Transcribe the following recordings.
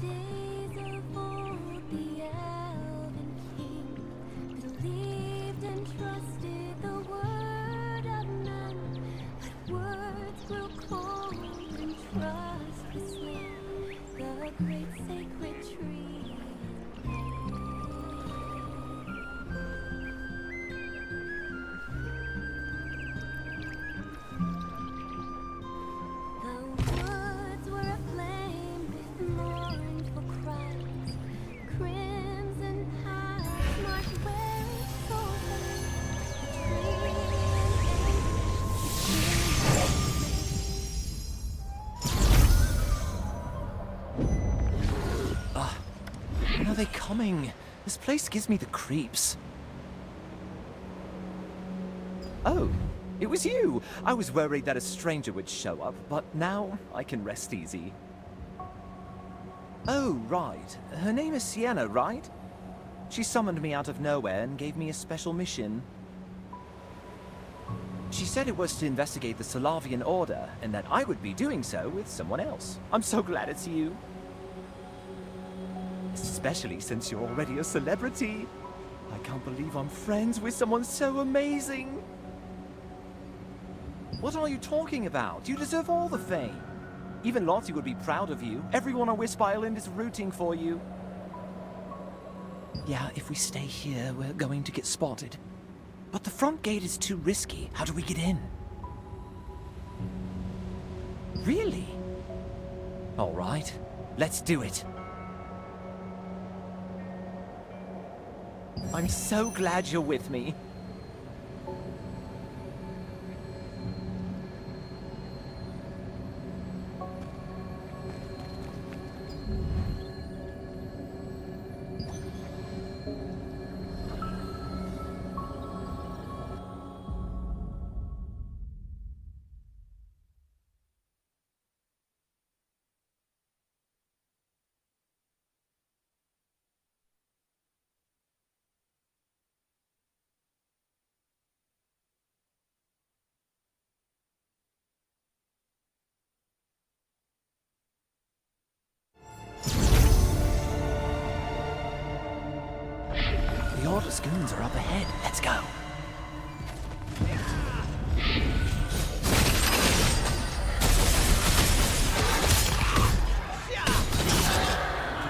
days of old, the elven king believed and trusted the word of man, but words grew cold and trust was slain. The great sacred tree. The woods were aflame with mournful cries. Crimson paths marked where each soul When are they coming? This place gives me the creeps. Oh, it was you! I was worried that a stranger would show up, but now I can rest easy. Oh, right. Her name is Sienna, right? She summoned me out of nowhere and gave me a special mission. She said it was to investigate the Solavian Order, and that I would be doing so with someone else. I'm so glad it's you. Especially since you're already a celebrity. I can't believe I'm friends with someone so amazing. What are you talking about? You deserve all the fame. Even Lottie would be proud of you. Everyone on Wisp Island is rooting for you. Yeah, if we stay here, we're going to get spotted. But the front gate is too risky. How do we get in? Really? All right, let's do it. I'm so glad you're with me. The Order's goons are up ahead. Let's go.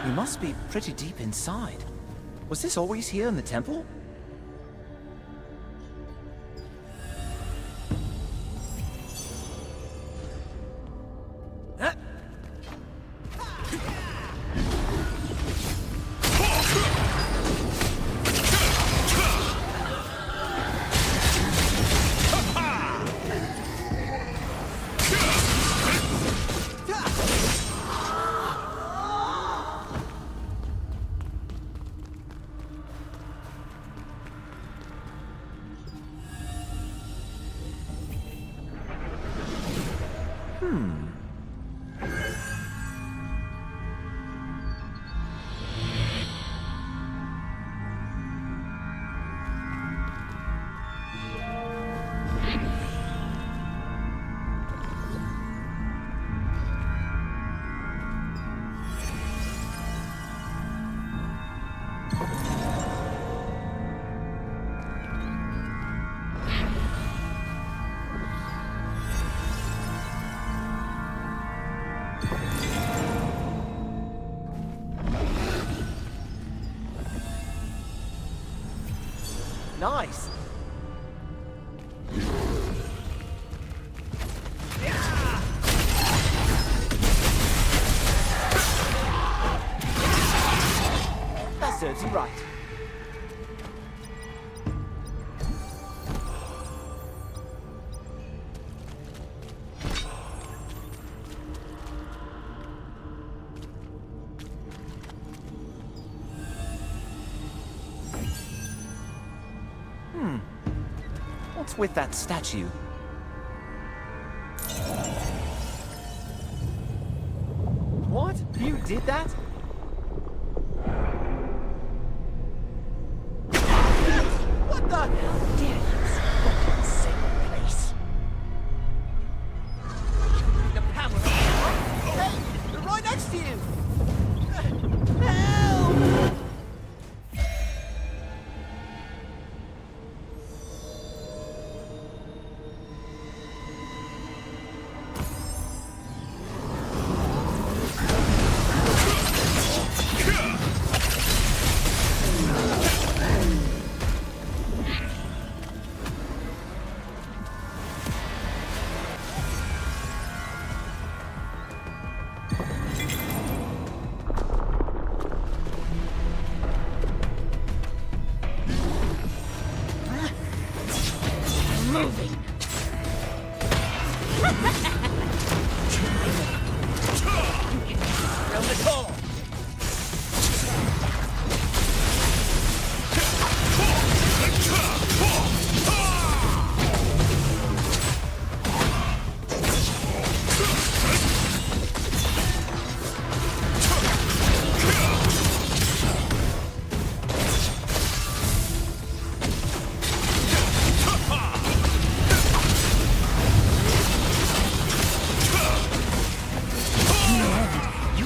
We must be pretty deep inside. Was this always here in the temple? Nice. That serves you right. What's with that statue? What? You did that? What the? How dare you spot in sacred place? The camera! Hey! They're right next to you!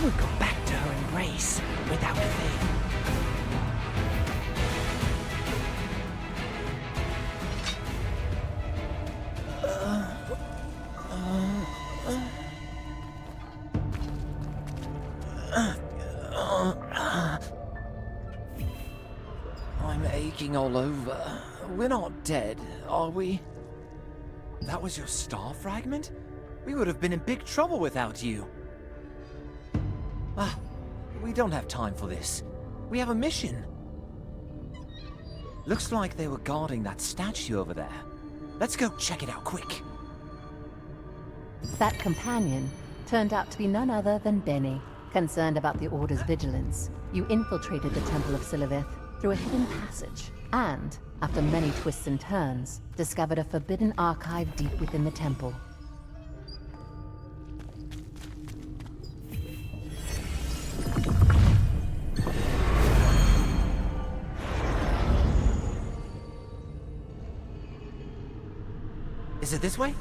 We'll go back to her embrace without fail. I'm aching all over. We're not dead, are we? That was your star fragment? We would have been in big trouble without you. Ah, we don't have time for this. We have a mission. Looks like they were guarding that statue over there. Let's go check it out quick. That companion turned out to be none other than Benny. Concerned about the Order's vigilance, you infiltrated the Temple of Siliveth through a hidden passage, and, after many twists and turns, discovered a forbidden archive deep within the temple. Is it this way?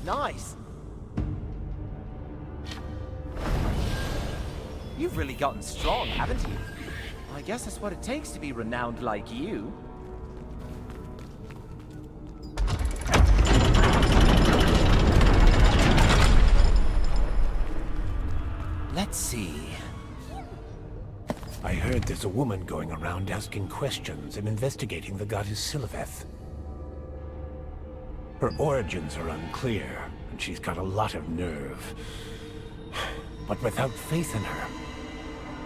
Nice! You've really gotten strong, haven't you? I guess that's what it takes to be renowned like you. Let's see. I heard there's a woman going around asking questions and investigating the goddess Siliveth. Her origins are unclear, and she's got a lot of nerve. But without faith in her,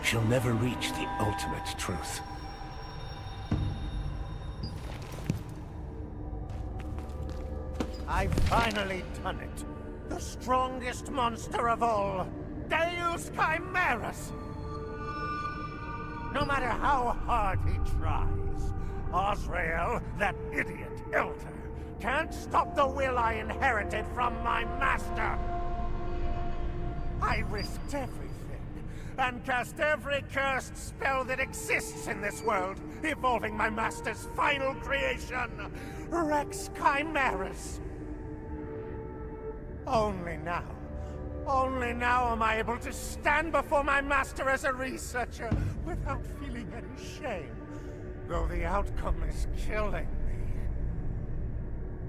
she'll never reach the ultimate truth. I've finally done it. The strongest monster of all, Deus Chimerus! No matter how hard he tries, Osrael, that idiot elder, can't stop the will I inherited from my master! I risked everything, and cast every cursed spell that exists in this world, involving my master's final creation, Rex Chimerus. Only now am I able to stand before my master as a researcher without feeling any shame, though the outcome is killing me.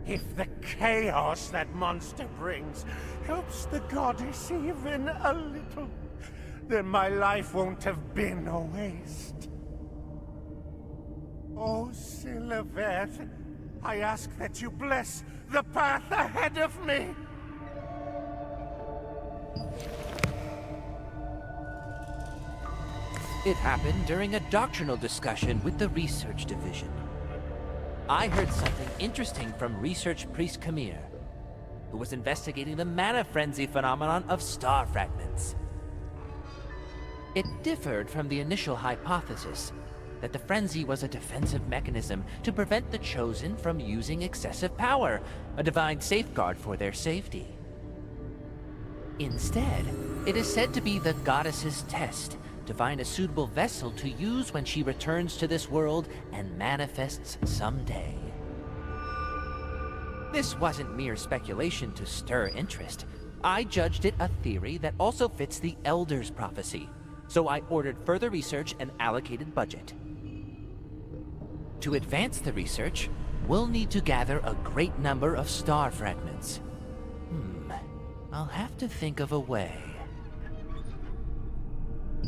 If the chaos that monster brings helps the goddess even a little, then my life won't have been a waste. Oh, Siliveth, I ask that you bless the path ahead of me. It happened during a doctrinal discussion with the research division. I heard something interesting from research priest Kamir, who was investigating the mana frenzy phenomenon of star fragments. It differed from the initial hypothesis that the frenzy was a defensive mechanism to prevent the Chosen from using excessive power, a divine safeguard for their safety. Instead, it is said to be the goddess's test to find a suitable vessel to use when she returns to this world and manifests someday. This wasn't mere speculation to stir interest. I judged it a theory that also fits the Elder's prophecy, so I ordered further research and allocated budget. To advance the research, we'll need to gather a great number of star fragments. I'll have to think of a way.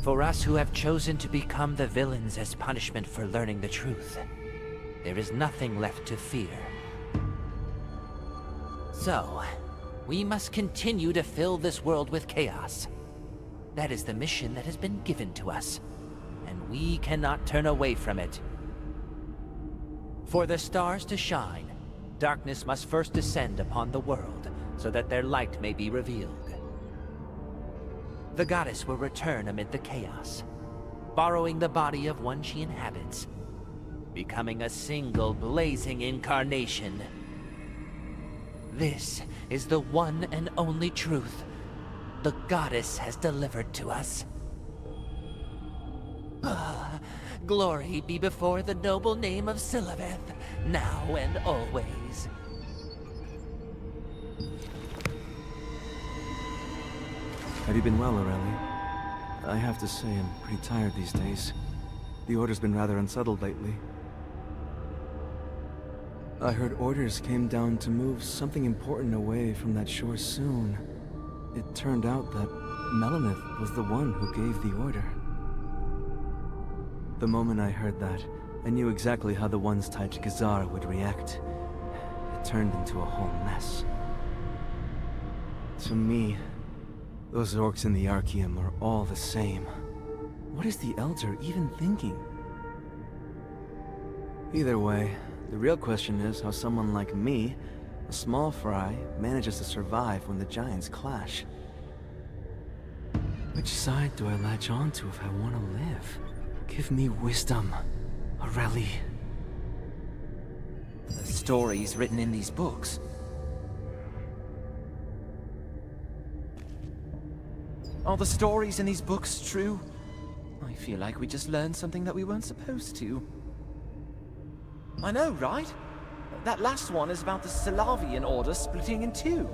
For us who have chosen to become the villains as punishment for learning the truth, there is nothing left to fear. So, we must continue to fill this world with chaos. That is the mission that has been given to us, and we cannot turn away from it. For the stars to shine, darkness must first descend upon the world, so that their light may be revealed. The goddess will return amid the chaos, borrowing the body of one she inhabits, becoming a single blazing incarnation, This is the one and only truth the goddess has delivered to us. Ah, glory be before the noble name of Siliveth, now and always. Have you been well, Aurelie? I have to say, I'm pretty tired these days. The Order's been rather unsettled lately. I heard orders came down to move something important away from that shore soon. It turned out that Melanith was the one who gave the order. The moment I heard that, I knew exactly how the ones tied to Kazar would react. It turned into a whole mess. To me, those orcs in the Archaeum are all the same. What is the Elder even thinking? Either way, the real question is how someone like me, a small fry, manages to survive when the giants clash. Which side do I latch onto if I want to live? Give me wisdom, Aurelie. The stories written in these books. Are the stories in these books true? I feel like we just learned something that we weren't supposed to. I know, right? That last one is about the Salavian Order splitting in two.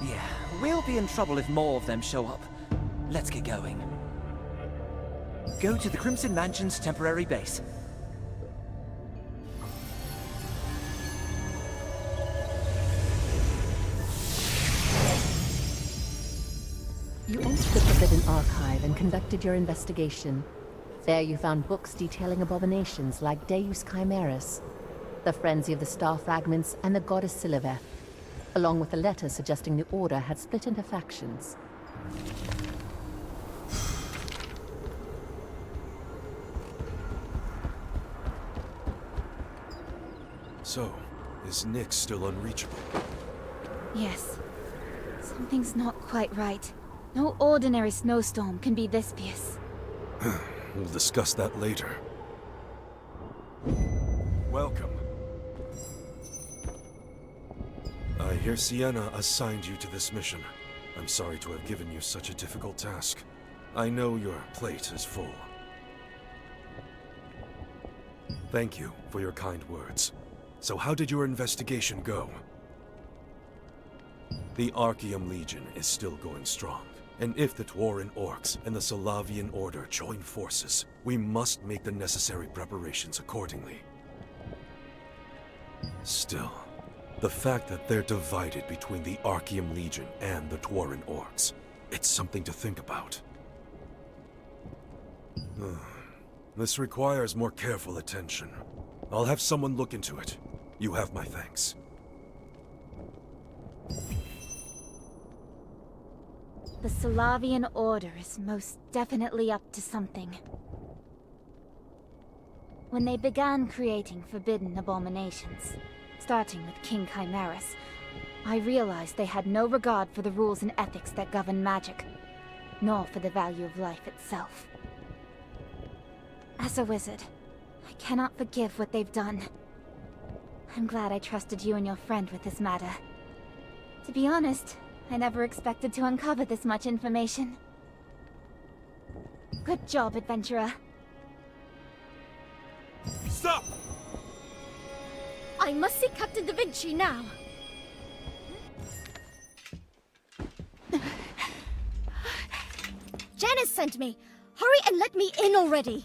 Yeah, we'll be in trouble if more of them show up. Let's get going. Go to the Crimson Mansion's temporary base. You entered the Forbidden Archive and conducted your investigation. There you found books detailing abominations like Deus Chimaeris, the frenzy of the star fragments, and the goddess Siliveth, along with a letter suggesting the Order had split into factions. So, is Nyx still unreachable? Yes. Something's not quite right. No ordinary snowstorm can be this fierce. We'll discuss that later. Welcome. I hear Sienna assigned you to this mission. I'm sorry to have given you such a difficult task. I know your plate is full. Thank you for your kind words. So how did your investigation go? The Archaeum Legion is still going strong. And if the Dwarven Orcs and the Salavian Order join forces, we must make the necessary preparations accordingly. Still, the fact that they're divided between the Archaeum Legion and the Dwarven Orcs, it's something to think about. This requires more careful attention. I'll have someone look into it. You have my thanks. The Salavian Order is most definitely up to something. When they began creating forbidden abominations, starting with King Chimaeris, I realized they had no regard for the rules and ethics that govern magic, nor for the value of life itself. As a wizard, I cannot forgive what they've done. I'm glad I trusted you and your friend with this matter. To be honest, I never expected to uncover this much information. Good job, adventurer. Stop! I must see Captain Da Vinci now. Janice sent me. Hurry and let me in already.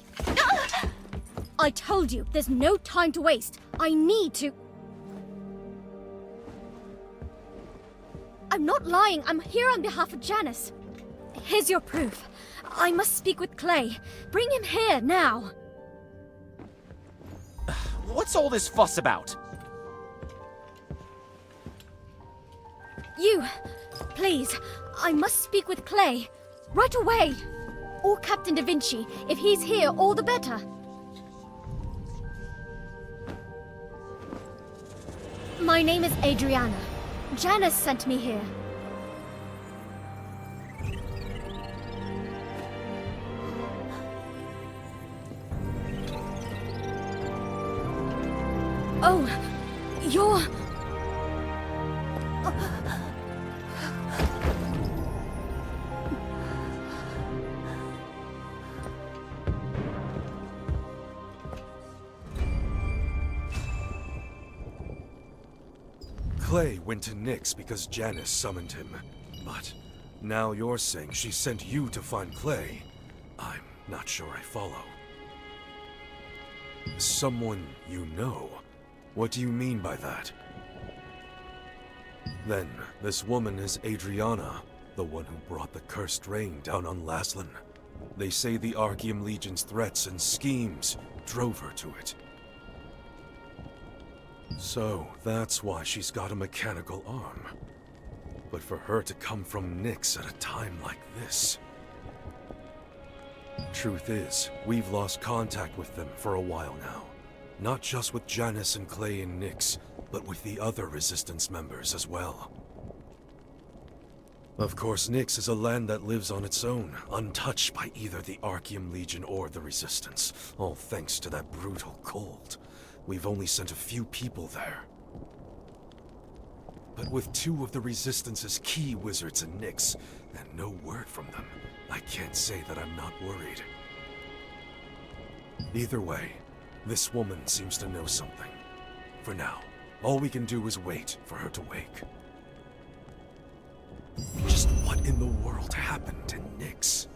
I told you, there's no time to waste. I need to... I'm not lying. I'm here on behalf of Janice. Here's your proof. I must speak with Clay. Bring him here, now. What's all this fuss about? You, please. I must speak with Clay. Right away. Or Captain Da Vinci. If he's here, all the better. My name is Adriana. Janice sent me here. Oh, You're... Clay went to Nyx because Janice summoned him. But now you're saying she sent you to find Clay. I'm not sure I follow. Someone you know? What do you mean by that? Then, this woman is Adriana, the one who brought the cursed rain down on Laslan. They say the Archeum Legion's threats and schemes drove her to it. So, that's why she's got a mechanical arm. But for her to come from Nyx at a time like this... Truth is, we've lost contact with them for a while now. Not just with Janice and Clay and Nyx, but with the other Resistance members as well. Of course, Nyx is a land that lives on its own, untouched by either the Archeum Legion or the Resistance, all thanks to that brutal cold. We've only sent a few people there. But with two of the Resistance's key wizards in Nyx, and no word from them, I can't say that I'm not worried. Either way, this woman seems to know something. For now, all we can do is wait for her to wake. Just what in the world happened in Nyx?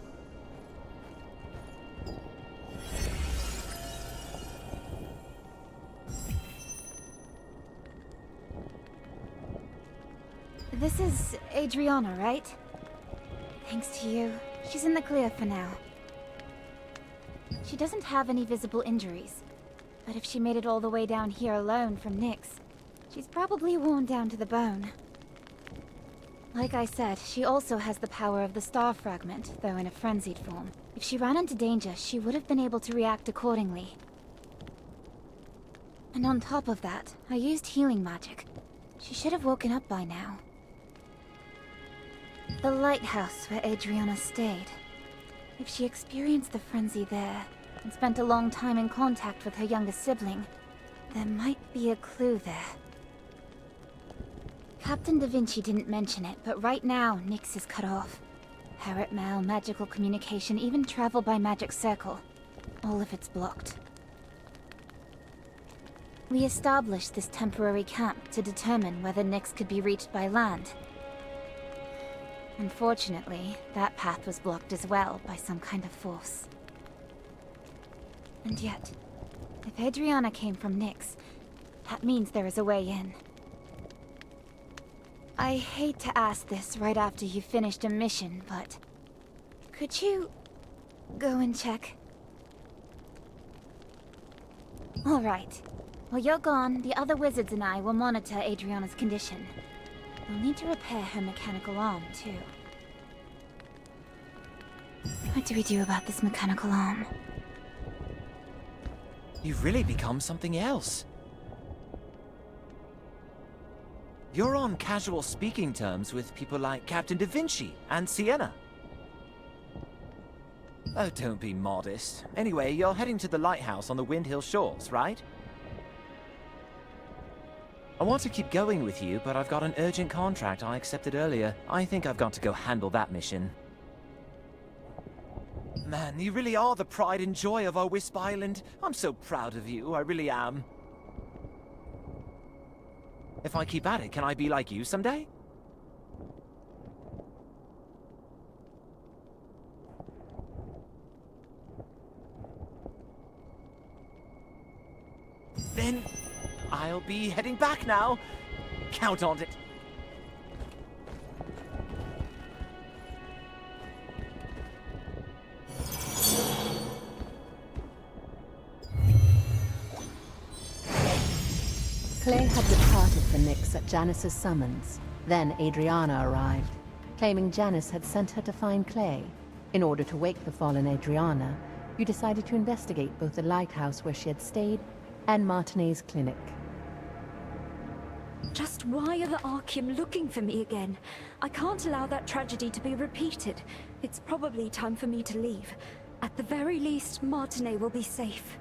This is Adriana, right? Thanks to you, she's in the clear for now. She doesn't have any visible injuries, but if she made it all the way down here alone from Nyx, she's probably worn down to the bone. Like I said, she also has the power of the Star Fragment, though in a frenzied form. If she ran into danger, she would have been able to react accordingly. And on top of that, I used healing magic. She should have woken up by now. The lighthouse where Adriana stayed. If she experienced the frenzy there, and spent a long time in contact with her younger sibling, there might be a clue there. Captain Da Vinci didn't mention it, but right now, Nyx is cut off. Parrot mail, magical communication, even travel by magic circle. All of it's blocked. We established this temporary camp to determine whether Nyx could be reached by land. Unfortunately, that path was blocked as well by some kind of force. And yet, if Adriana came from Nyx, that means there is a way in. I hate to ask this right after you finished a mission, but... could you... go and check? Alright. While you're gone, the other wizards and I will monitor Adriana's condition. We'll need to repair her mechanical arm, too. What do we do about this mechanical arm? You've really become something else. You're on casual speaking terms with people like Captain Da Vinci and Sienna. Oh, don't be modest. Anyway, you're heading to the lighthouse on the Windhill Shores, right? I want to keep going with you, but I've got an urgent contract I accepted earlier. I think I've got to go handle that mission. Man, you really are the pride and joy of our Wisp Island. I'm so proud of you, I really am. If I keep at it, can I be like you someday? Then I'll be heading back now. Count on it. Clay had departed for Nyx at Janice's summons. Then Adriana arrived, claiming Janice had sent her to find Clay. In order to wake the fallen Adriana, you decided to investigate both the lighthouse where she had stayed and Martinet's clinic. Just why are the Archeum looking for me again? I can't allow that tragedy to be repeated. It's probably time for me to leave. At the very least, Martinet will be safe.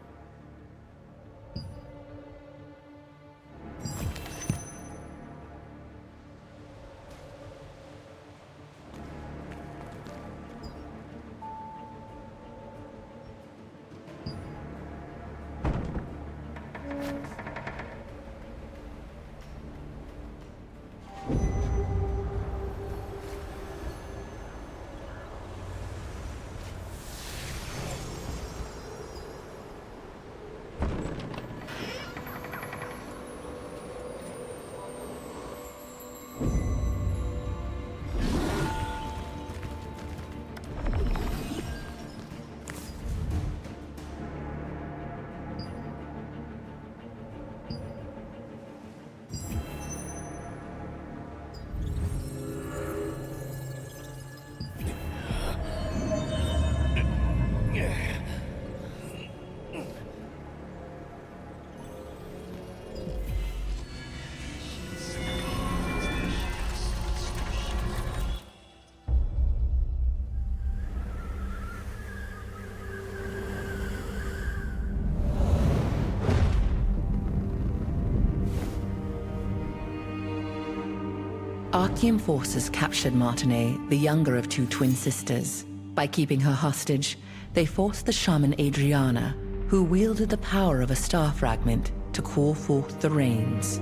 Archeum forces captured Martinet, the younger of two twin sisters. By keeping her hostage, they forced the shaman Adriana, who wielded the power of a star fragment, to call forth the rains.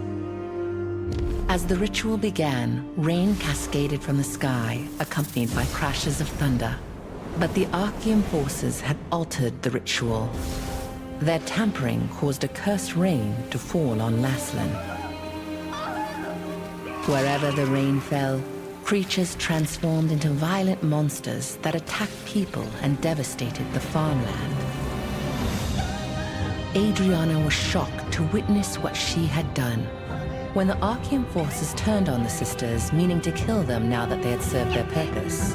As the ritual began, rain cascaded from the sky, accompanied by crashes of thunder. But the Archeum forces had altered the ritual. Their tampering caused a cursed rain to fall on Laslan. Wherever the rain fell, creatures transformed into violent monsters that attacked people and devastated the farmland. Adriana was shocked to witness what she had done. When the Archeum forces turned on the sisters, meaning to kill them now that they had served their purpose.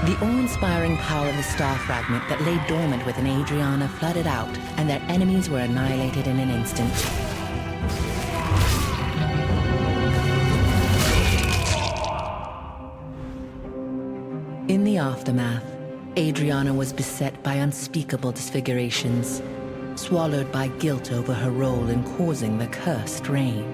The awe-inspiring power of the star fragment that lay dormant within Adriana flooded out, and their enemies were annihilated in an instant. In the aftermath, Adriana was beset by unspeakable disfigurations, swallowed by guilt over her role in causing the cursed rain.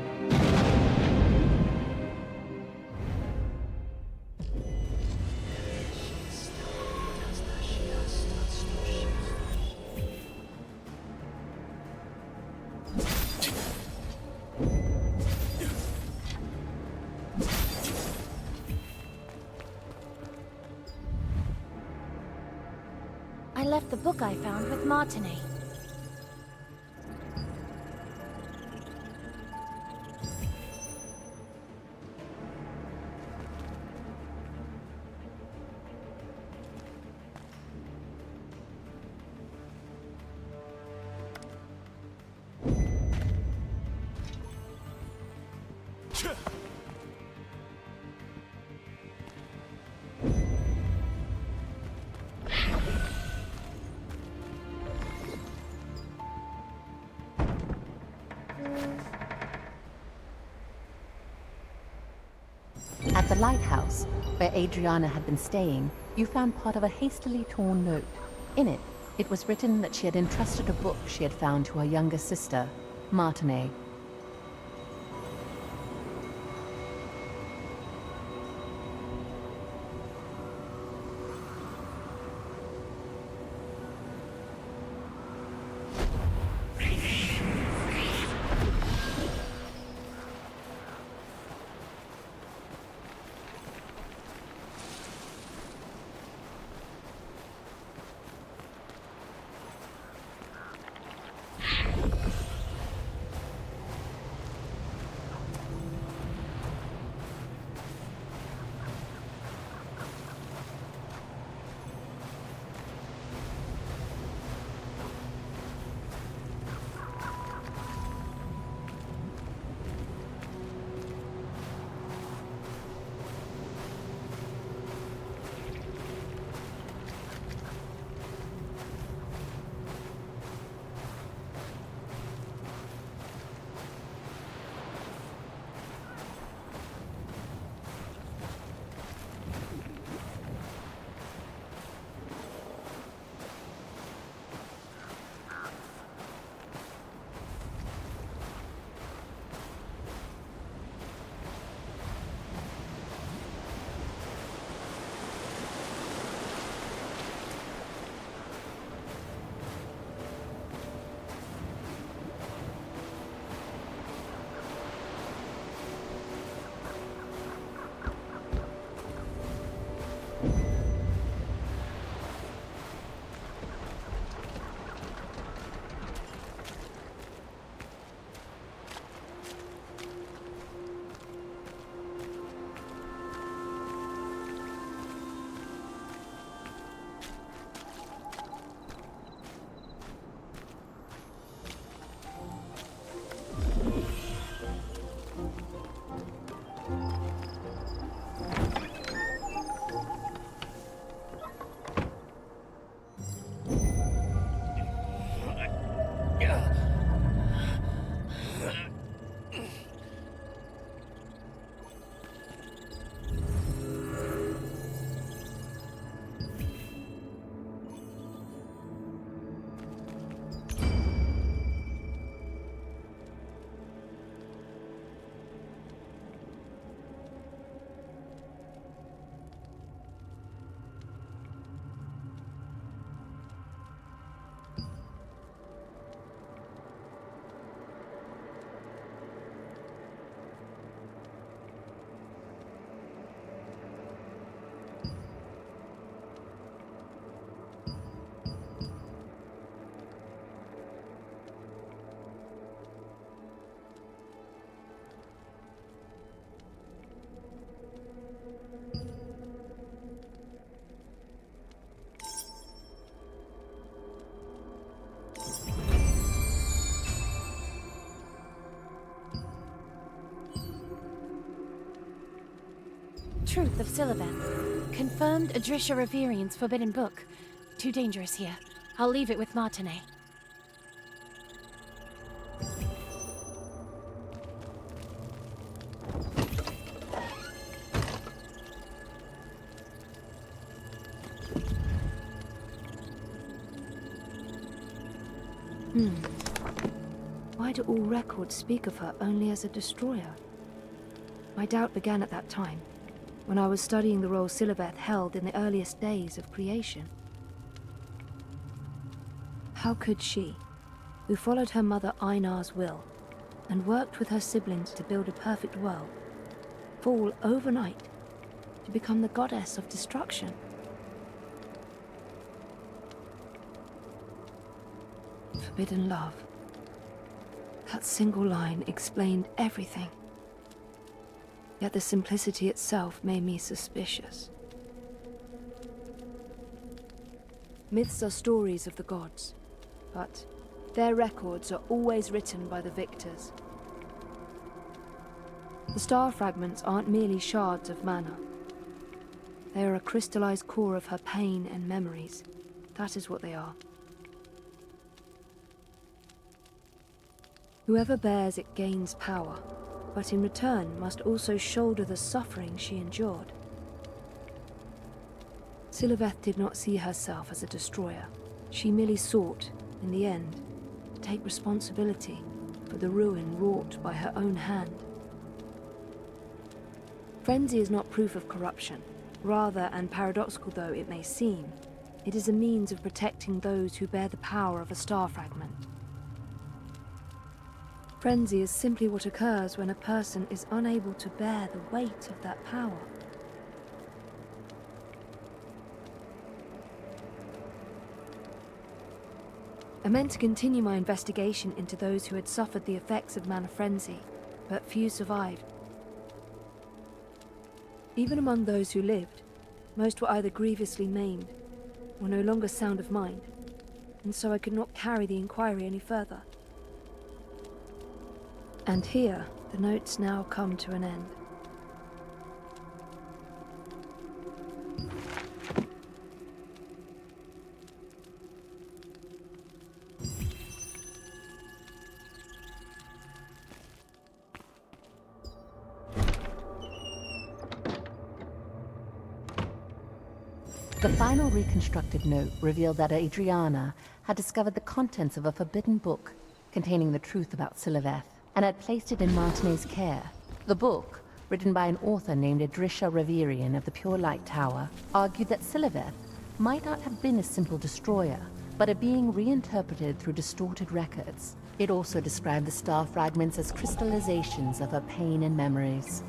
I left the book I found with Martinet. At the lighthouse, where Adriana had been staying, you found part of a hastily torn note. In it, it was written that she had entrusted a book she had found to her younger sister, Martinet. truth of Siliveth. Confirmed Adrisha Reverian's forbidden book. Too dangerous here. I'll leave it with Martine. Why do all records speak of her only as a destroyer? My doubt began at that time, when I was studying the role Siliveth held in the earliest days of creation. How could she, who followed her mother Einar's will, and worked with her siblings to build a perfect world, fall overnight to become the goddess of destruction? Forbidden love. That single line explained everything. Yet the simplicity itself made me suspicious. Myths are stories of the gods, but their records are always written by the victors. The star fragments aren't merely shards of mana. They are a crystallized core of her pain and memories. That is what they are. Whoever bears it gains power, but in return must also shoulder the suffering she endured. Siliveth did not see herself as a destroyer. She merely sought, in the end, to take responsibility for the ruin wrought by her own hand. Frenzy is not proof of corruption. Rather, and paradoxical though it may seem, it is a means of protecting those who bear the power of a star fragment. Frenzy is simply what occurs when a person is unable to bear the weight of that power. I meant to continue my investigation into those who had suffered the effects of Mana Frenzy, but few survived. Even among those who lived, most were either grievously maimed, or no longer sound of mind, and so I could not carry the inquiry any further. And here, the notes now come to an end. The final reconstructed note revealed that Adriana had discovered the contents of a forbidden book containing the truth about Siliveth, and had placed it in Martine's care. The book, written by an author named Adrisha Reverian of the Pure Light Tower, argued that Siliveth might not have been a simple destroyer, but a being reinterpreted through distorted records. It also described the star fragments as crystallizations of her pain and memories.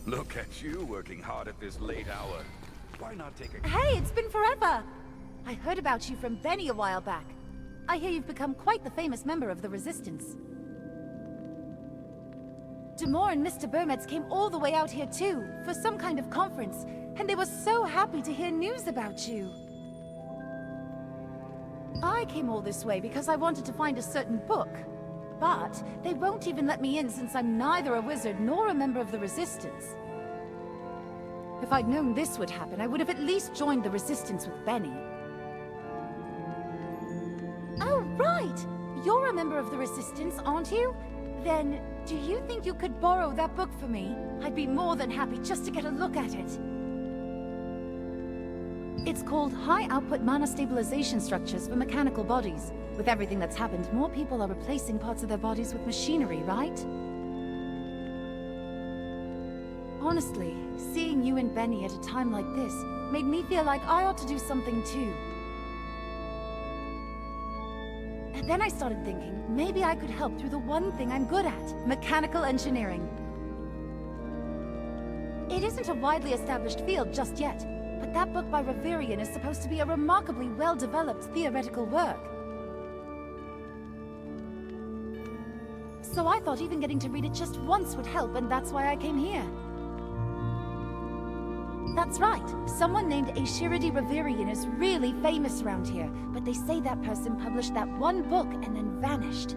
Look at you working hard at this late hour. Why not take a... Hey, it's been forever! I heard about you from Benny a while back. I hear you've become quite the famous member of the Resistance. Demore and Mr. Burmeds came all the way out here too, for some kind of conference, and they were so happy to hear news about you. I came all this way because I wanted to find a certain book. But they won't even let me in since I'm neither a wizard nor a member of the Resistance. If I'd known this would happen, I would have at least joined the Resistance with Benny. Oh, right! You're a member of the Resistance, aren't you? Then, do you think you could borrow that book for me? I'd be more than happy just to get a look at it. It's called High Output Mana Stabilization Structures for Mechanical Bodies. With everything that's happened, more people are replacing parts of their bodies with machinery, right? Honestly, seeing you and Benny at a time like this made me feel like I ought to do something too. And then I started thinking, maybe I could help through the one thing I'm good at, mechanical engineering. It isn't a widely established field just yet, but that book by Reverian is supposed to be a remarkably well-developed theoretical work. So I thought even getting to read it just once would help, and that's why I came here. That's right. Someone named Ashiridi Reverian is really famous around here, but they say that person published that one book and then vanished.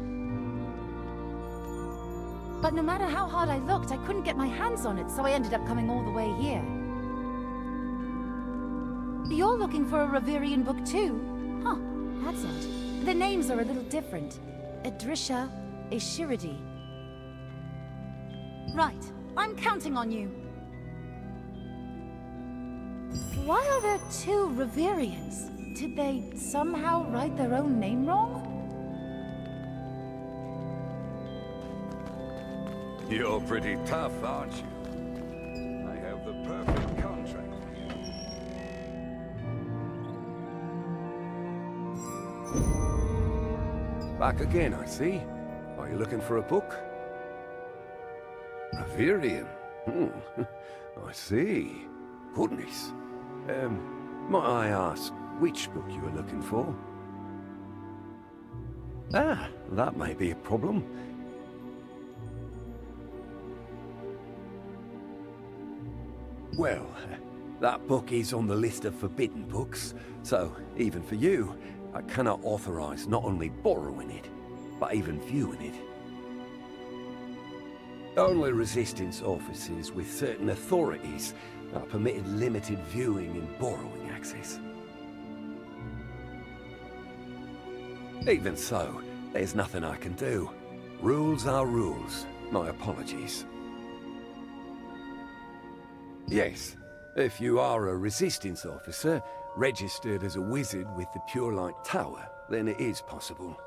But no matter how hard I looked, I couldn't get my hands on it, so I ended up coming all the way here. You're looking for a Reverian book too? Huh, that's odd. The names are a little different. Adrisha, Ashiridi. Right, I'm counting on you. Why are there two Reverians? Did they somehow write their own name wrong? You're pretty tough, aren't you? I have the perfect contract for you. Back again, I see. Are you looking for a book? Reverian? I see. Goodness. Might I ask which book you are looking for? Ah, that may be a problem. Well, that book is on the list of forbidden books, so even for you, I cannot authorize not only borrowing it, but even viewing it. Only Resistance officers with certain authorities are permitted limited viewing and borrowing access. Even so, there's nothing I can do. Rules are rules. My apologies. Yes, if you are a Resistance officer, registered as a wizard with the Pure Light Tower, then it is possible.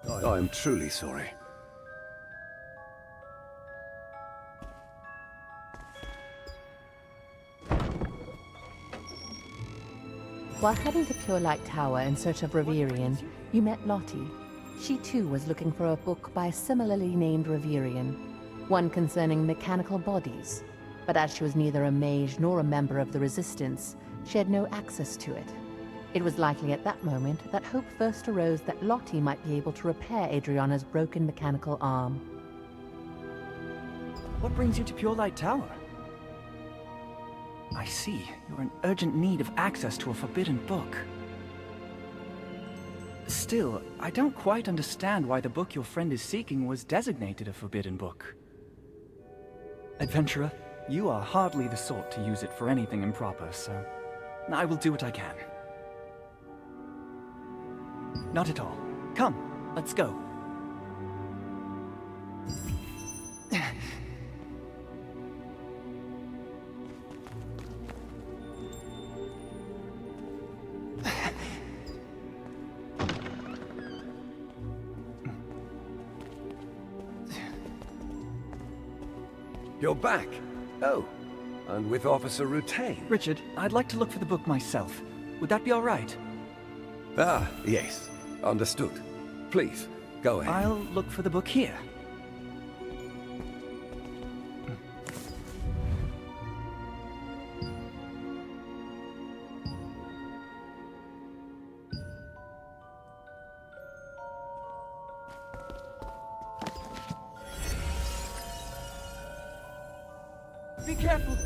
I am truly sorry. While heading to Pure Light Tower in search of Reverian, you met Lottie. She too was looking for a book by a similarly named Reverian, one concerning mechanical bodies. But as she was neither a mage nor a member of the Resistance, she had no access to it. It was likely at that moment that hope first arose that Lottie might be able to repair Adriana's broken mechanical arm. What brings you to Pure Light Tower? I see. You're in urgent need of access to a forbidden book. Still, I don't quite understand why the book your friend is seeking was designated a forbidden book. Adventurer, you are hardly the sort to use it for anything improper, so I will do what I can. Not at all. Come, let's go. You're back. Oh, and with Officer Rutain. Richard, I'd like to look for the book myself. Would that be all right? Ah, yes. Understood. Please, go ahead. I'll look for the book here. Be careful!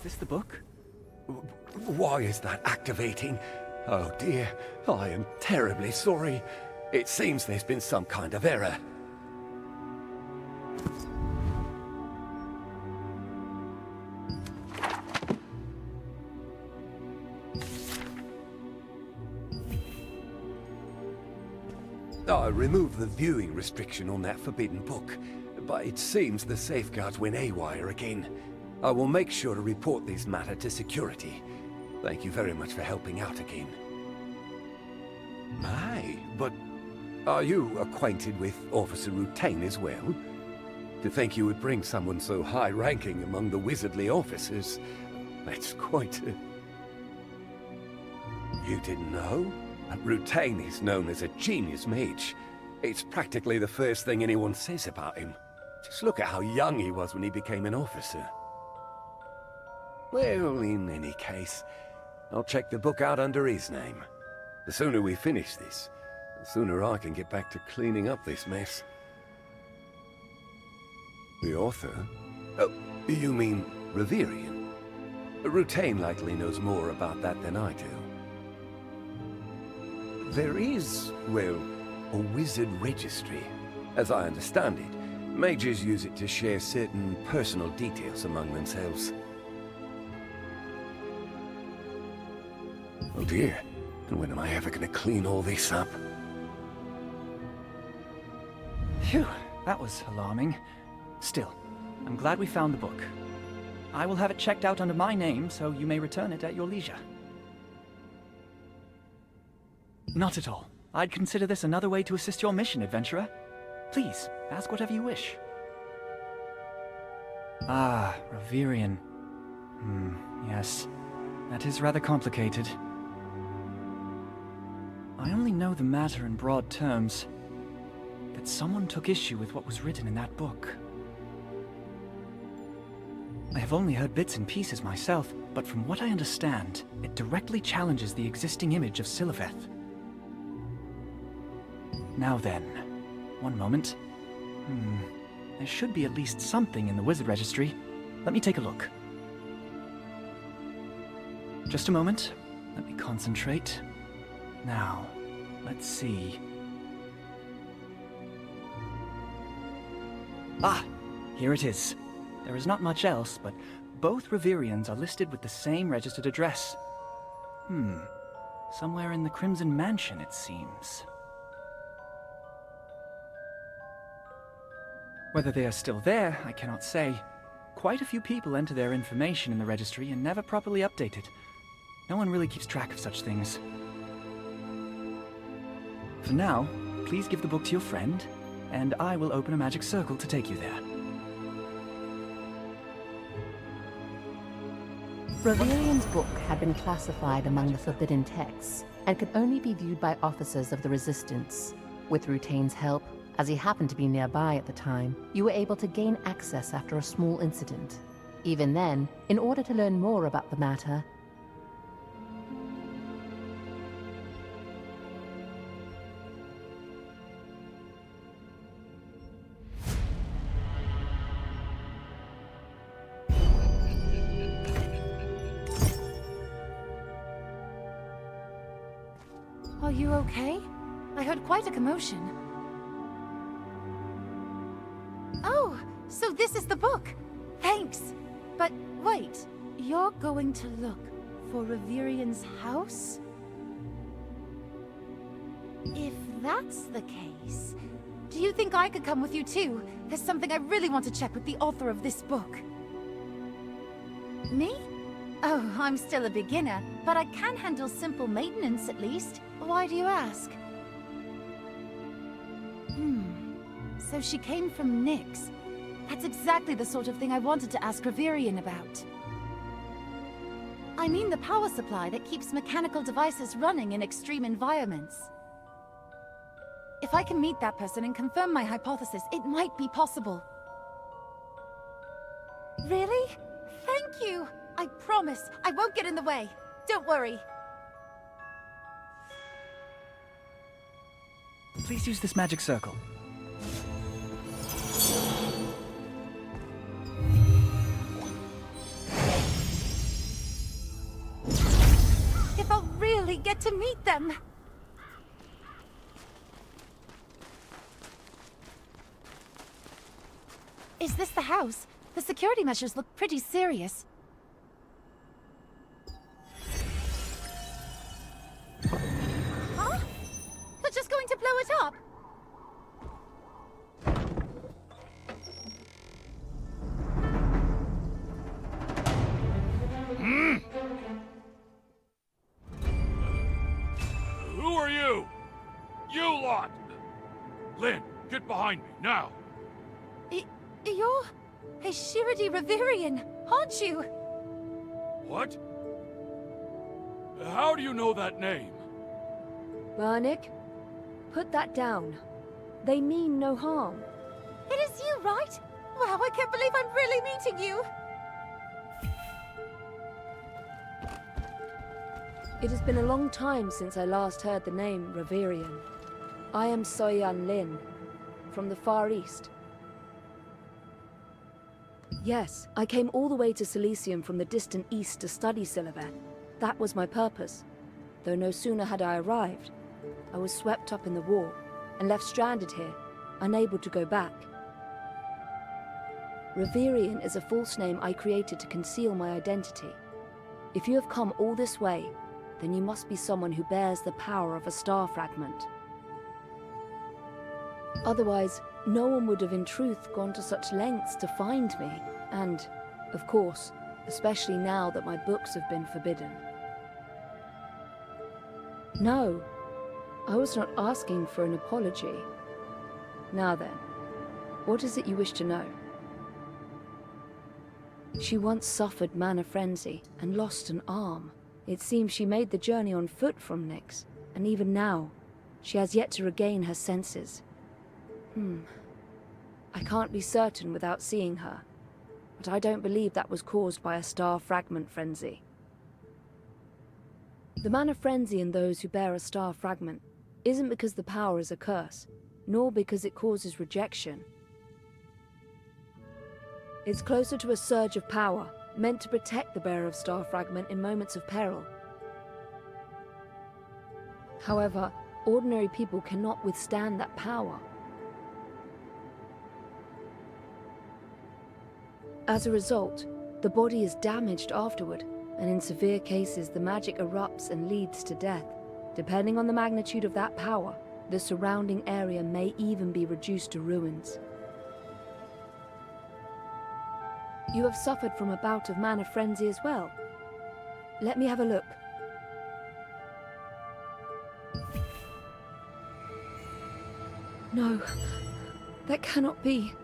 this the book? Why is that activating? Oh dear, I am terribly sorry. It seems there's been some kind of error. I removed the viewing restriction on that forbidden book, but it seems the safeguards went haywire again. I will make sure to report this matter to security. Thank you very much for helping out again. Aye, but are you acquainted with Officer Rutain as well? To think you would bring someone so high-ranking among the wizardly officers, that's quite a... You didn't know? Rutain is known as a genius mage. It's practically the first thing anyone says about him. Just look at how young he was when he became an officer. Well, in any case, I'll check the book out under his name. The sooner we finish this, the sooner I can get back to cleaning up this mess. The author? Oh, you mean Reverian? Rutain likely knows more about that than I do. There is, well, a wizard registry. As I understand it, mages use it to share certain personal details among themselves. Oh dear, and when am I ever going to clean all this up? Phew, that was alarming. Still, I'm glad we found the book. I will have it checked out under my name, so you may return it at your leisure. Not at all. I'd consider this another way to assist your mission, adventurer. Please, ask whatever you wish. Ah, Reverian. Yes. That is rather complicated. I only know the matter in broad terms. That someone took issue with what was written in that book. I have only heard bits and pieces myself, but from what I understand, it directly challenges the existing image of Siliveth. Now then, one moment. There should be at least something in the wizard registry. Let me take a look. Just a moment. Let me concentrate. Now, let's see. Ah! Here it is. There is not much else, but both Reverians are listed with the same registered address. Somewhere in the Crimson Mansion, it seems. Whether they are still there, I cannot say. Quite a few people enter their information in the registry and never properly update it. No one really keeps track of such things. For now, please give the book to your friend, and I will open a magic circle to take you there. Reverian's book had been classified among the forbidden texts, and could only be viewed by officers of the Resistance. With Rutain's help, as he happened to be nearby at the time, you were able to gain access after a small incident. Even then, in order to learn more about the matter, Are you okay? I heard quite a commotion. Oh, so this is the book. Thanks. But wait, you're going to look for Reverian's house? If that's the case, do you think I could come with you too? There's something I really want to check with the author of this book. Me? Oh, I'm still a beginner, but I can handle simple maintenance at least. Why do you ask? So she came from Nyx. That's exactly the sort of thing I wanted to ask Reverian about. I mean the power supply that keeps mechanical devices running in extreme environments. If I can meet that person and confirm my hypothesis, it might be possible. Really? Thank you! I promise, I won't get in the way. Don't worry. Please use this magic circle. finally get to meet them! Is this the house? The security measures look pretty serious. Huh? You're just going to blow it up? Who are you? You lot! Lynn, get behind me, now! You're a Shiradi Reverian, aren't you? What? How do you know that name? Barnick, put that down. They mean no harm. It is you, right? Wow, I can't believe I'm really meeting you! It has been a long time since I last heard the name Reverian. I am Soyan Lin, from the Far East. Yes, I came all the way to Silesium from the distant east to study Siliveth. That was my purpose. Though no sooner had I arrived, I was swept up in the war and left stranded here, unable to go back. Reverian is a false name I created to conceal my identity. If you have come all this way, then you must be someone who bears the power of a star fragment. Otherwise, no one would have in truth gone to such lengths to find me, and, of course, especially now that my books have been forbidden. No, I was not asking for an apology. Now then, what is it you wish to know? She once suffered mana frenzy and lost an arm. It seems she made the journey on foot from Nyx, and even now, she has yet to regain her senses. I can't be certain without seeing her, but I don't believe that was caused by a star fragment frenzy. The mana frenzy in those who bear a star fragment isn't because the power is a curse, nor because it causes rejection. It's closer to a surge of power, meant to protect the bearer of star fragment in moments of peril. However, ordinary people cannot withstand that power. As a result, the body is damaged afterward, and in severe cases the magic erupts and leads to death. Depending on the magnitude of that power, the surrounding area may even be reduced to ruins. You have suffered from a bout of mana frenzy as well. Let me have a look. No, that cannot be.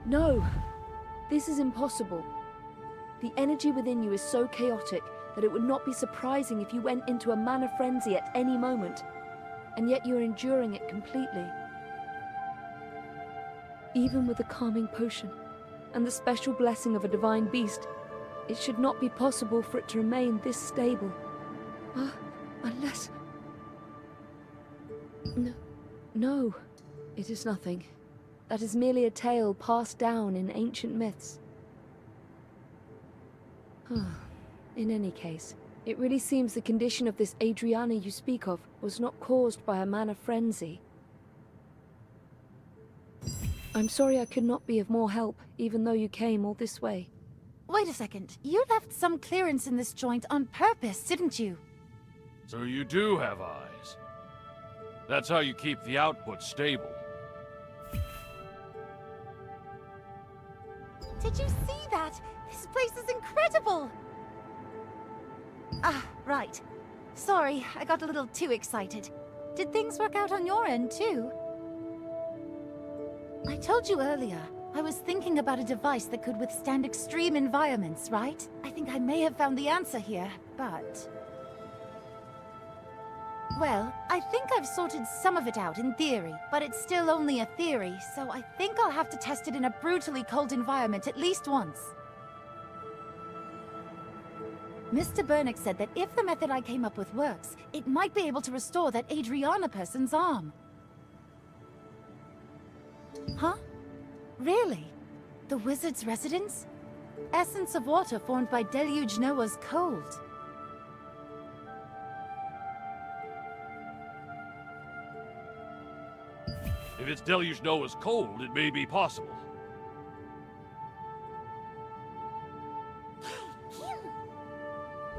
No, this is impossible. The energy within you is so chaotic that it would not be surprising if you went into a mana frenzy at any moment, and yet you're enduring it completely. Even with the calming potion and the special blessing of a divine beast, it should not be possible for it to remain this stable. Unless... No, it is nothing. That is merely a tale passed down in ancient myths. In any case, it really seems the condition of this Adriana you speak of was not caused by a mana frenzy. I'm sorry I could not be of more help, even though you came all this way. Wait a second. You left some clearance in this joint on purpose, didn't you? So you do have eyes. That's how you keep the output stable. Did you see that? This place is incredible! Ah, right. Sorry, I got a little too excited. Did things work out on your end, too? I told you earlier, I was thinking about a device that could withstand extreme environments, right? I think I may have found the answer here, but... Well, I think I've sorted some of it out in theory, but it's still only a theory, so I think I'll have to test it in a brutally cold environment at least once. Mr. Burnick said that if the method I came up with works, it might be able to restore that Adriana person's arm. Huh? Really? The wizard's residence? Essence of water formed by Deluge Noah's cold. If it's Deluge Noah's cold, it may be possible.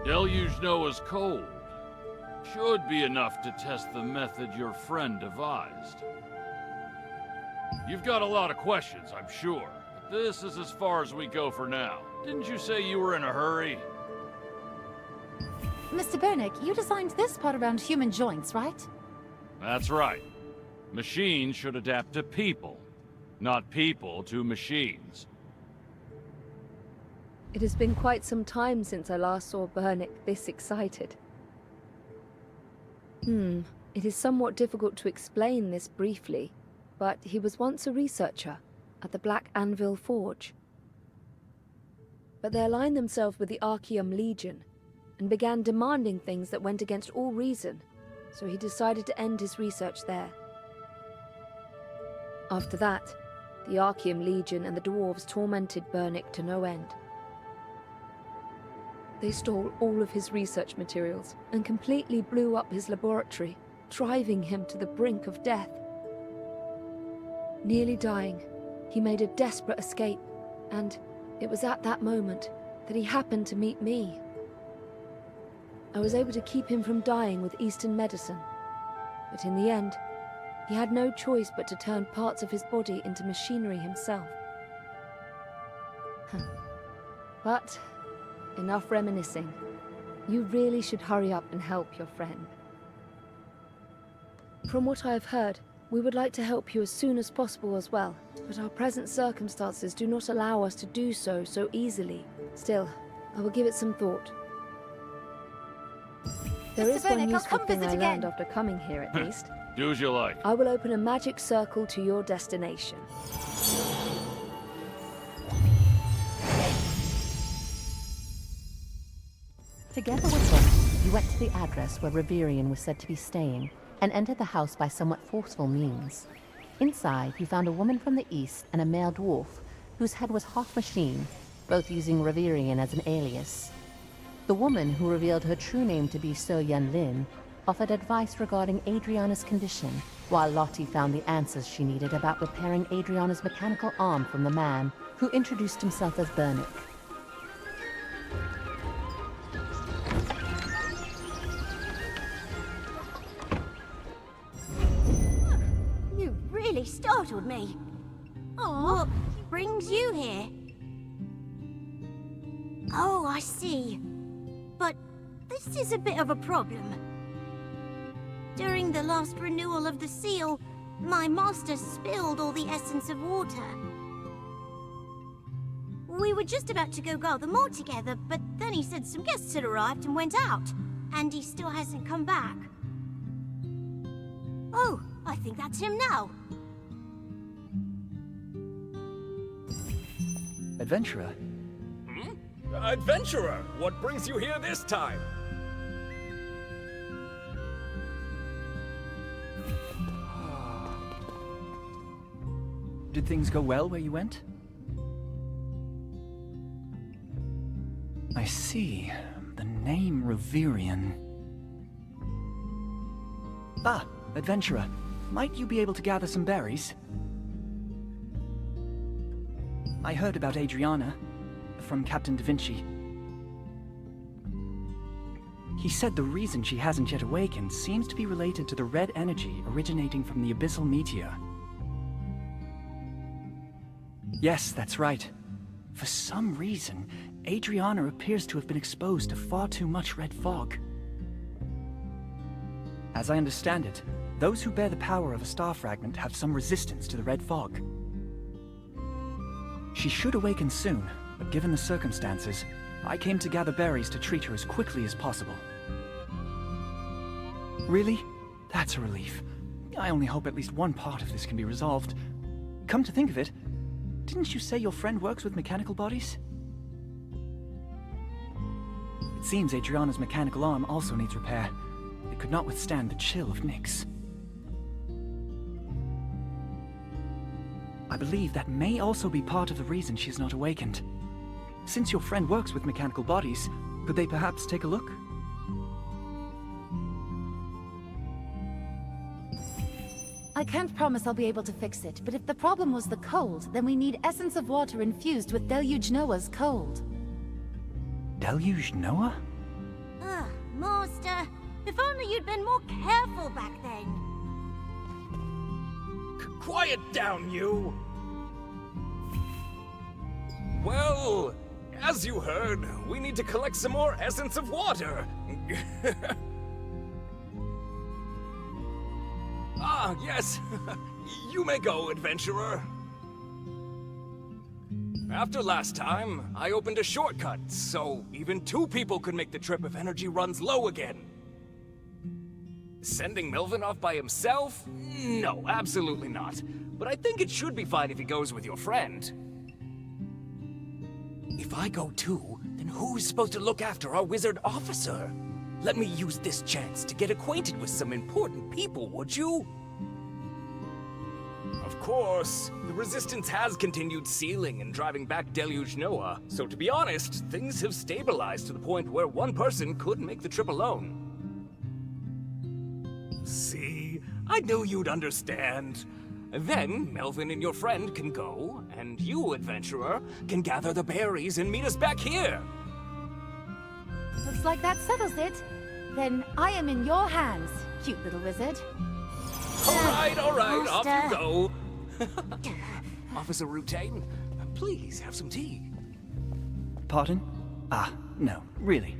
Deluge Noah's cold should be enough to test the method your friend devised. You've got a lot of questions, I'm sure, but this is as far as we go for now. Didn't you say you were in a hurry? Mr. Burnick, you designed this part around human joints, right? That's right. Machines should adapt to people, not people to machines. It has been quite some time since I last saw Burnick this excited. It is somewhat difficult to explain this briefly, but he was once a researcher at the Black Anvil Forge. But they aligned themselves with the Archeum Legion and began demanding things that went against all reason, so he decided to end his research there. After that, the Archeum Legion and the dwarves tormented Burnick to no end. They stole all of his research materials and completely blew up his laboratory, driving him to the brink of death. Nearly dying, he made a desperate escape, and it was at that moment that he happened to meet me. I was able to keep him from dying with Eastern medicine, but in the end, he had no choice but to turn parts of his body into machinery himself. But enough reminiscing. You really should hurry up and help your friend. From what I have heard, we would like to help you as soon as possible as well, but our present circumstances do not allow us to do so easily. Still, I will give it some thought. There is one useful thing I learned after coming here, at least. Do as you like. I will open a magic circle to your destination. Together with him, you went to the address where Reverian was said to be staying, and entered the house by somewhat forceful means. Inside, you found a woman from the east and a male dwarf, whose head was half machine, both using Reverian as an alias. The woman, who revealed her true name to be So Yun Lin, offered advice regarding Adriana's condition, while Lottie found the answers she needed about repairing Adriana's mechanical arm from the man, who introduced himself as Burnick. You really startled me. Aww. What brings you here? Oh, I see. But this is a bit of a problem. During the last renewal of the seal, my master spilled all the essence of water. We were just about to go guard the moor together, but then he said some guests had arrived and went out, and he still hasn't come back. Oh, I think that's him now. Adventurer? Adventurer, what brings you here this time? Did things go well where you went? I see. The name Reverian. Ah, adventurer. Might you be able to gather some berries? I heard about Adriana from Captain Da Vinci. He said the reason she hasn't yet awakened seems to be related to the red energy originating from the abyssal meteor. Yes, that's right. For some reason, Adriana appears to have been exposed to far too much red fog. As I understand it, those who bear the power of a star fragment have some resistance to the red fog. She should awaken soon, but given the circumstances, I came to gather berries to treat her as quickly as possible. Really? That's a relief. I only hope at least one part of this can be resolved. Come to think of it, didn't you say your friend works with mechanical bodies? It seems Adriana's mechanical arm also needs repair. It could not withstand the chill of Nyx. I believe that may also be part of the reason she's not awakened. Since your friend works with mechanical bodies, could they perhaps take a look? I can't promise I'll be able to fix it, but if the problem was the cold, then we need essence of water infused with Deluge Noah's cold. Deluge Noah? Ugh, Master. If only you'd been more careful back then. Quiet down, you! Well, as you heard, we need to collect some more essence of water. Ah, yes. You may go, adventurer. After last time, I opened a shortcut, so even 2 people could make the trip if energy runs low again. Sending Melvin off by himself? No, absolutely not. But I think it should be fine if he goes with your friend. If I go too, then who's supposed to look after our wizard officer? Let me use this chance to get acquainted with some important people, would you? Of course, the Resistance has continued sealing and driving back Deluge Noah, so to be honest, things have stabilized to the point where one person could make the trip alone. See, I knew you'd understand. Then Melvin and your friend can go, and you, adventurer, can gather the berries and meet us back here. Looks like that settles it. Then I am in your hands, cute little wizard. All right, off you go. Officer Rutain, please have some tea. Pardon? Ah, no, really.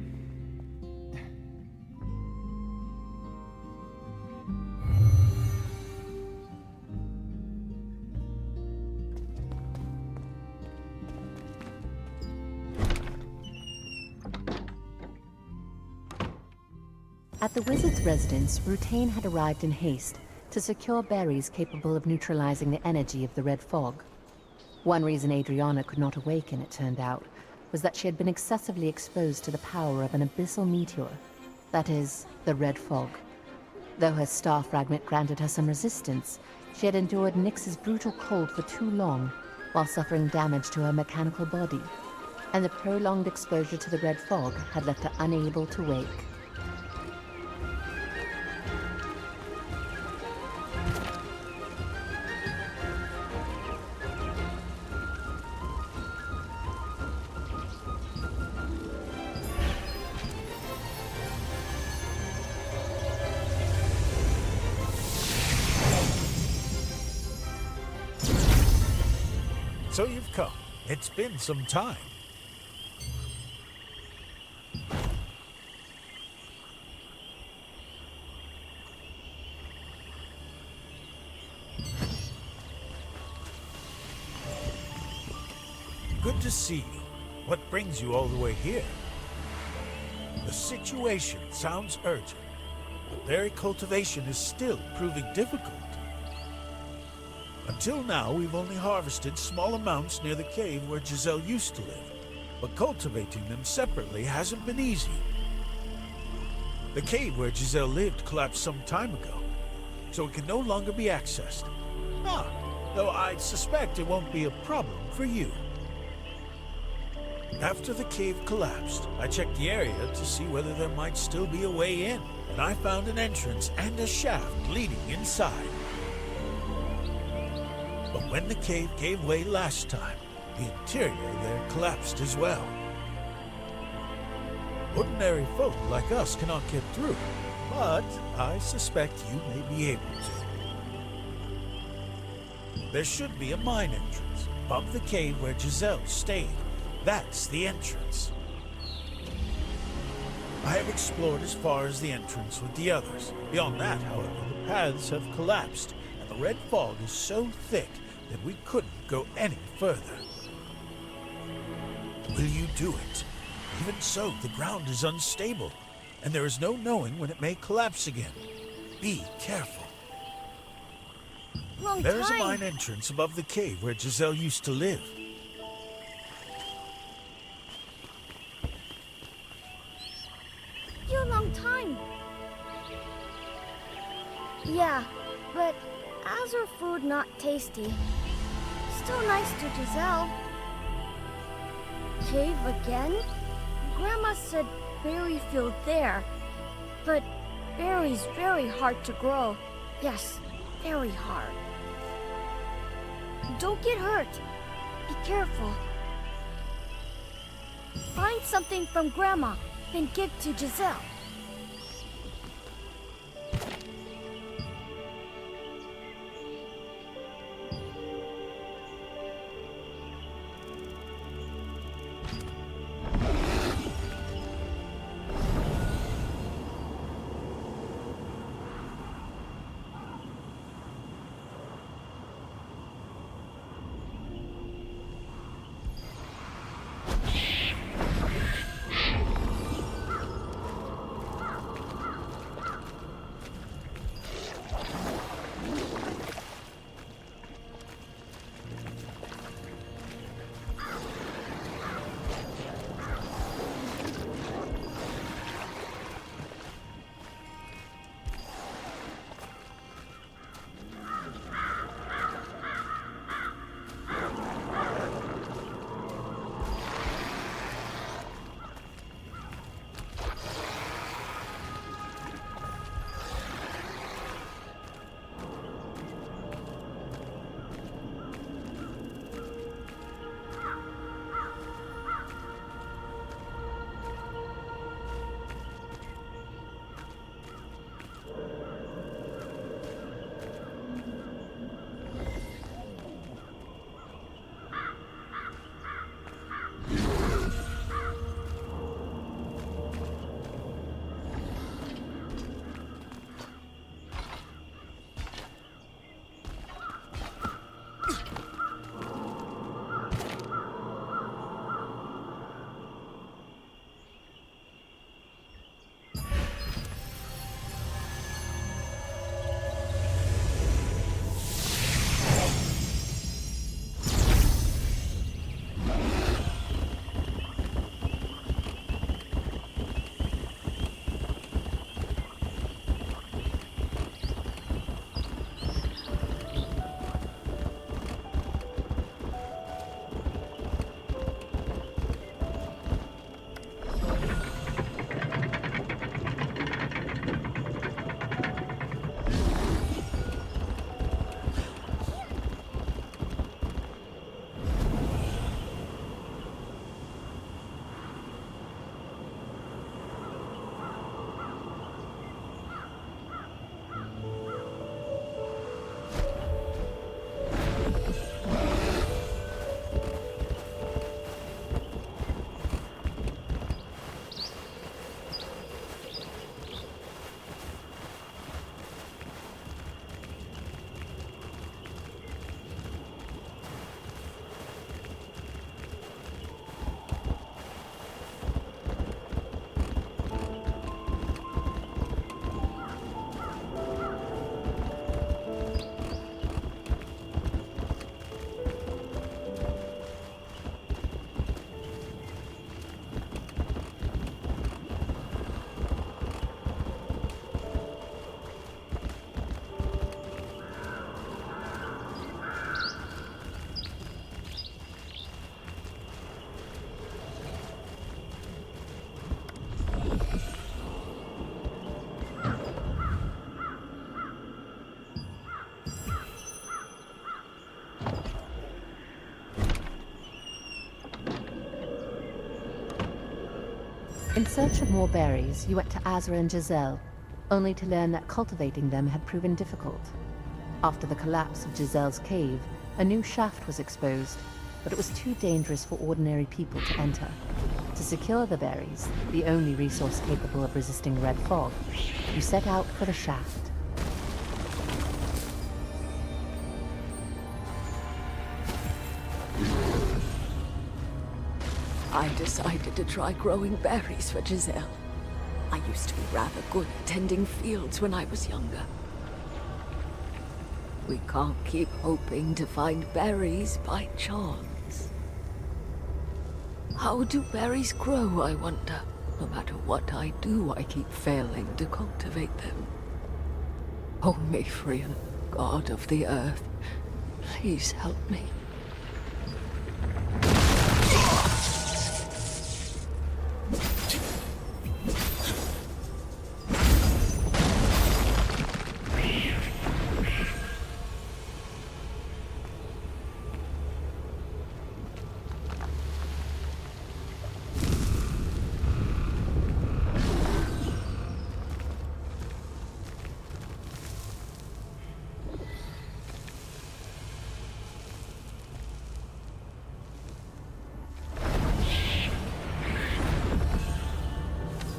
At the wizard's residence, Rutain had arrived in haste to secure berries capable of neutralizing the energy of the red fog. One reason Adriana could not awaken, it turned out, was that she had been excessively exposed to the power of an abyssal meteor, that is, the red fog. Though her star fragment granted her some resistance, she had endured Nyx's brutal cold for too long, while suffering damage to her mechanical body, and the prolonged exposure to the red fog had left her unable to wake. So you've come. It's been some time. Good to see you. What brings you all the way here? The situation sounds urgent, but berry cultivation is still proving difficult. Until now, we've only harvested small amounts near the cave where Giselle used to live, but cultivating them separately hasn't been easy. The cave where Giselle lived collapsed some time ago, so it can no longer be accessed. Though I suspect it won't be a problem for you. After the cave collapsed, I checked the area to see whether there might still be a way in, and I found an entrance and a shaft leading inside. But when the cave gave way last time, the interior there collapsed as well. Ordinary folk like us cannot get through, but I suspect you may be able to. There should be a mine entrance above the cave where Giselle stayed. That's the entrance. I have explored as far as the entrance with the others. Beyond that, however, the paths have collapsed, and the red fog is so thick that we couldn't go any further. Will you do it? Even so, the ground is unstable, and there is no knowing when it may collapse again. Be careful. Long There is a time. mine entrance above the cave where Giselle used to live. You long time. Yeah, but as her food not tasty, still nice to Giselle. Cave again? Grandma said berry field there, but berries very hard to grow. Yes, very hard. Don't get hurt. Be careful. Find something from Grandma, then give to Giselle. In search of more berries, you went to Azra and Giselle, only to learn that cultivating them had proven difficult. After the collapse of Giselle's cave, a new shaft was exposed, but it was too dangerous for ordinary people to enter. To secure the berries, the only resource capable of resisting red fog, you set out for the shaft. I decided to try growing berries for Giselle. I used to be rather good at tending fields when I was younger. We can't keep hoping to find berries by chance. How do berries grow, I wonder? No matter what I do, I keep failing to cultivate them. Oh, Mithrian, god of the earth, please help me.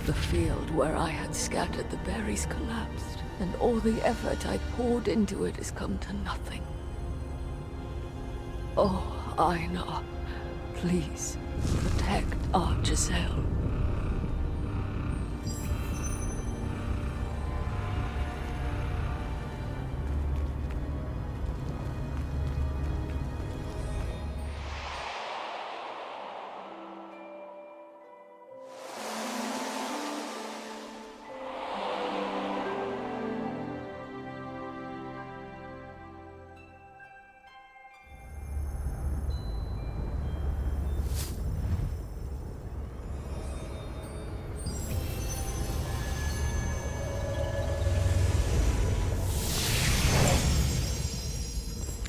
The field where I had scattered the berries collapsed, and all the effort I poured into it has come to nothing. Oh, Einar, please, protect our Giselle.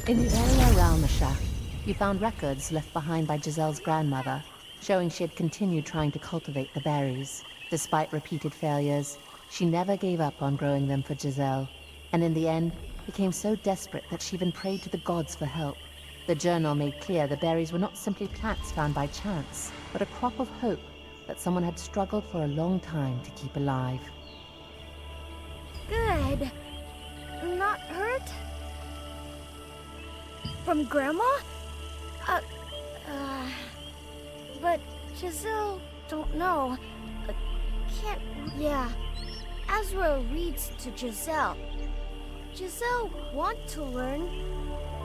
In the area around the shack, you found records left behind by Giselle's grandmother, showing she had continued trying to cultivate the berries. Despite repeated failures, she never gave up on growing them for Giselle, and in the end, became so desperate that she even prayed to the gods for help. The journal made clear the berries were not simply plants found by chance, but a crop of hope that someone had struggled for a long time to keep alive. Good. Not hurt? From Grandma? But Giselle don't know. Can't... Yeah. Azra reads to Giselle. Giselle want to learn.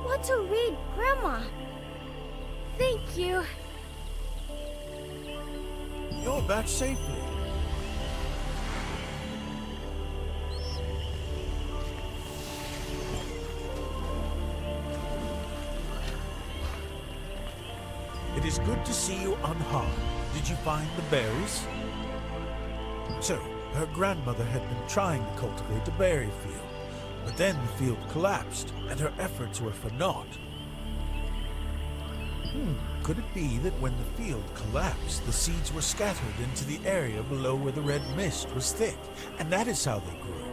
Want to read Grandma. Thank you. You're back safely. It is good to see you unharmed. Did you find the berries? So, her grandmother had been trying to cultivate a berry field, but then the field collapsed, and her efforts were for naught. Could it be that when the field collapsed, the seeds were scattered into the area below where the red mist was thick, and that is how they grew?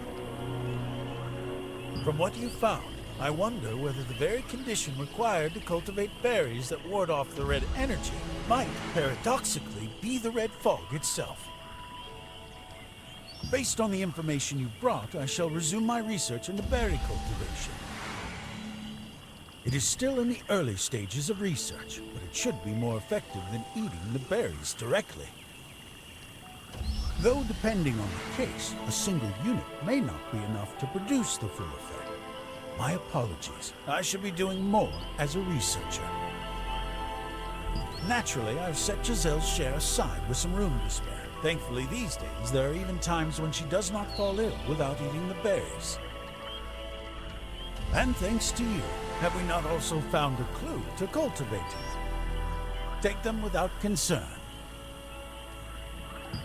From what you found, I wonder whether the very condition required to cultivate berries that ward off the red energy might, paradoxically, be the red fog itself. Based on the information you brought, I shall resume my research into berry cultivation. It is still in the early stages of research, but it should be more effective than eating the berries directly. Though depending on the case, a single unit may not be enough to produce the full effect. My apologies. I should be doing more as a researcher. Naturally, I've set Giselle's share aside with some room to spare. Thankfully, these days, there are even times when she does not fall ill without eating the berries. And thanks to you, have we not also found a clue to cultivating? Take them without concern.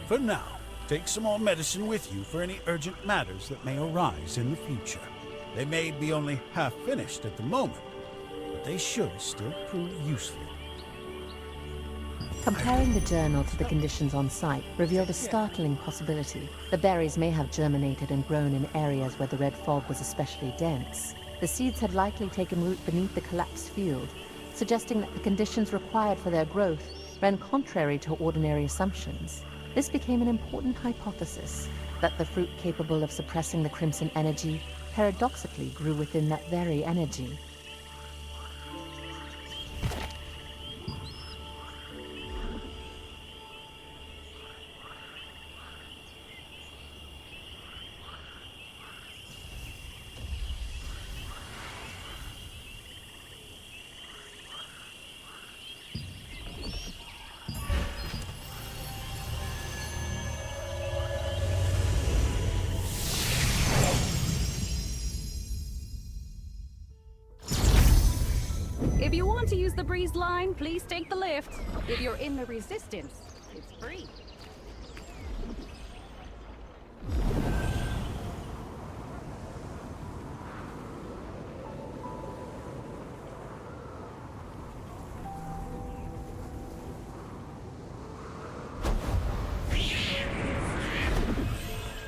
For now, take some more medicine with you for any urgent matters that may arise in the future. They may be only half finished at the moment, but they should still prove useful. Comparing the journal to the conditions on site revealed a startling possibility. The berries may have germinated and grown in areas where the red fog was especially dense. The seeds had likely taken root beneath the collapsed field, suggesting that the conditions required for their growth ran contrary to ordinary assumptions. This became an important hypothesis, that the fruit capable of suppressing the crimson energy paradoxically grew within that very energy. to use the breeze line, please take the lift. If you're in the Resistance, it's free.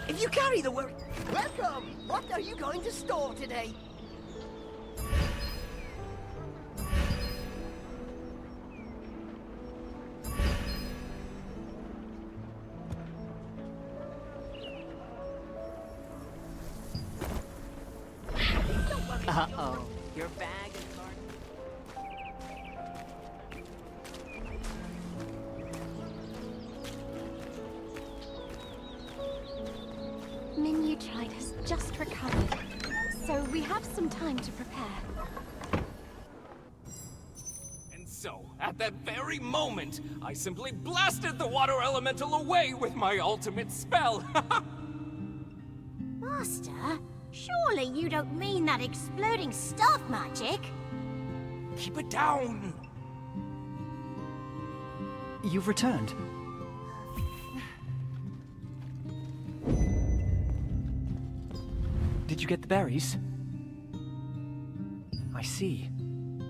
If you carry the word... Welcome! What are you going to store today? Uh-oh. Your bag is guarded. Minyu Tribe has just recovered, so we have some time to prepare. And so, at that very moment, I simply blasted the water elemental away with my ultimate spell. Master, surely you don't mean that exploding staff magic? Keep it down! You've returned. Did you get the berries? I see.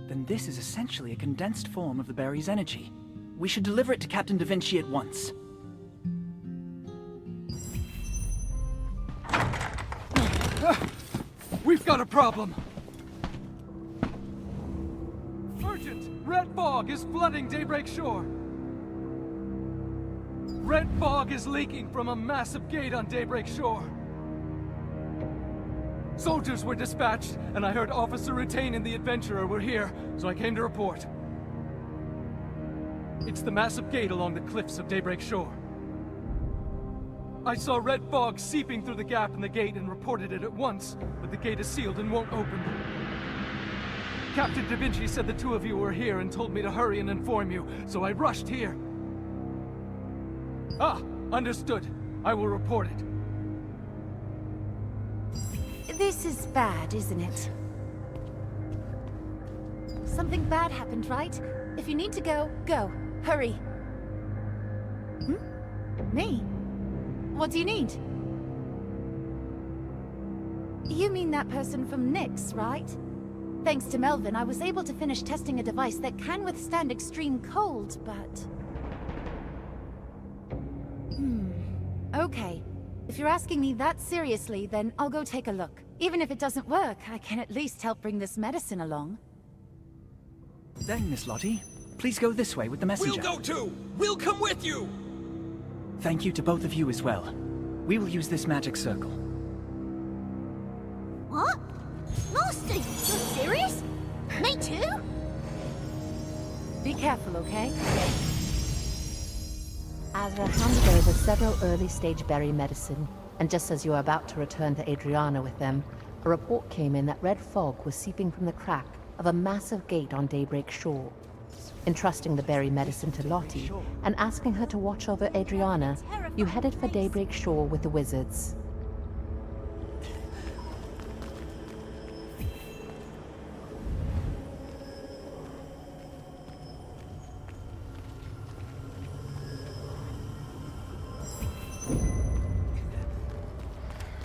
Then this is essentially a condensed form of the berry's energy. We should deliver it to Captain Da Vinci at once. We've got a problem! Urgent! Red fog is flooding Daybreak Shore! Red fog is leaking from a massive gate on Daybreak Shore. Soldiers were dispatched, and I heard Officer Rutain and the Adventurer were here, so I came to report. It's the massive gate along the cliffs of Daybreak Shore. I saw red fog seeping through the gap in the gate and reported it at once, but the gate is sealed and won't open. Captain Da Vinci said the two of you were here and told me to hurry and inform you, so I rushed here. Ah, understood. I will report it. This is bad, isn't it? Something bad happened, right? If you need to go, go. Hurry. Me? What do you need? You mean that person from Nyx, right? Thanks to Melvin, I was able to finish testing a device that can withstand extreme cold, but... Okay. If you're asking me that seriously, then I'll go take a look. Even if it doesn't work, I can at least help bring this medicine along. Then, Miss Lottie, please go this way with the messenger. We'll go too! We'll come with you! Thank you to both of you as well. We will use this magic circle. What? Master, you're serious? Me too? Be careful, okay? Azra handed over several early-stage berry medicine, and just as you were about to return to Adriana with them, a report came in that red fog was seeping from the crack of a massive gate on Daybreak Shore. Entrusting the berry medicine to Lottie, and asking her to watch over Adriana, you headed for Daybreak Shore with the wizards.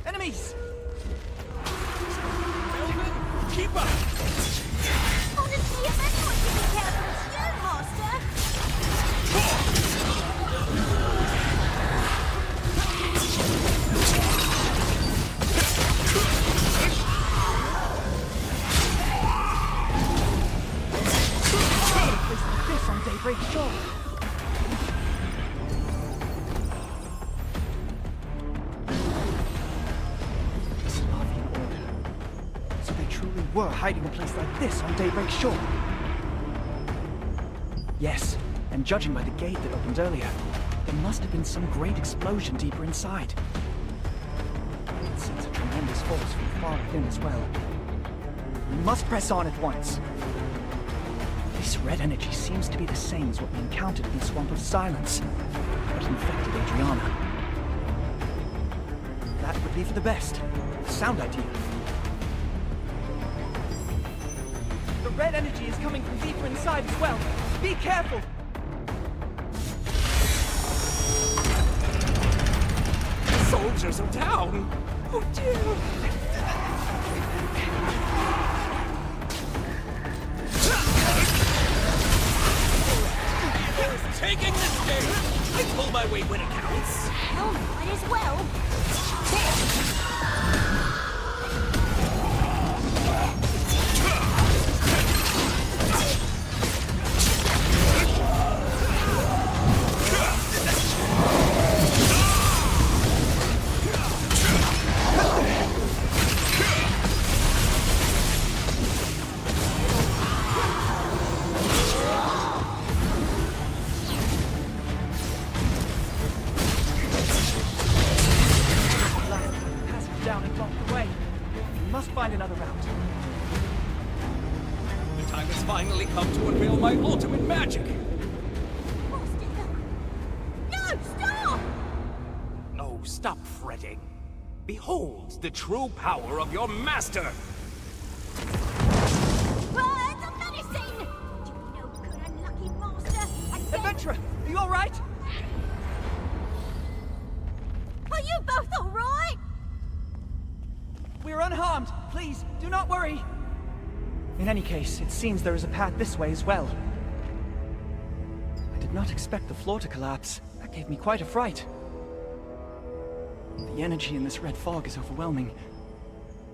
Enemies! Melvin, keep up! Honestly, if anyone can be careful, it's you, Master! This on Daybreak Shore. Were hiding a place like this on Daybreak Shore. Yes, and judging by the gate that opened earlier, there must have been some great explosion deeper inside. It sends a tremendous force from far within as well. We must press on at once. This red energy seems to be the same as what we encountered in the Swamp of Silence, but it infected Adriana. That would be for the best. Sound idea. The red energy is coming from deeper inside as well. Be careful! The soldiers are down! Oh dear! Taking this game! I pull my weight when it counts! Oh, might as well. Another route. The time has finally come to unveil my ultimate magic! No, stop! Oh, stop fretting. Behold the true power of your master! Birds of medicine! You no good unlucky master! Adventurer, are you alright? Are you both alright? We're unharmed. Please, do not worry. In any case, it seems there is a path this way as well. I did not expect the floor to collapse. That gave me quite a fright. The energy in this red fog is overwhelming.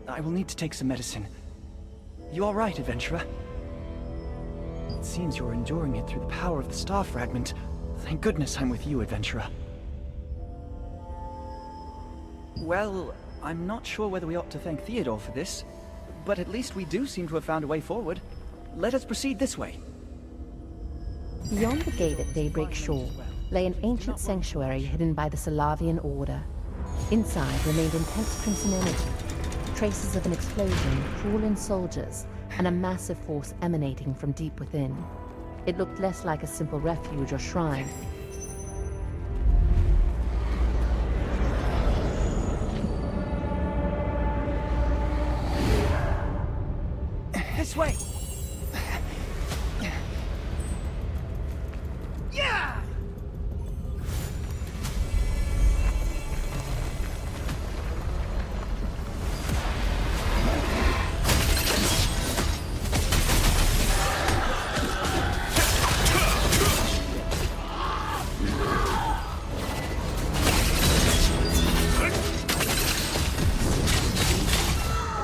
I will need to take some medicine. You all right, adventurer? It seems you're enduring it through the power of the star fragment. Thank goodness I'm with you, adventurer. Well, I'm not sure whether we ought to thank Theodore for this, but at least we do seem to have found a way forward. Let us proceed this way. Beyond the gate at Daybreak Shore lay an ancient sanctuary hidden by the Solavian Order. Inside remained intense crimson energy, traces of an explosion, crawling soldiers, and a massive force emanating from deep within. It looked less like a simple refuge or shrine. This way! Yeah!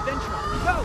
Adventurer, go!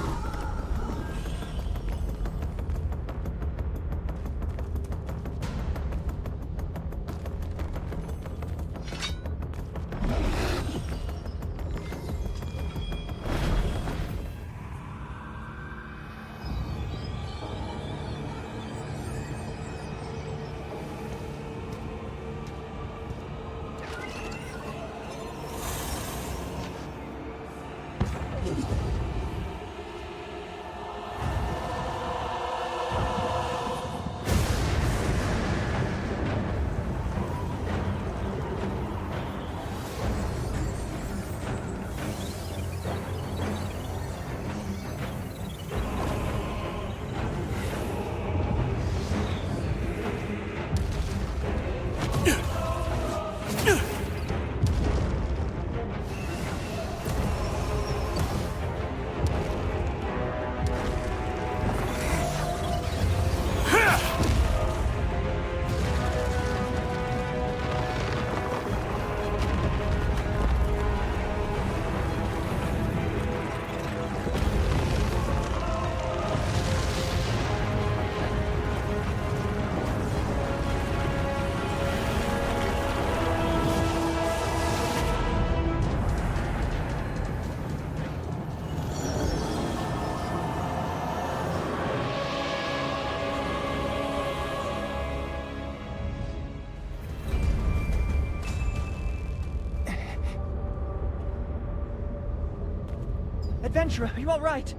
Adventurer, are you all right?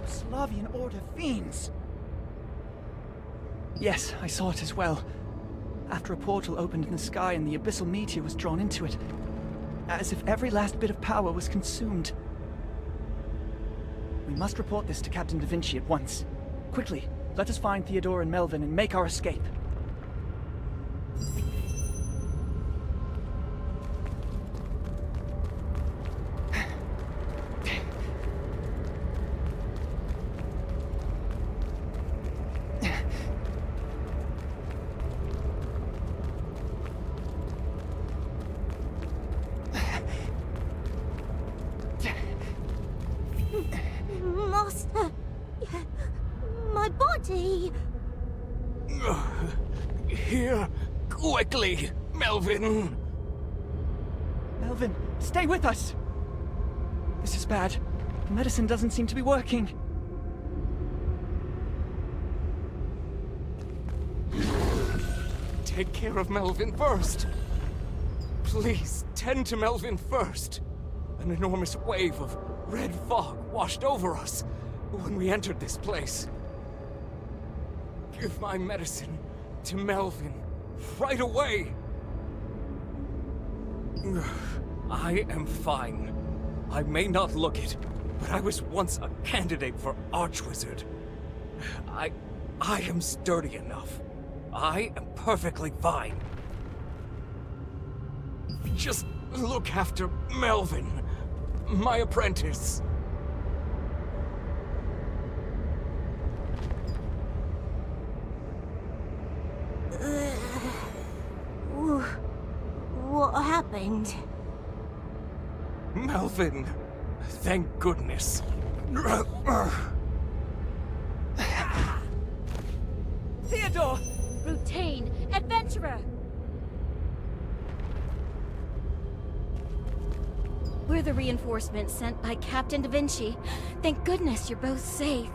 Solavian Order fiends. Yes, I saw it as well. After a portal opened in the sky and the abyssal meteor was drawn into it, as if every last bit of power was consumed. We must report this to Captain Da Vinci at once. Quickly, let us find Theodore and Melvin and make our escape. Master, my body. Here, quickly, Melvin. Melvin, stay with us! This is bad. The medicine doesn't seem to be working. Take care of Melvin first. Please, tend to Melvin first. An enormous wave of red fog washed over us when we entered this place. Give my medicine to Melvin right away. I am fine. I may not look it, but I was once a candidate for Archwizard. I am sturdy enough. I am perfectly fine. Just look after Melvin, my apprentice. What happened? Melvin, thank goodness. Theodore! Rutain, adventurer! We're the reinforcements sent by Captain Da Vinci. Thank goodness you're both safe.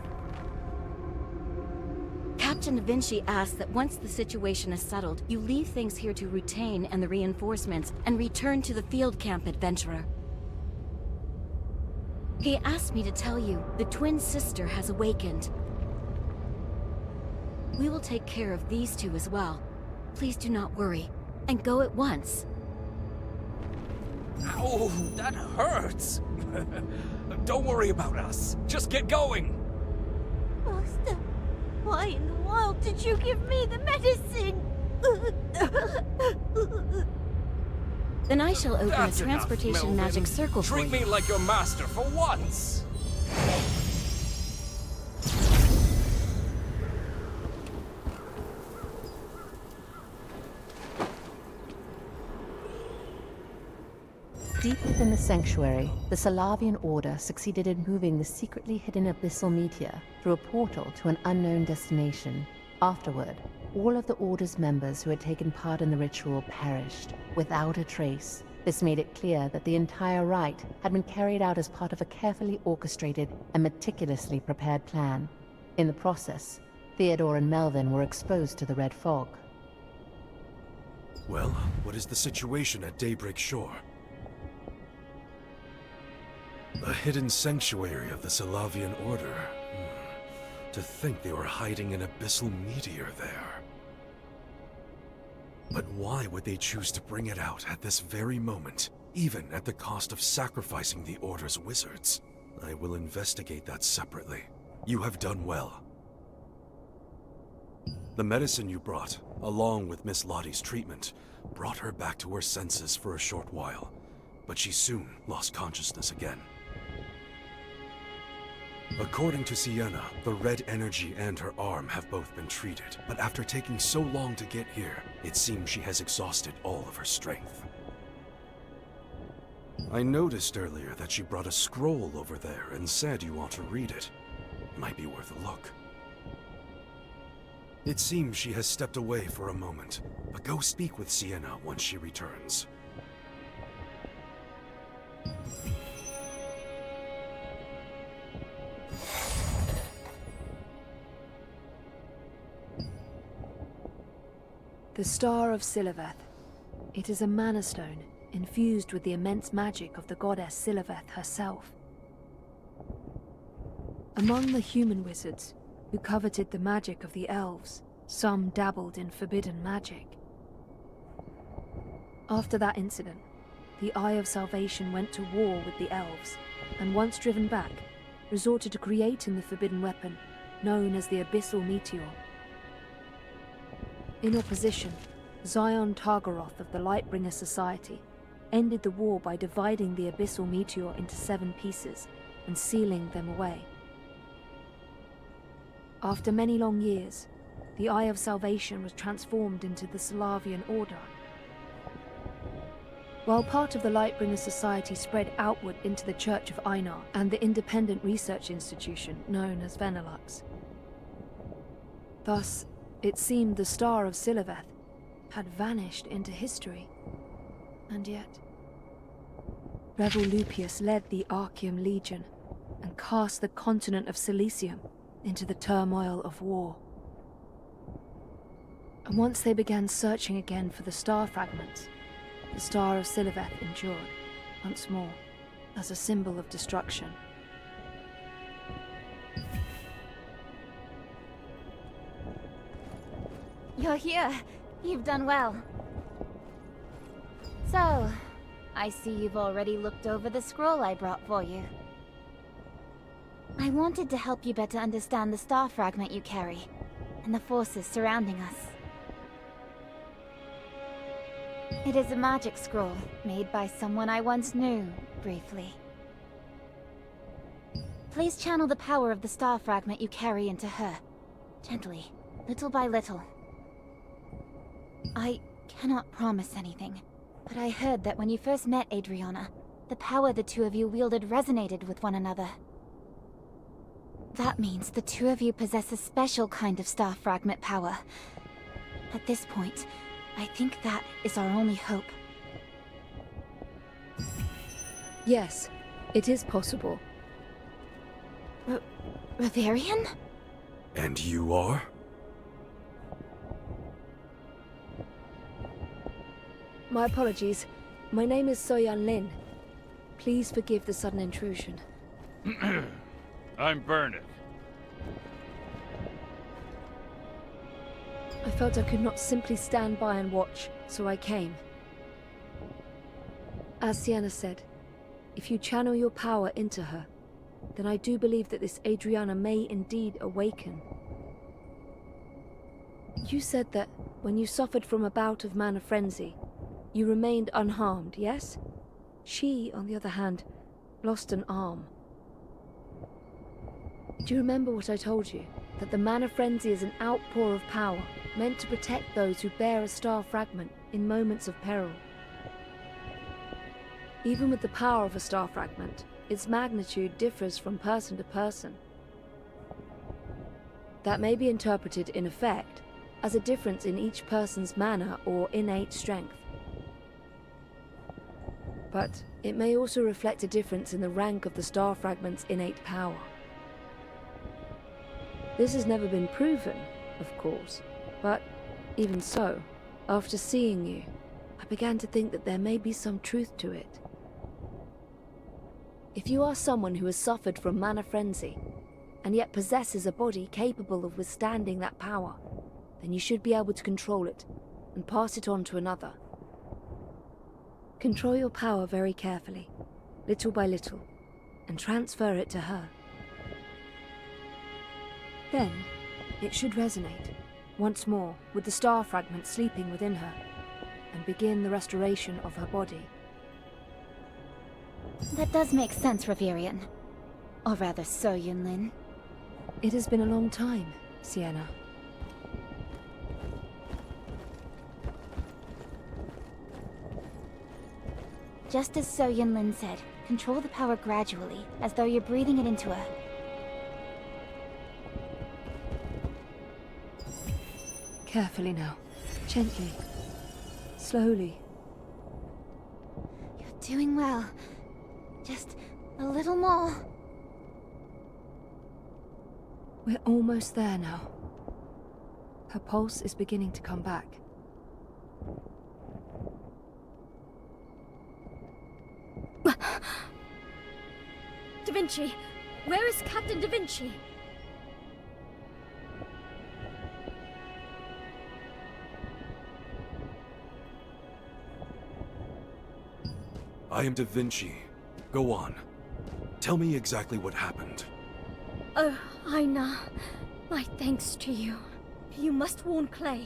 Captain Da Vinci asked that once the situation is settled, you leave things here to Rutain and the reinforcements and return to the field camp, adventurer. He asked me to tell you, the twin sister has awakened. We will take care of these two as well. Please do not worry, and go at once. Ow, that hurts. Don't worry about us. Just get going. Master, why in the world did you give me the medicine? Then I shall open That's a transportation enough, magic Melvin. circle for you. Treat me like your master for once. Deep within the sanctuary, the Salavian Order succeeded in moving the secretly hidden abyssal meteor through a portal to an unknown destination. Afterward, all of the Order's members who had taken part in the ritual perished, without a trace. This made it clear that the entire rite had been carried out as part of a carefully orchestrated and meticulously prepared plan. In the process, Theodore and Melvin were exposed to the red fog. Well, what is the situation at Daybreak Shore? A hidden sanctuary of the Salavian Order. To think they were hiding an abyssal meteor there. But why would they choose to bring it out at this very moment, even at the cost of sacrificing the Order's wizards? I will investigate that separately. You have done well. The medicine you brought, along with Miss Lottie's treatment, brought her back to her senses for a short while, but she soon lost consciousness again. According to Sienna, the red energy and her arm have both been treated, but after taking so long to get here, it seems she has exhausted all of her strength. I noticed earlier that she brought a scroll over there and said you want to read it. Might be worth a look. It seems she has stepped away for a moment, but go speak with Sienna once she returns. The Star of Siliveth. It is a mana stone infused with the immense magic of the goddess Siliveth herself. Among the human wizards who coveted the magic of the elves, some dabbled in forbidden magic. After that incident, the Eye of Salvation went to war with the elves, and once driven back, resorted to creating the forbidden weapon known as the Abyssal Meteor. In opposition, Zion Targaroth of the Lightbringer Society ended the war by dividing the Abyssal Meteor into 7 pieces and sealing them away. After many long years, the Eye of Salvation was transformed into the Solavian Order. While part of the Lightbringer Society spread outward into the Church of Einar and the independent research institution known as Venelux. Thus, it seemed the Star of Siliveth had vanished into history. And yet, Revel Lupius led the Archeum Legion and cast the continent of Silesium into the turmoil of war. And once they began searching again for the star fragments, the Star of Siliveth endured, once more, as a symbol of destruction. You're here. You've done well. So, I see you've already looked over the scroll I brought for you. I wanted to help you better understand the star fragment you carry, and the forces surrounding us. It is a magic scroll, made by someone I once knew, briefly. Please channel the power of the star fragment you carry into her. Gently, little by little. I cannot promise anything, but I heard that when you first met Adriana, the power the two of you wielded resonated with one another. That means the two of you possess a special kind of star fragment power. At this point, I think that is our only hope. Yes, it is possible. Reverian? And you are? My apologies. My name is Soyan Lin. Please forgive the sudden intrusion. I'm Bernard. I felt I could not simply stand by and watch, so I came. As Sienna said, if you channel your power into her, then I do believe that this Adriana may indeed awaken. You said that when you suffered from a bout of mana frenzy, you remained unharmed, yes? She, on the other hand, lost an arm. Do you remember what I told you? That the mana frenzy is an outpour of power, meant to protect those who bear a star fragment in moments of peril. Even with the power of a star fragment, its magnitude differs from person to person. That may be interpreted, in effect, as a difference in each person's mana or innate strength. But it may also reflect a difference in the rank of the star fragment's innate power. This has never been proven, of course, but even so, after seeing you, I began to think that there may be some truth to it. If you are someone who has suffered from mana frenzy, and yet possesses a body capable of withstanding that power, then you should be able to control it, and pass it on to another. Control your power very carefully, little by little, and transfer it to her. Then, it should resonate, once more, with the star fragment sleeping within her, and begin the restoration of her body. That does make sense, Reverian. Or rather, so Yunlin. It has been a long time, Sienna. Just as So Yunlin said, control the power gradually, as though you're breathing it into her. Carefully now. Gently. Slowly. You're doing well. Just a little more. We're almost there now. Her pulse is beginning to come back. Da Vinci! Where is Captain Da Vinci? I am Da Vinci. Go on. Tell me exactly what happened. Oh, Aina. My thanks to you. You must warn Clay.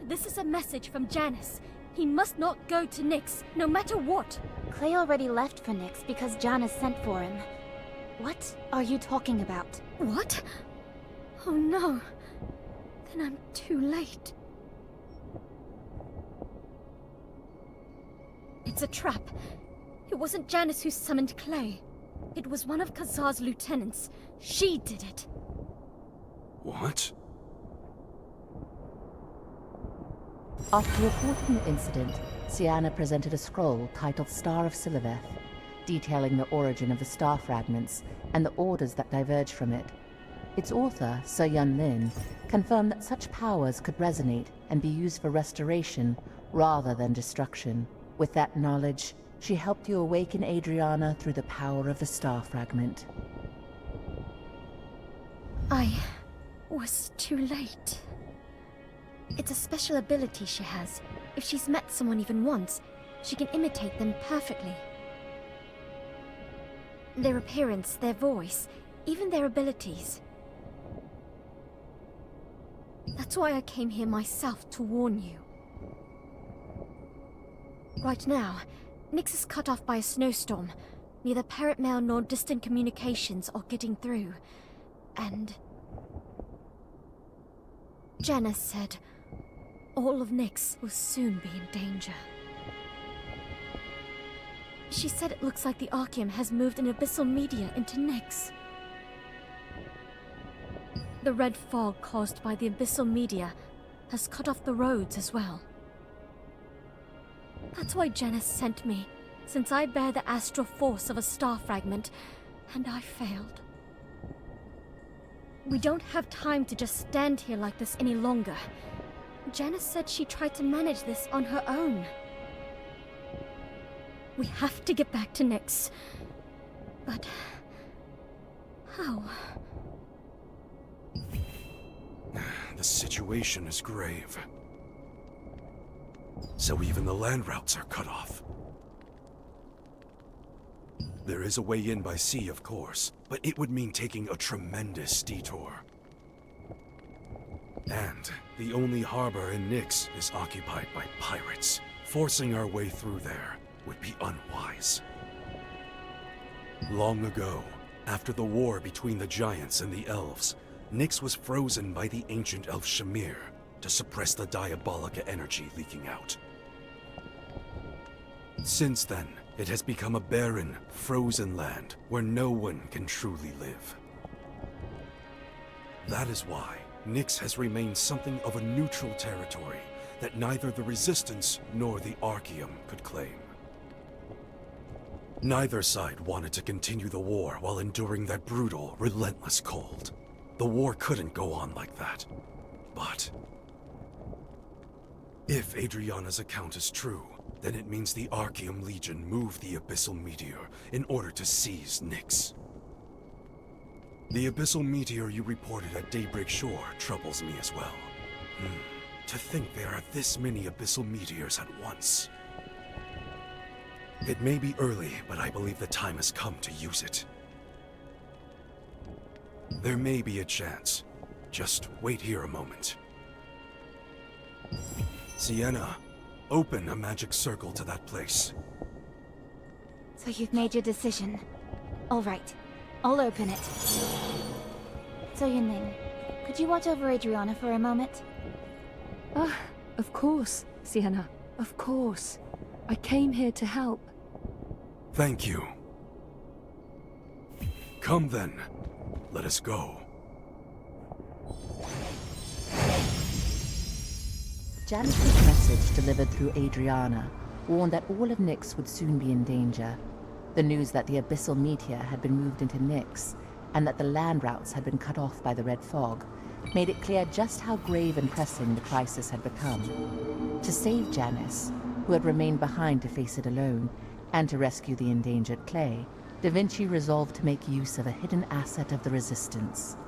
This is a message from Janice. He must not go to Nyx, no matter what. Clay already left for Nyx because Janice sent for him. What are you talking about? What? Oh no. Then I'm too late. It's a trap. It wasn't Janice who summoned Clay. It was one of Kazar's lieutenants. She did it. What? After reporting the incident, Sienna presented a scroll titled Star of Siliveth, detailing the origin of the star fragments and the orders that diverge from it. Its author, Sir Yun Lin, confirmed that such powers could resonate and be used for restoration rather than destruction. With that knowledge, she helped you awaken Adriana through the power of the star fragment. I was too late. It's a special ability she has. If she's met someone even once, she can imitate them perfectly. Their appearance, their voice, even their abilities. That's why I came here myself to warn you. Right now, Nyx is cut off by a snowstorm. Neither parrot mail nor distant communications are getting through. And Janice said all of Nyx will soon be in danger. She said it looks like the Archeum has moved an abyssal meteor into Nyx. The red fog caused by the abyssal meteor has cut off the roads as well. That's why Janice sent me, since I bear the astral force of a star fragment, and I failed. We don't have time to just stand here like this any longer. Janice said she tried to manage this on her own. We have to get back to Nyx. But how? The situation is grave. So even the land routes are cut off. There is a way in by sea, of course, but it would mean taking a tremendous detour. And the only harbor in Nyx is occupied by pirates. Forcing our way through there would be unwise. Long ago, after the war between the giants and the elves, Nyx was frozen by the ancient elf Shamir to suppress the Diabolica energy leaking out. Since then, it has become a barren, frozen land where no one can truly live. That is why Nyx has remained something of a neutral territory that neither the Resistance nor the Archeum could claim. Neither side wanted to continue the war while enduring that brutal, relentless cold. The war couldn't go on like that. But if Adriana's account is true, then it means the Archeum Legion moved the Abyssal Meteor in order to seize Nyx. The Abyssal Meteor you reported at Daybreak Shore troubles me as well. To think there are this many Abyssal Meteors at once. It may be early, but I believe the time has come to use it. There may be a chance. Just wait here a moment. Sienna, open a magic circle to that place. So you've made your decision. All right, I'll open it. So Yunlin, could you watch over Adriana for a moment? Ah, of course, Sienna. Of course. I came here to help. Thank you. Come then. Let us go. Janice's message delivered through Adriana warned that all of Nyx would soon be in danger. The news that the Abyssal Meteor had been moved into Nyx, and that the land routes had been cut off by the Red Fog, made it clear just how grave and pressing the crisis had become. To save Janice, who had remained behind to face it alone, and to rescue the endangered Clay, Da Vinci resolved to make use of a hidden asset of the Resistance.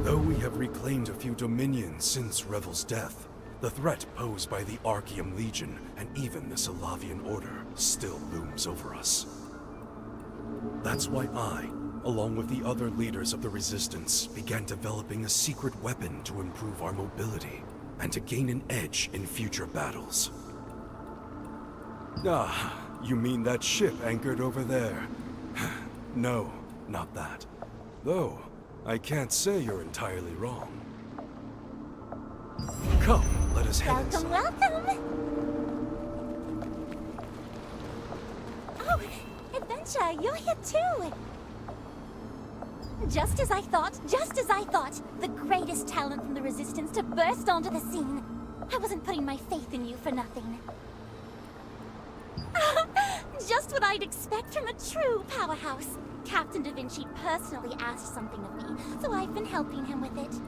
Though we have reclaimed a few dominions since Revel's death, the threat posed by the Archeum Legion and even the Solavian Order still looms over us. That's why I, along with the other leaders of the Resistance, began developing a secret weapon to improve our mobility and to gain an edge in future battles. Ah, you mean that ship anchored over there? No, not that. Though, I can't say you're entirely wrong. Come, let us head inside. Welcome! Oh, Adventure, you're here too! Just as I thought, just as I thought! The greatest talent from the Resistance to burst onto the scene! I wasn't putting my faith in you for nothing. Just what I'd expect from a true powerhouse. Captain Da Vinci personally asked something of me, so I've been helping him with it.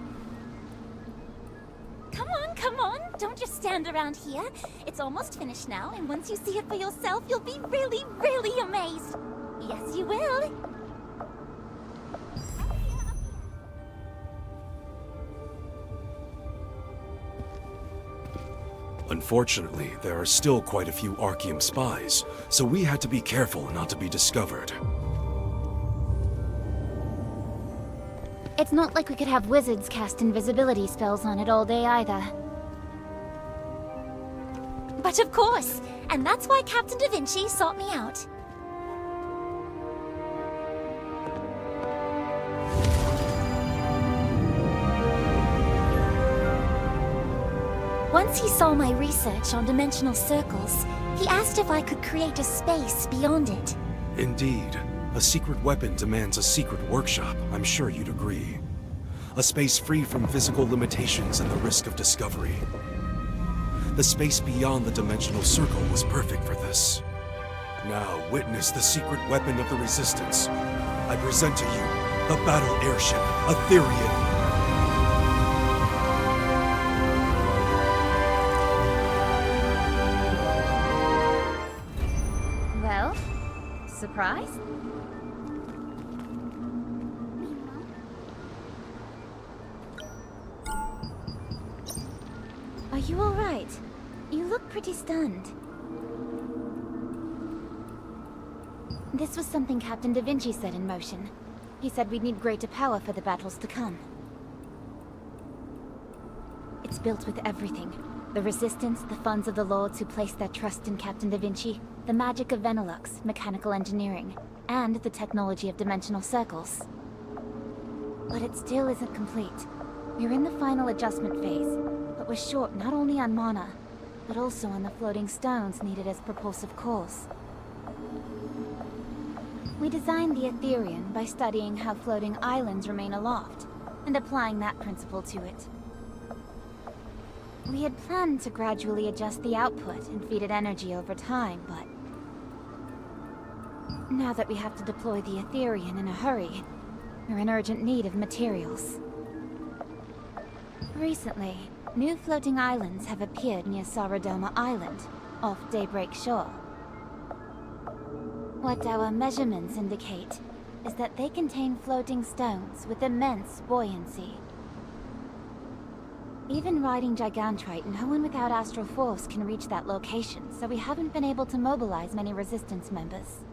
Come on, don't just stand around here. It's almost finished now, and once you see it for yourself, you'll be really, really amazed. Yes, you will. Unfortunately, there are still quite a few Archeum spies, so we had to be careful not to be discovered. It's not like we could have wizards cast invisibility spells on it all day either. But of course! And that's why Captain Da Vinci sought me out. Once he saw my research on dimensional circles, he asked if I could create a space beyond it. Indeed. A secret weapon demands a secret workshop, I'm sure you'd agree. A space free from physical limitations and the risk of discovery. The space beyond the dimensional circle was perfect for this. Now witness the secret weapon of the Resistance. I present to you the battle airship, Aetherian. Well, surprise? Are you all right? You look pretty stunned. This was something Captain Da Vinci set in motion. He said we'd need greater power for the battles to come. It's built with everything. The Resistance, the funds of the Lords who placed their trust in Captain Da Vinci, the magic of Venilux, mechanical engineering, and the technology of dimensional circles. But it still isn't complete. We're in the final adjustment phase, but we're short not only on mana, but also on the floating stones needed as propulsive cores. We designed the Aetherian by studying how floating islands remain aloft, and applying that principle to it. We had planned to gradually adjust the output and feed it energy over time, but now that we have to deploy the Aetherian in a hurry, we're in urgent need of materials. Recently, new floating islands have appeared near Saradoma Island, off Daybreak Shore. What our measurements indicate is that they contain floating stones with immense buoyancy. Even riding Gigantrite, no one without astral force can reach that location, so we haven't been able to mobilize many Resistance members.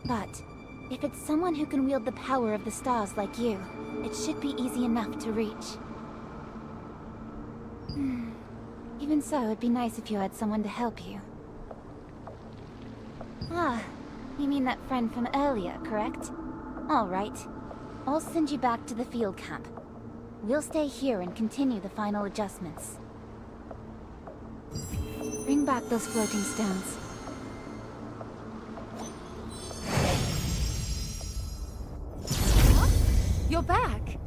But if it's someone who can wield the power of the stars like you, it should be easy enough to reach. Even so, it'd be nice if you had someone to help you. Ah, you mean that friend from earlier, correct? All right. I'll send you back to the field camp. We'll stay here and continue the final adjustments. Bring back those floating stones. You're back!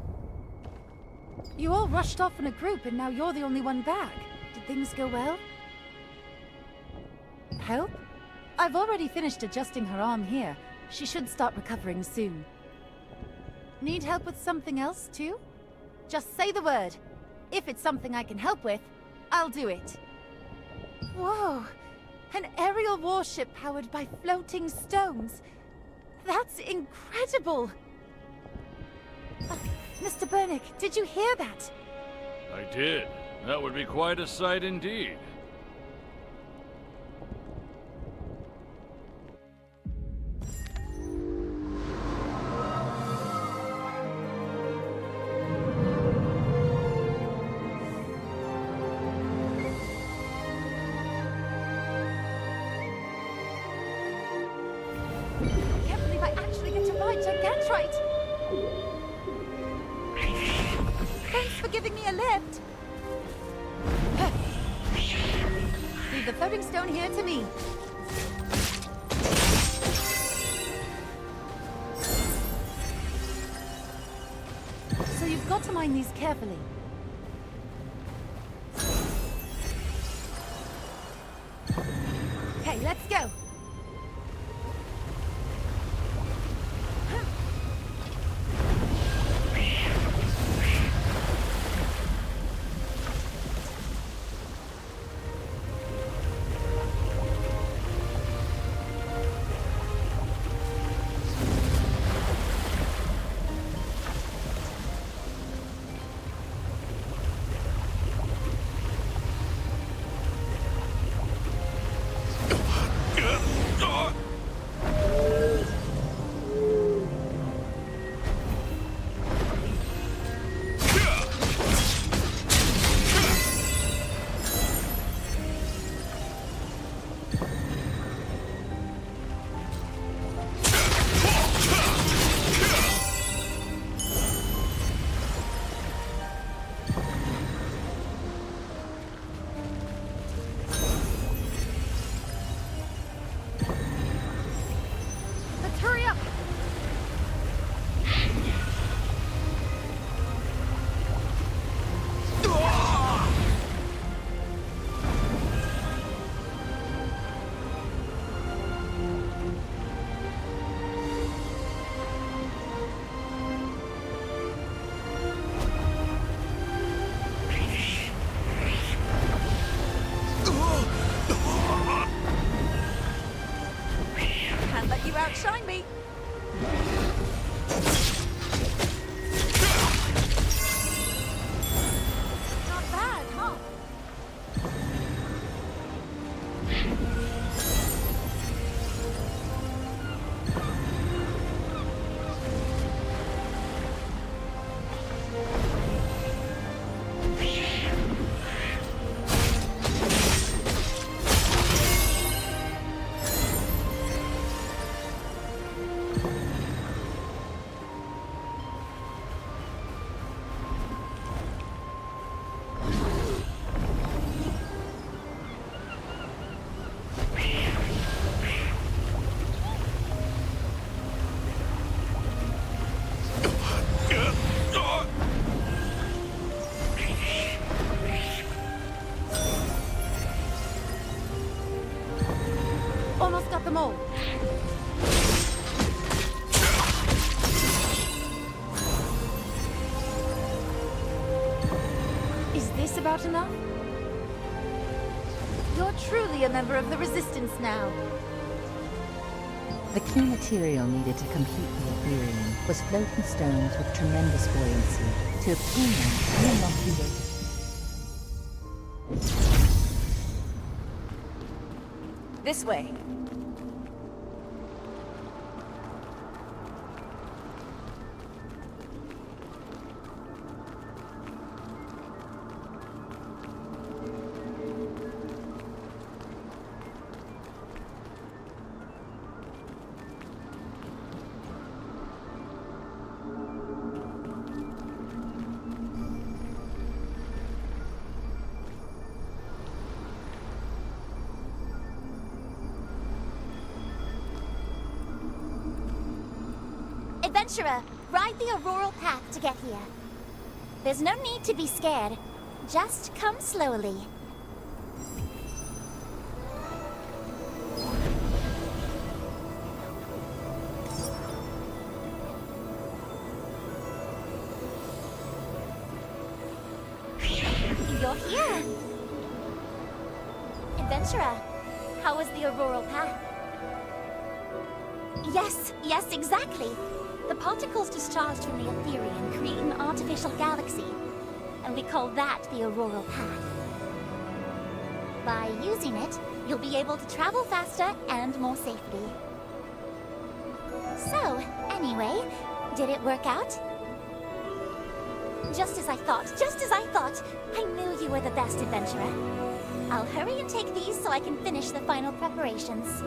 You all rushed off in a group and now you're the only one back. Did things go well? Help? I've already finished adjusting her arm here. She should start recovering soon. Need help with something else, too? Just say the word. If it's something I can help with, I'll do it. Whoa! An aerial warship powered by floating stones. That's incredible! Mr. Burnick, did you hear that? I did. That would be quite a sight indeed. Gigantrite! Thanks for giving me a lift. Leave the floating stone here to me. So you've got to mine these carefully. Okay, let's go. Outshine me! Not bad, huh? Almost got them all. Is this about enough? You're truly a member of the Resistance now. The key material needed to complete the Ethereum was floating stones with tremendous buoyancy. To obtain them, you unlock the way. This way. Adventurer, ride the Auroral Path to get here. There's no need to be scared. Just come slowly. You're here. Adventurer, how was the Auroral Path? Yes, exactly. The particles discharged from the Ethereum create an artificial galaxy, and we call that the Auroral Path. By using it, you'll be able to travel faster and more safely. So, anyway, did it work out? Just as I thought. I knew you were the best adventurer. I'll hurry and take these so I can finish the final preparations.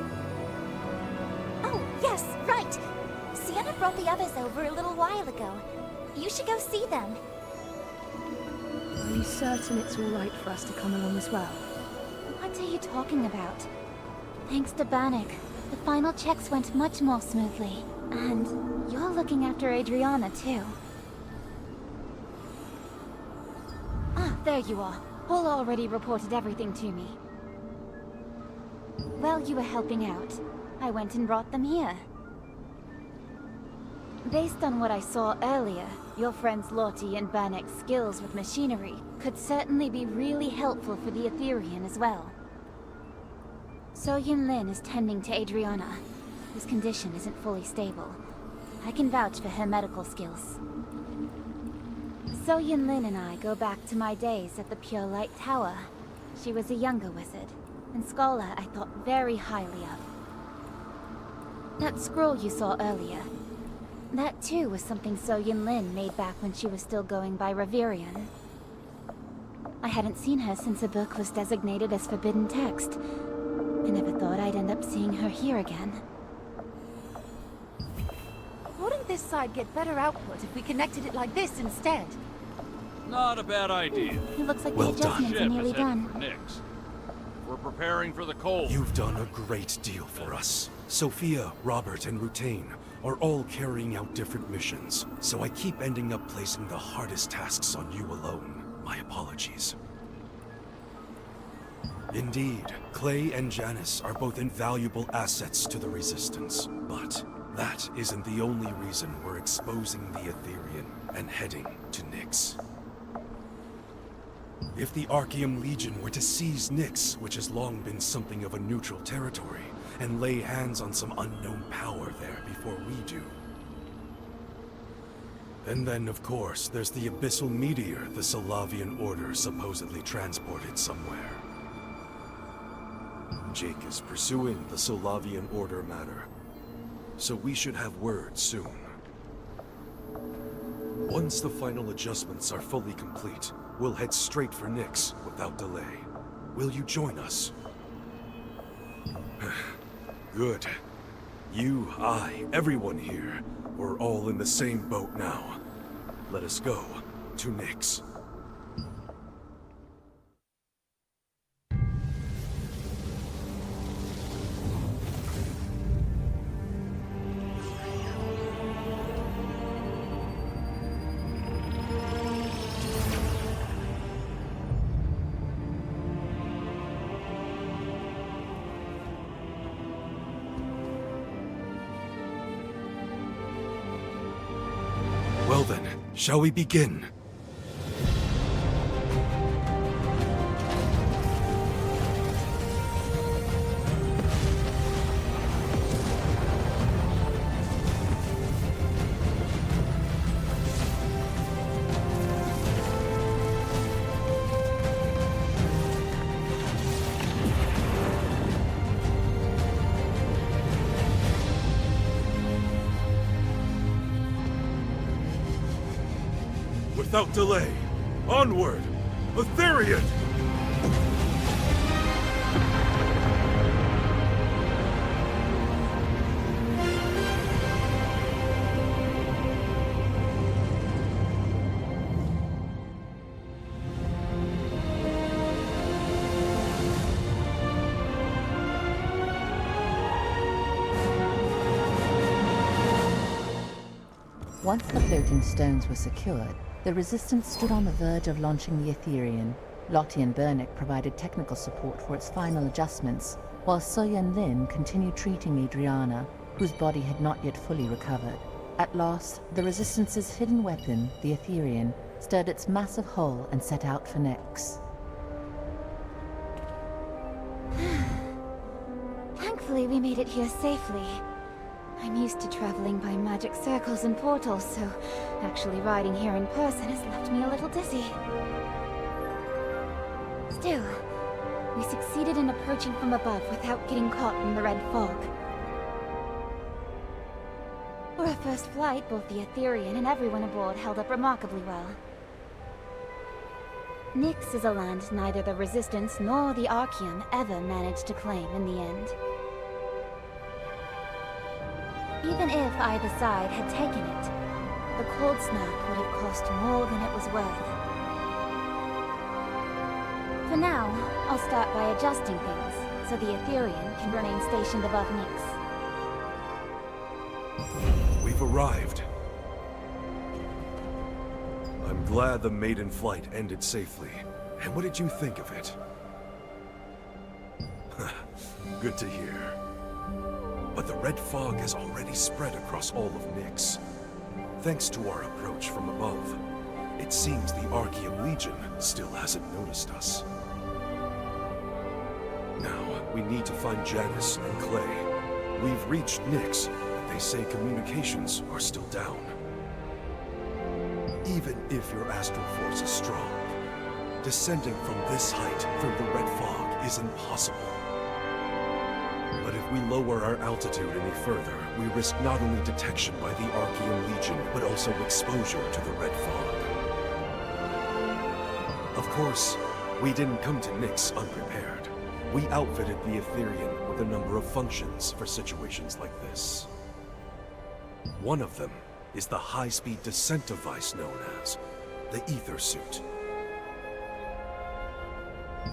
Oh, yes, right. Sienna brought the others over a little while ago. You should go see them. Are you certain it's all right for us to come along as well? What are you talking about? Thanks to Bannock, the final checks went much more smoothly. And you're looking after Adriana, too. Ah, there you are. Paul already reported everything to me. While you were helping out, I went and brought them here. Based on what I saw earlier, your friends Lottie and Bannock's skills with machinery could certainly be really helpful for the Etherean as well. So Yunlin is tending to Adriana, whose condition isn't fully stable. I can vouch for her medical skills. So Yunlin and I go back to my days at the Pure Light Tower. She was a younger wizard, and scholar I thought very highly of. That scroll you saw earlier, that too was something So Yunlin made back when she was still going by Reverian. I hadn't seen her since the book was designated as forbidden text. I never thought I'd end up seeing her here again. Wouldn't this side get better output if we connected it like this instead? Not a bad idea. It looks like Well the adjustments are nearly Ship is heading done. for Nyx. We're preparing for the cold. You've done a great deal for us. Sophia, Robert, and Rutain are all carrying out different missions, so I keep ending up placing the hardest tasks on you alone. My apologies. Indeed, Clay and Janice are both invaluable assets to the Resistance, but that isn't the only reason we're exposing the Etherean and heading to Nyx. If the Archeum Legion were to seize Nyx, which has long been something of a neutral territory, and lay hands on some unknown power there before we do. And then, of course, there's the Abyssal Meteor the Solavian Order supposedly transported somewhere. Jake is pursuing the Solavian Order matter, so we should have word soon. Once the final adjustments are fully complete, we'll head straight for Nyx without delay. Will you join us? Good. You, I, everyone here, we're all in the same boat now. Let us go to Nyx. Well then, shall we begin? Without delay, onward! Etherean! Once the floating stones were secured, the Resistance stood on the verge of launching the Etherean. Lottie and Bernick provided technical support for its final adjustments, while So Yunlin continued treating Adriana, whose body had not yet fully recovered. At last, the Resistance's hidden weapon, the Etherean, stirred its massive hull and set out for Nyx. Thankfully, we made it here safely. I'm used to traveling by magic circles and portals, so actually riding here in person has left me a little dizzy. Still, we succeeded in approaching from above without getting caught in the red fog. For our first flight, both the Etherean and everyone aboard held up remarkably well. Nyx is a land neither the Resistance nor the Archeum ever managed to claim in the end. Even if either side had taken it, the cold snap would have cost more than it was worth. For now, I'll start by adjusting things, so the Ethereum can remain stationed above Nyx. We've arrived. I'm glad the maiden flight ended safely. And what did you think of it? Good to hear. But the red fog has already spread across all of Nyx. Thanks to our approach from above, it seems the Archaeum Legion still hasn't noticed us. Now, we need to find Janus and Clay. We've reached Nyx, but they say communications are still down. Even if your astral force is strong, descending from this height through the red fog is impossible. But if we lower our altitude any further, we risk not only detection by the Archaeum Legion, but also exposure to the red fog. Of course, we didn't come to Nyx unprepared. We outfitted the Ethereum with a number of functions for situations like this. One of them is the high-speed descent device known as the Ether Suit.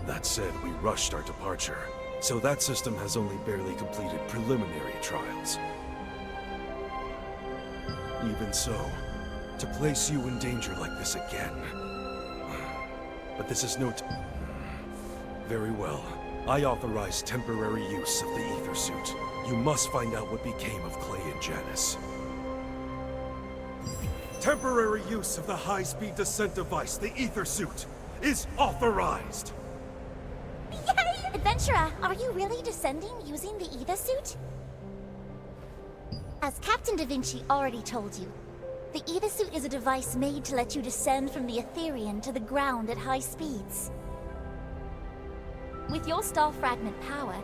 That said, we rushed our departure, so that system has only barely completed preliminary trials. Even so, to place you in danger like this again... But this is no Very well. I authorize temporary use of the Ether Suit. You must find out what became of Clay and Janus. Temporary use of the high-speed descent device, the Ether Suit, is authorized! Yay! Adventurer, are you really descending using the Ether Suit? As Captain Da Vinci already told you, the Ether Suit is a device made to let you descend from the Ethereum to the ground at high speeds. With your star fragment power,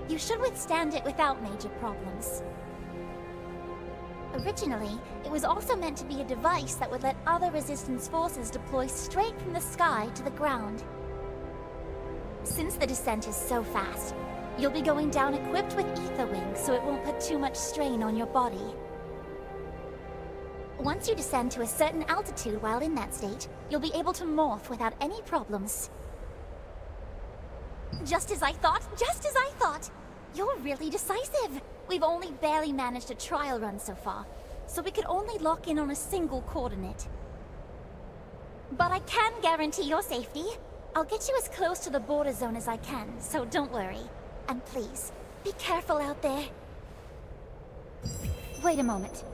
you should withstand it without major problems. Originally, it was also meant to be a device that would let other Resistance forces deploy straight from the sky to the ground. Since the descent is so fast, you'll be going down equipped with Ether Wings so it won't put too much strain on your body. Once you descend to a certain altitude while in that state, you'll be able to morph without any problems. Just as I thought! Just as I thought! You're really decisive! We've only barely managed a trial run so far, so we could only lock in on a single coordinate. But I can guarantee your safety. I'll get you as close to the border zone as I can, so don't worry. And please, be careful out there. Wait a moment.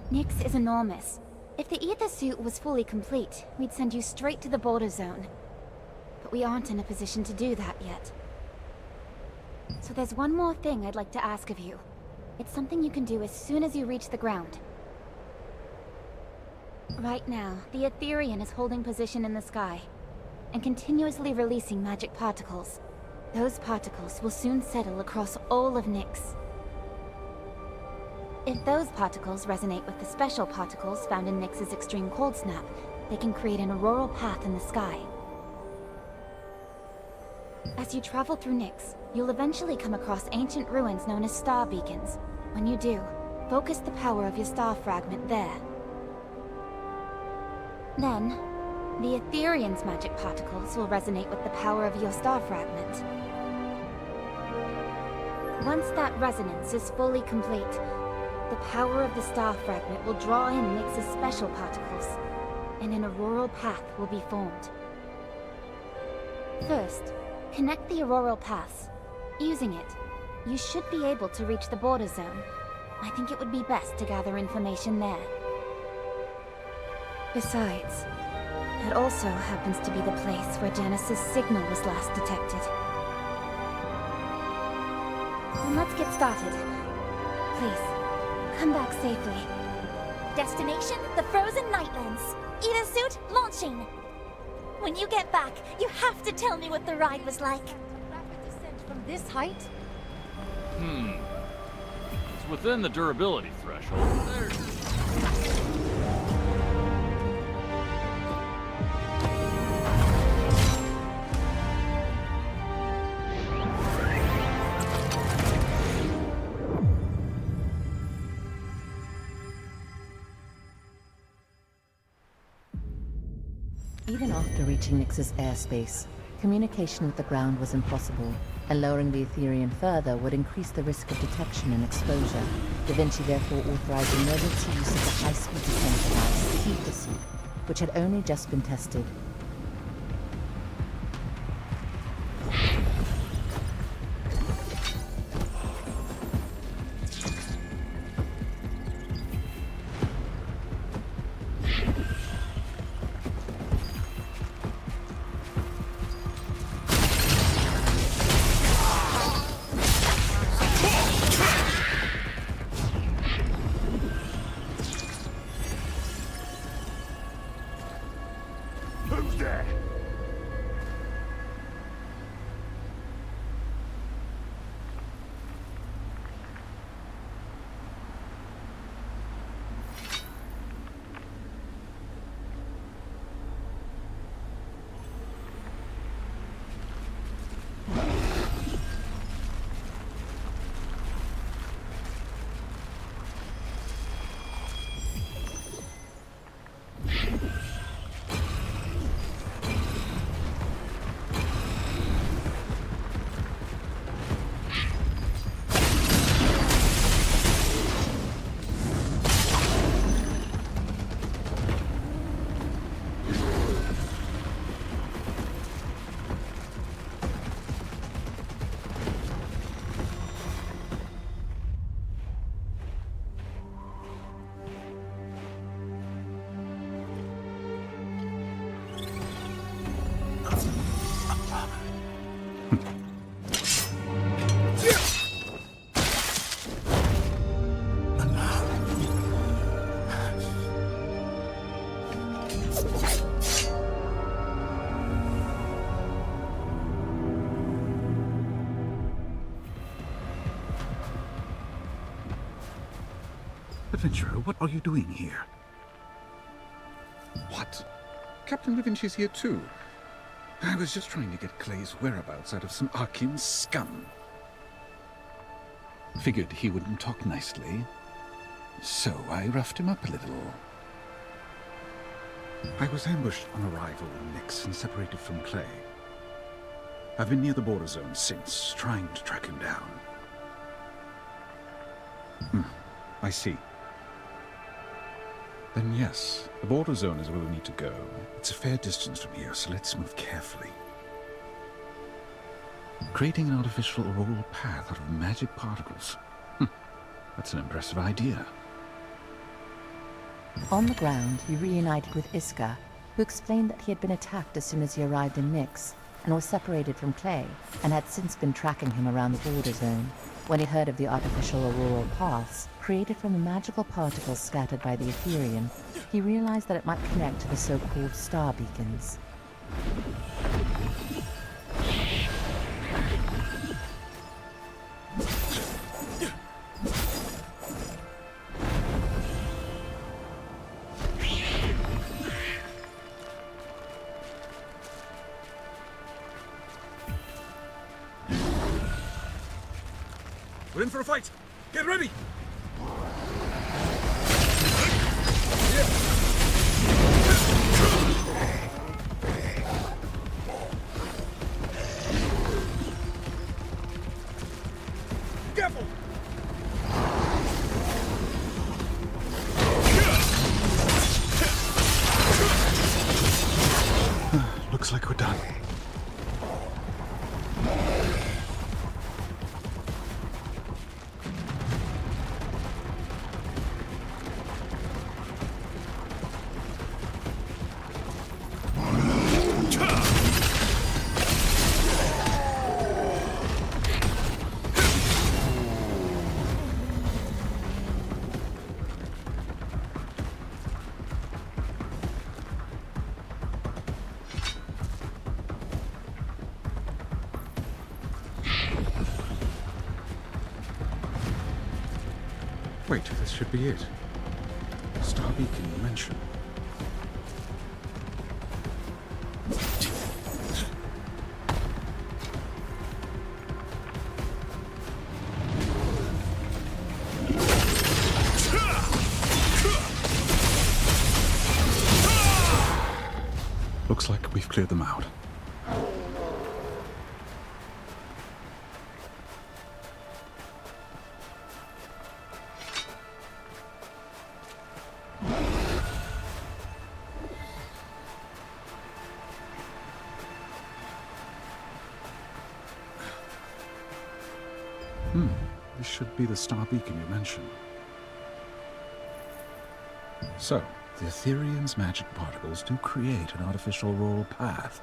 Nyx is enormous. If the Ether Suit was fully complete, we'd send you straight to the border zone. But we aren't in a position to do that yet. So there's one more thing I'd like to ask of you. It's something you can do as soon as you reach the ground. Right now, the Ethereum is holding position in the sky, and continuously releasing magic particles. Those particles will soon settle across all of Nyx. If those particles resonate with the special particles found in Nyx's extreme cold snap, they can create an auroral path in the sky. As you travel through Nyx, you'll eventually come across ancient ruins known as star beacons. When you do, focus the power of your star fragment there. Then, the Ethereum's magic particles will resonate with the power of your star fragment. Once that resonance is fully complete, the power of the star fragment will draw in Nyx's special particles, and an auroral path will be formed. First, connect the auroral paths. Using it, you should be able to reach the border zone. I think it would be best to gather information there. Besides, it also happens to be the place where Janus's signal was last detected. Then let's get started. Please. Come back safely. Destination, the Frozen Nightlands. Ether Suit, launching! When you get back, you have to tell me what the ride was like. Rapid descent from this height? It's within the durability threshold. Even after reaching Nyx's airspace, communication with the ground was impossible, and lowering the Aetherian further would increase the risk of detection and exposure. Da Vinci therefore authorized emergency use of the high-speed descent device, Ether Suit, which had only just been tested. Who's there? Adventurer, what are you doing here? What? Captain Da Vinci's here too. I was just trying to get Clay's whereabouts out of some Archean scum. Figured he wouldn't talk nicely, so I roughed him up a little. I was ambushed on arrival in Nyx and separated from Clay. I've been near the border zone since, trying to track him down. I see. Then yes, the border zone is where we need to go. It's a fair distance from here, so let's move carefully. Creating an artificial auroral path out of magic particles. That's an impressive idea. On the ground, he reunited with Iska, who explained that he had been attacked as soon as he arrived in Nyx, and was separated from Clay, and had since been tracking him around the border zone. When he heard of the artificial auroral paths, created from the magical particles scattered by the Aetherian, he realized that it might connect to the so-called star beacons. We're in for a fight! Get ready! Careful! Looks like we're done. Wait, this should be it. Star beacon you mentioned. Looks like we've cleared them out. This should be the star beacon you mentioned. So, the Ethereum's magic particles do create an artificial auroral path.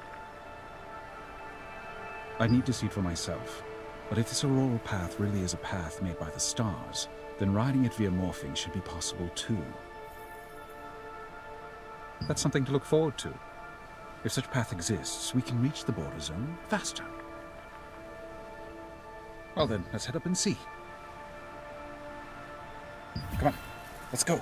I need to see it for myself, but if this auroral path really is a path made by the stars, then riding it via morphing should be possible too. That's something to look forward to. If such path exists, we can reach the border zone faster. Well then, let's head up and see. Come on, let's go.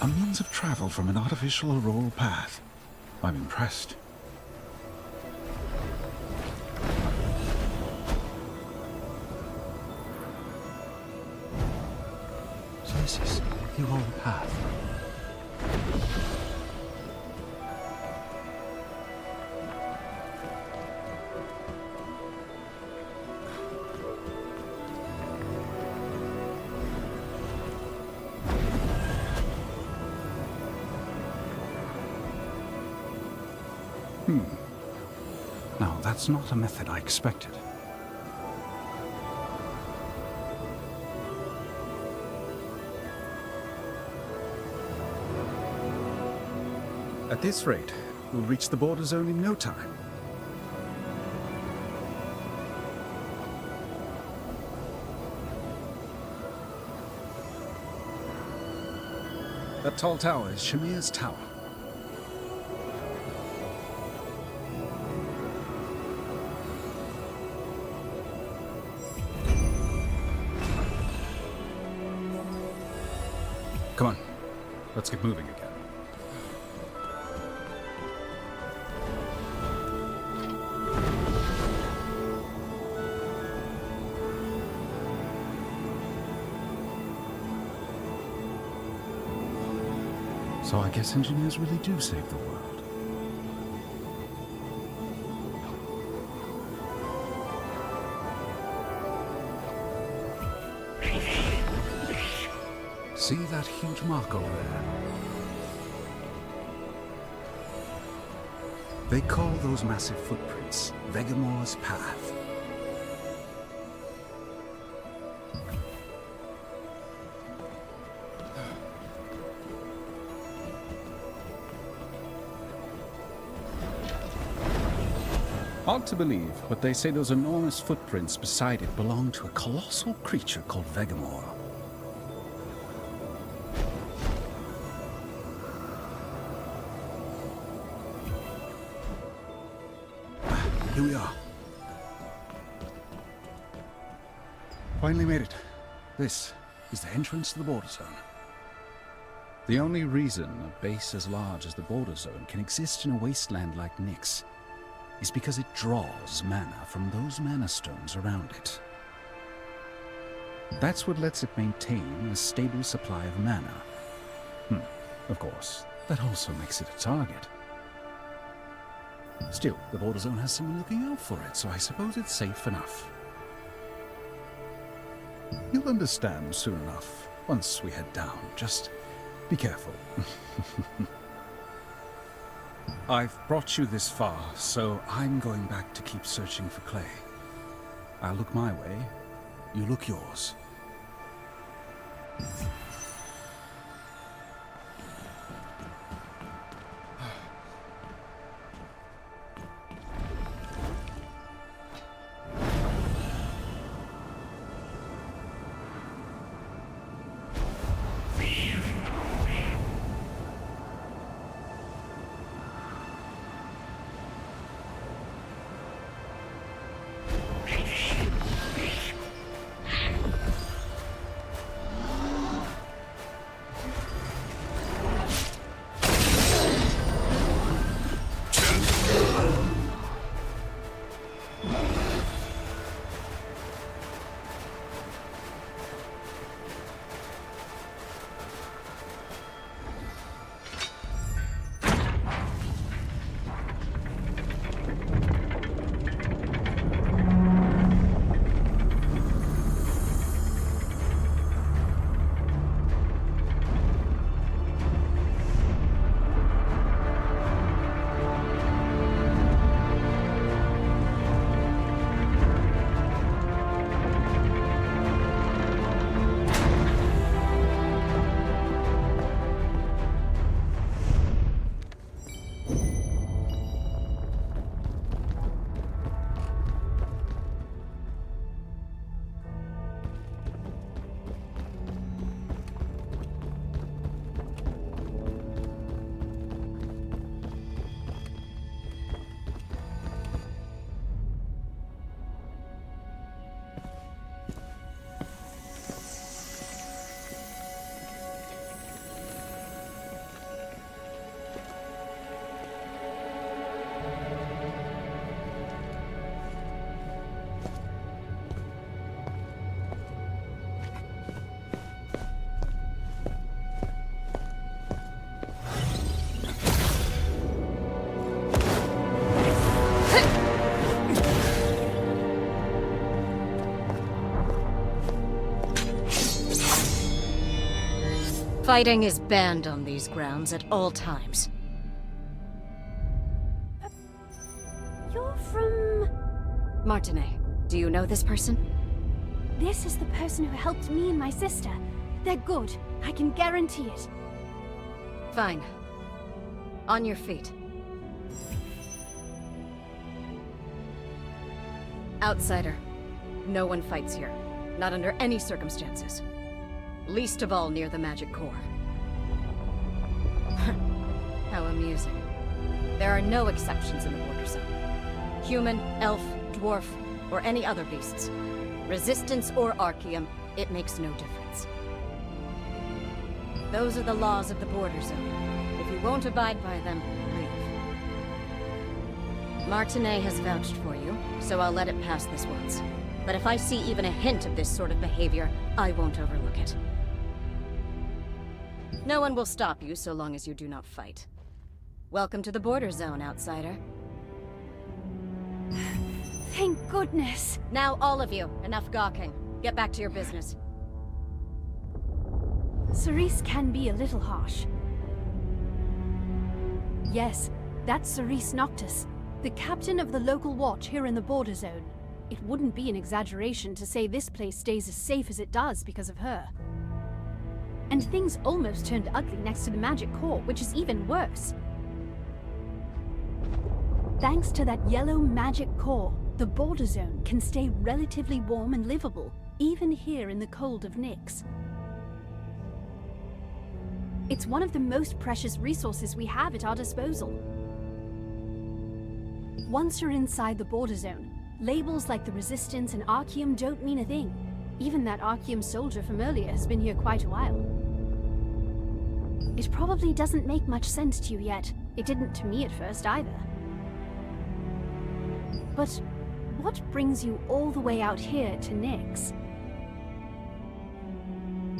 A means of travel from an artificial auroral path. I'm impressed. So this is the auroral path. Now, that's not a method I expected. At this rate, we'll reach the border zone in no time. That tall tower is Shamir's tower. Come on, let's get moving again. So I guess engineers really do save the world. See that huge mark over there? They call those massive footprints Vegamore's Path. Hard to believe, but they say those enormous footprints beside it belong to a colossal creature called Vegamore. Here we are. Finally made it. This is the entrance to the border zone. The only reason a base as large as the border zone can exist in a wasteland like Nyx is because it draws mana from those mana stones around it. That's what lets it maintain a stable supply of mana. Of course, that also makes it a target. Still, the border zone has someone looking out for it, so I suppose it's safe enough. You'll understand soon enough, once we head down. Just be careful. I've brought you this far, so I'm going back to keep searching for Clay. I'll look my way, you look yours. Fighting is banned on these grounds at all times. You're from... Martinet, do you know this person? This is the person who helped me and my sister. They're good. I can guarantee it. Fine. On your feet. Outsider. No one fights here. Not under any circumstances. Least of all near the magic core. How amusing. There are no exceptions in the border zone. Human, elf, dwarf, or any other beasts. Resistance or Archeum, it makes no difference. Those are the laws of the border zone. If you won't abide by them, leave. Martinet has vouched for you, so I'll let it pass this once. But if I see even a hint of this sort of behavior, I won't overlook it. No one will stop you so long as you do not fight. Welcome to the border zone, outsider. Thank goodness. Now all of you, enough gawking. Get back to your business. Cerise can be a little harsh. Yes, that's Cerise Noctis, the captain of the local watch here in the border zone. It wouldn't be an exaggeration to say this place stays as safe as it does because of her. And things almost turned ugly next to the magic core, which is even worse. Thanks to that yellow magic core, the border zone can stay relatively warm and livable, even here in the cold of Nyx. It's one of the most precious resources we have at our disposal. Once you're inside the border zone, labels like the Resistance and Archeum don't mean a thing. Even that Archeum soldier from earlier has been here quite a while. It probably doesn't make much sense to you yet. It didn't to me at first either. But what brings you all the way out here to Nyx?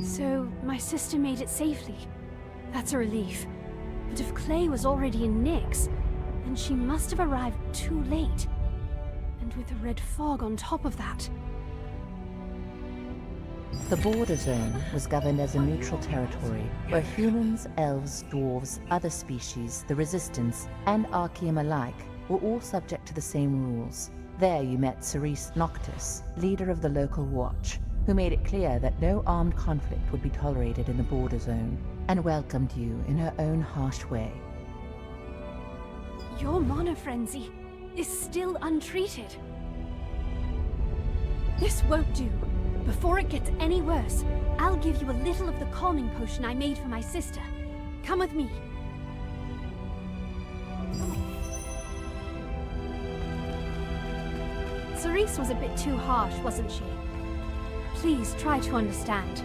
So, my sister made it safely. That's a relief. But if Clay was already in Nyx, then she must have arrived too late. And with the red fog on top of that. The border zone was governed as a neutral territory where humans, elves, dwarves, other species, the Resistance, and Archeum alike were all subject to the same rules. There you met Cerise Noctis, leader of the local watch, who made it clear that no armed conflict would be tolerated in the border zone, and welcomed you in her own harsh way. Your mana frenzy is still untreated. This won't do. Before it gets any worse, I'll give you a little of the calming potion I made for my sister. Come with me. Cerise was a bit too harsh, wasn't she? Please try to understand.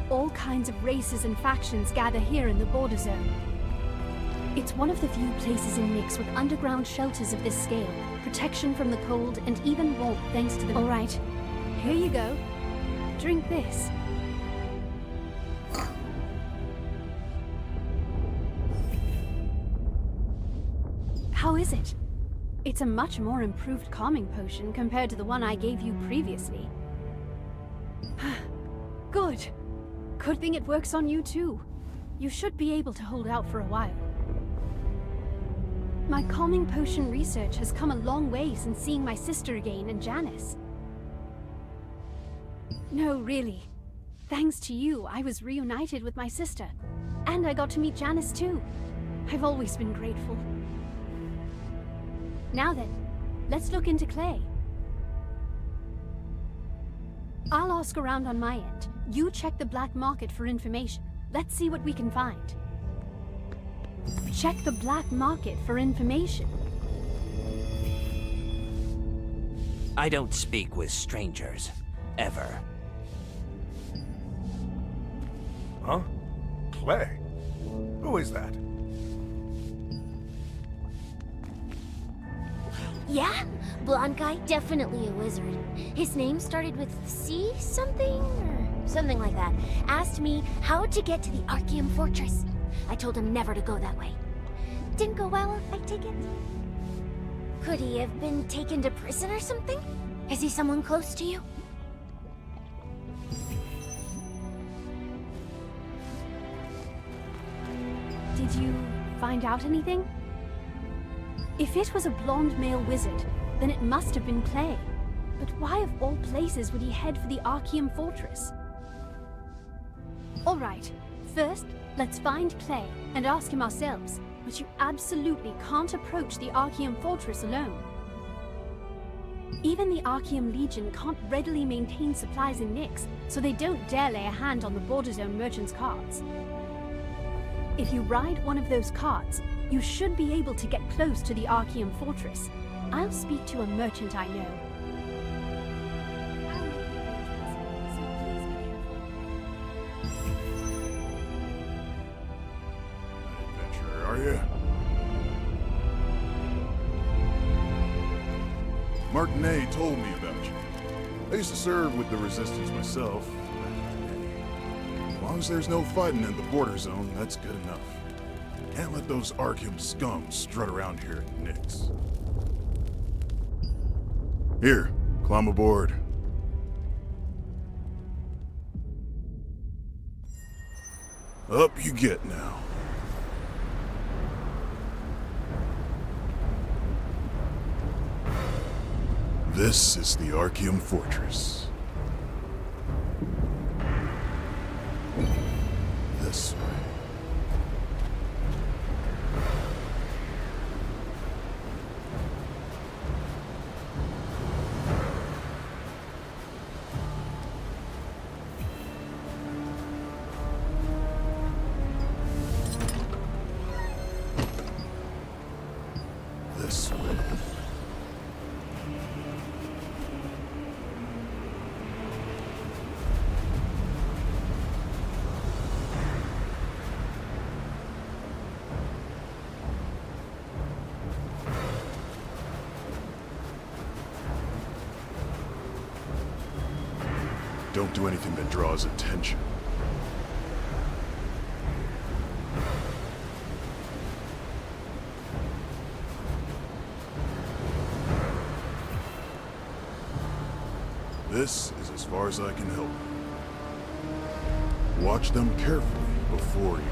All kinds of races and factions gather here in the border zone. It's one of the few places in Nyx with underground shelters of this scale, protection from the cold, and even warmth thanks to the... All right, here you go. Drink this. How is it? It's a much more improved calming potion compared to the one I gave you previously. Good. Good thing it works on you too. You should be able to hold out for a while. My calming potion research has come a long way since seeing my sister again and Janice. No, really. Thanks to you, I was reunited with my sister. And I got to meet Janice too. I've always been grateful. Now then, let's look into Clay. I'll ask around on my end. You check the black market for information. Let's see what we can find. Check the black market for information. I don't speak with strangers. Ever. Huh? Clay? Who is that? Yeah? Blonde guy, definitely a wizard. His name started with C something? Or something like that. Asked me how to get to the Archeum Fortress. I told him never to go that way. Didn't go well, I take it? Could he have been taken to prison or something? Is he someone close to you? Did you find out anything? If it was a blonde male wizard, then it must have been Clay. But why of all places would he head for the Archeum Fortress? Alright, first, let's find Clay and ask him ourselves. But you absolutely can't approach the Archeum Fortress alone. Even the Archeum Legion can't readily maintain supplies in Nyx, so they don't dare lay a hand on the Border Zone merchants' carts. If you ride one of those carts, you should be able to get close to the Archeum Fortress. I'll speak to a merchant I know. Are you? Martinet told me about you. I used to serve with the Resistance myself. As long as there's no fighting in the Border Zone, that's good enough. Can't let those Archeum scum strut around here at Nyx. Here, climb aboard. Up you get now. This is the Archeum Fortress. This way. This way. Don't do anything that draws attention. This is as far as I can help. Watch them carefully before you.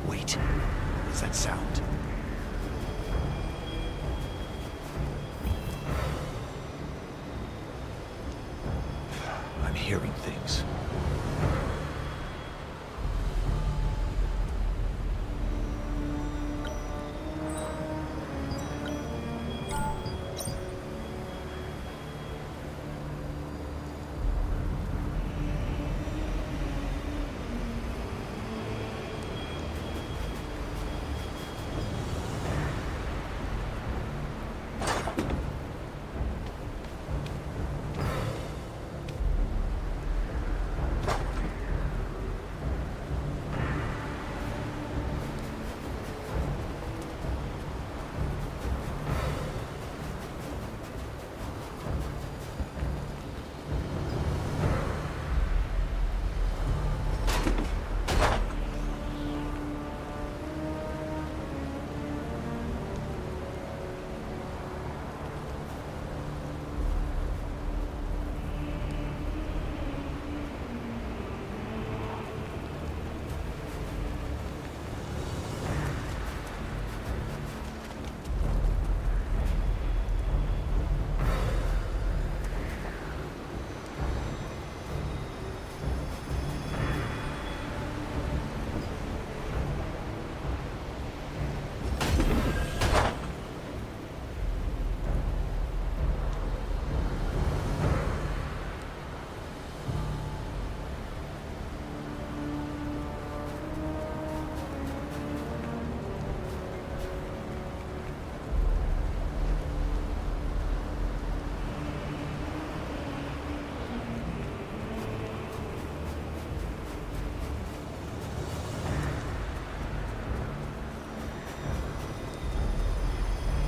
Wait, what is that sound? I'm hearing things.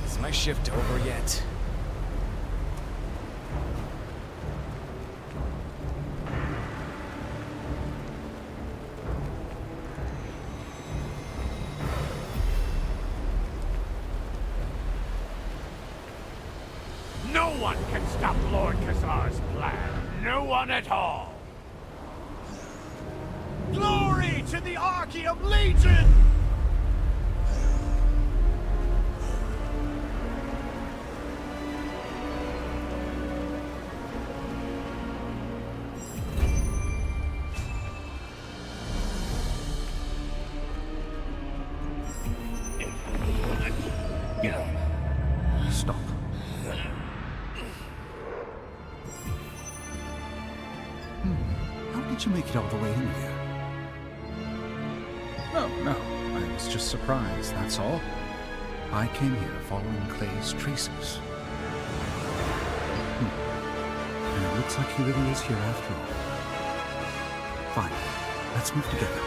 Is my shift over yet? No one can stop Lord Khazar's plan. No one at all. Glory to the Archeum Legion! Stop. How did you make it all the way in here? No. I was just surprised, that's all. I came here following Clay's traces. And it looks like he really is here after all. Fine. Let's move together.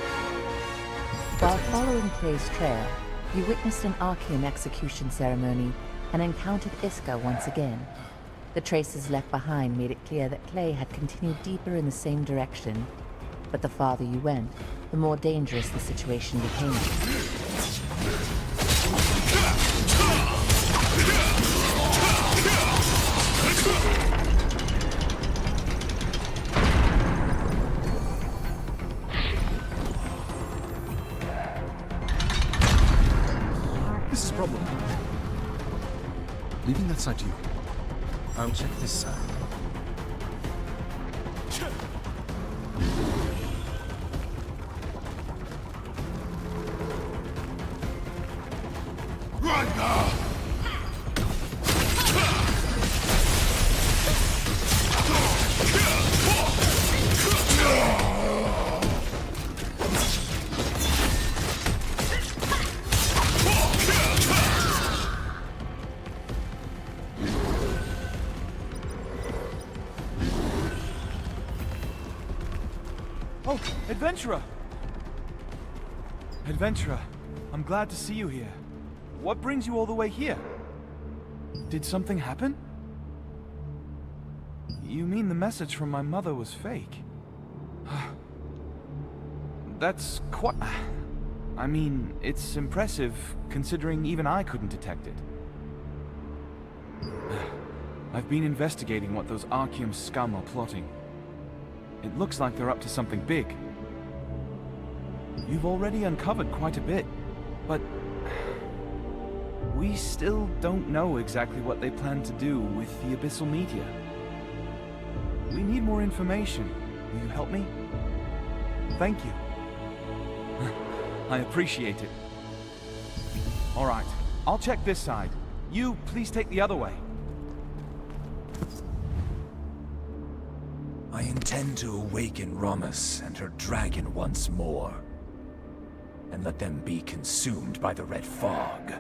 While following Clay's trail, you witnessed an Archeum execution ceremony and encountered Iska once again. The traces left behind made it clear that Clay had continued deeper in the same direction, but the farther you went, the more dangerous the situation became. This is a problem. Leaving that side to you. I'll check this side. Oh, Adventurer! Adventurer, I'm glad to see you here. What brings you all the way here? Did something happen? You mean the message from my mother was fake? That's quite... I mean, it's impressive, considering even I couldn't detect it. I've been investigating what those Archeum scum are plotting. It looks like they're up to something big. You've already uncovered quite a bit, but... we still don't know exactly what they plan to do with the Abyssal Meteor. We need more information. Will you help me? Thank you. I appreciate it. Alright, I'll check this side. You, please take the other way. I intend to awaken Romus and her dragon once more, and let them be consumed by the Red Fog.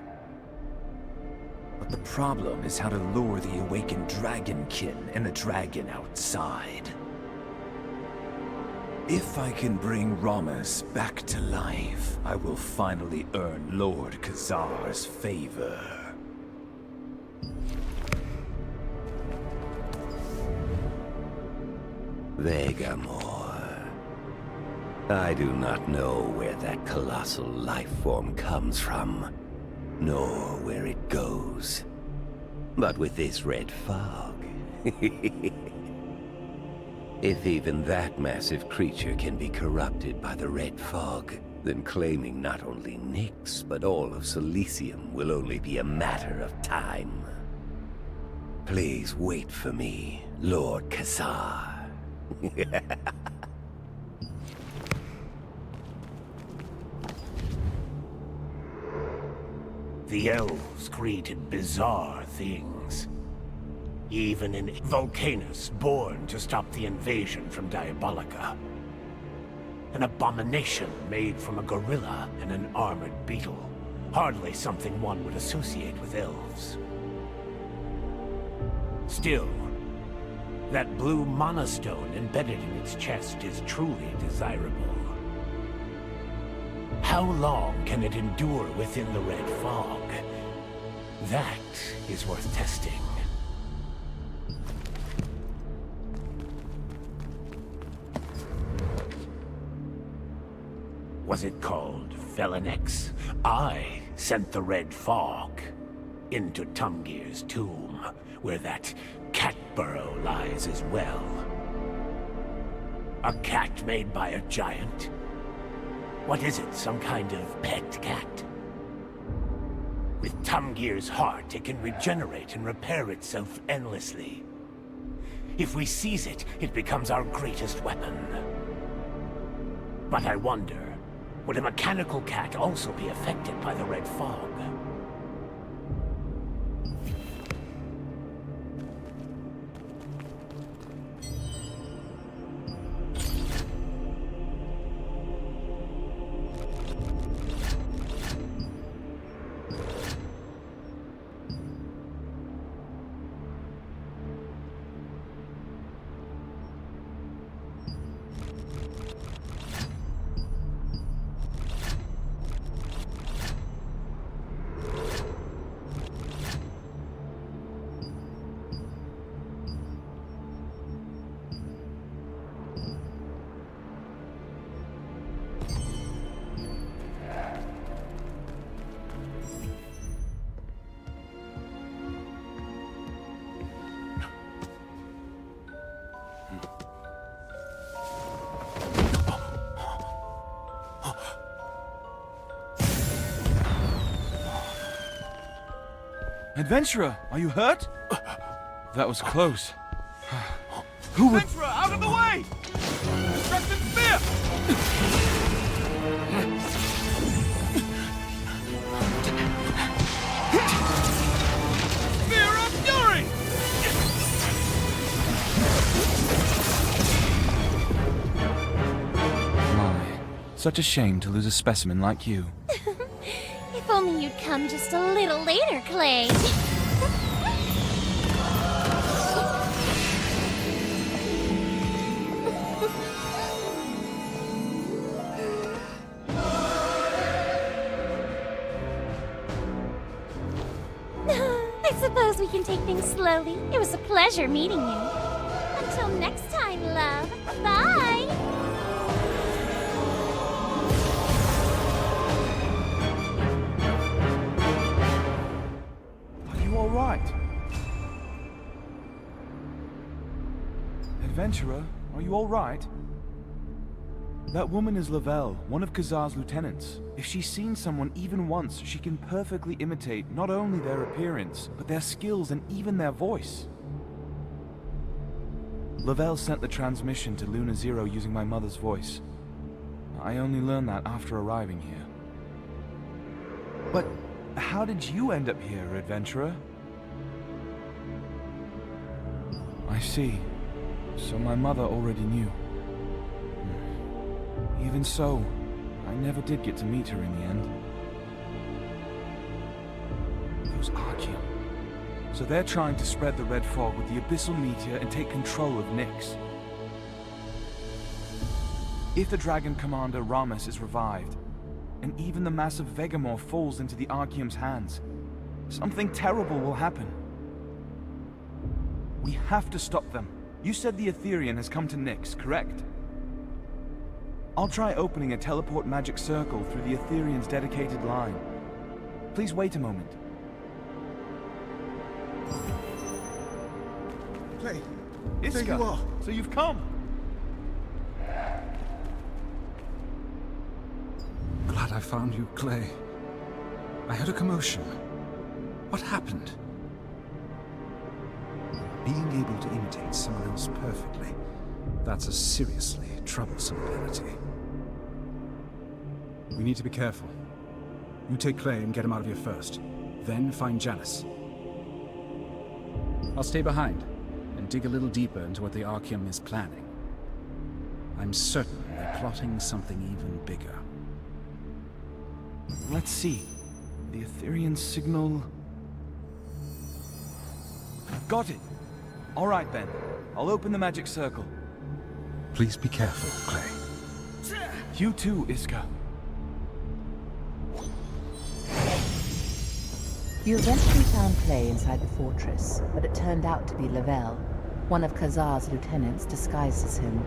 But the problem is how to lure the awakened dragonkin and the dragon outside. If I can bring Romus back to life, I will finally earn Lord Khazar's favor. Vegamore. I do not know where that colossal life form comes from, nor where it goes. But with this red fog... if even that massive creature can be corrupted by the red fog, then claiming not only Nyx, but all of Silesium will only be a matter of time. Please wait for me, Lord Khazar. The elves created bizarre things. Even an Vulcanus born to stop the invasion from Diabolica. An abomination made from a gorilla and an armored beetle. Hardly something one would associate with elves. Still, that blue monostone embedded in its chest is truly desirable. How long can it endure within the red fog? That is worth testing. Was it called Velenex? I sent the red fog. into Tumgir's tomb, where that cat burrow lies as well. A cat made by a giant? What is it, some kind of pet cat? With Tumgir's heart, it can regenerate and repair itself endlessly. If we seize it, it becomes our greatest weapon. But I wonder, would a mechanical cat also be affected by the red fog? Adventurer, are you hurt? That was close. Who would... Adventurer, out of the way! Destructive spear! Spear of fury! My, such a shame to lose a specimen like you. If only you'd come just a little later, Clay. I suppose we can take things slowly. It was a pleasure meeting you. Until next time, love. Bye! All right. Adventurer, are you all right? That woman is Lavelle, one of Kazar's lieutenants. If she's seen someone even once, she can perfectly imitate not only their appearance, but their skills and even their voice. Lavelle sent the transmission to Luna Zero using my mother's voice. I only learned that after arriving here. But how did you end up here, Adventurer? I see. So my mother already knew. Even so, I never did get to meet her in the end. Those Archaeum. So they're trying to spread the red fog with the Abyssal Meteor and take control of Nyx. If the Dragon Commander Ramus is revived, and even the massive Vegamore falls into the Archaeum's hands, something terrible will happen. We have to stop them. You said the Aetherian has come to Nyx, correct? I'll try opening a teleport magic circle through the Aetherian's dedicated line. Please wait a moment. Clay, Iska, there you are. So you've come. Glad I found you, Clay. I heard a commotion. What happened? Being able to imitate someone else perfectly, that's a seriously troublesome ability. We need to be careful. You take Clay and get him out of here first. Then find Janice. I'll stay behind and dig a little deeper into what the Archaeum is planning. I'm certain they're plotting something even bigger. Let's see. The Aetherian signal... I've got it! Alright then. I'll open the magic circle. Please be careful, Clay. You too, Iska. You eventually found Clay inside the fortress, but it turned out to be Lavelle, one of Kazar's lieutenants disguised as him.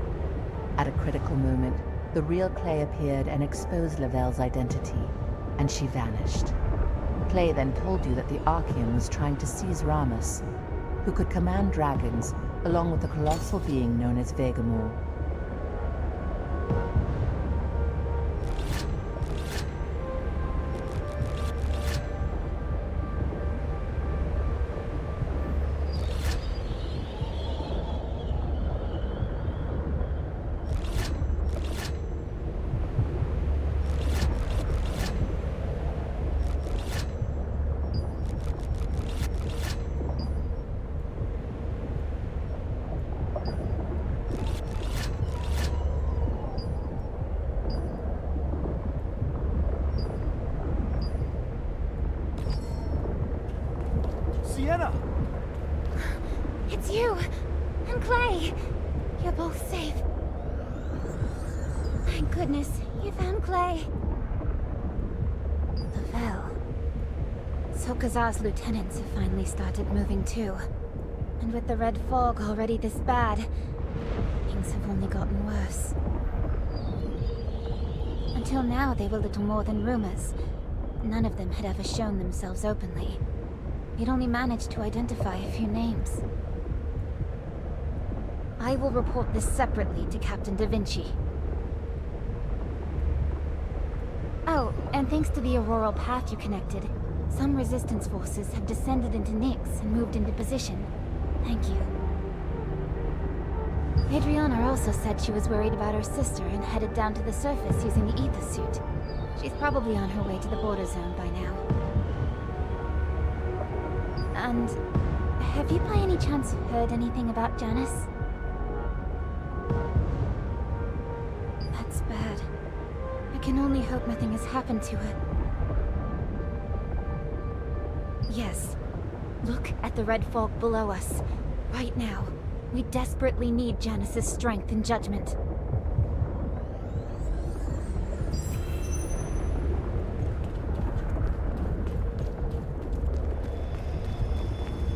At a critical moment, the real Clay appeared and exposed Lavelle's identity, and she vanished. Clay then told you that the Archeum was trying to seize Ramus, who could command dragons, along with a colossal being known as Vegamore. Sienna! It's you! And Clay! You're both safe. Thank goodness, you found Clay. Lavelle. So Kazar's lieutenants have finally started moving too. And with the red fog already this bad, things have only gotten worse. Until now, they were little more than rumors. None of them had ever shown themselves openly. We'd only managed to identify a few names. I will report this separately to Captain Da Vinci. Oh, and thanks to the auroral path you connected, some resistance forces have descended into Nyx and moved into position. Thank you. Adriana also said she was worried about her sister and headed down to the surface using the ether suit. She's probably on her way to the border zone by now. And have you by any chance heard anything about Janice? That's bad. I can only hope nothing has happened to her. Yes. Look at the red fog below us. Right now. We desperately need Janice's strength and judgment.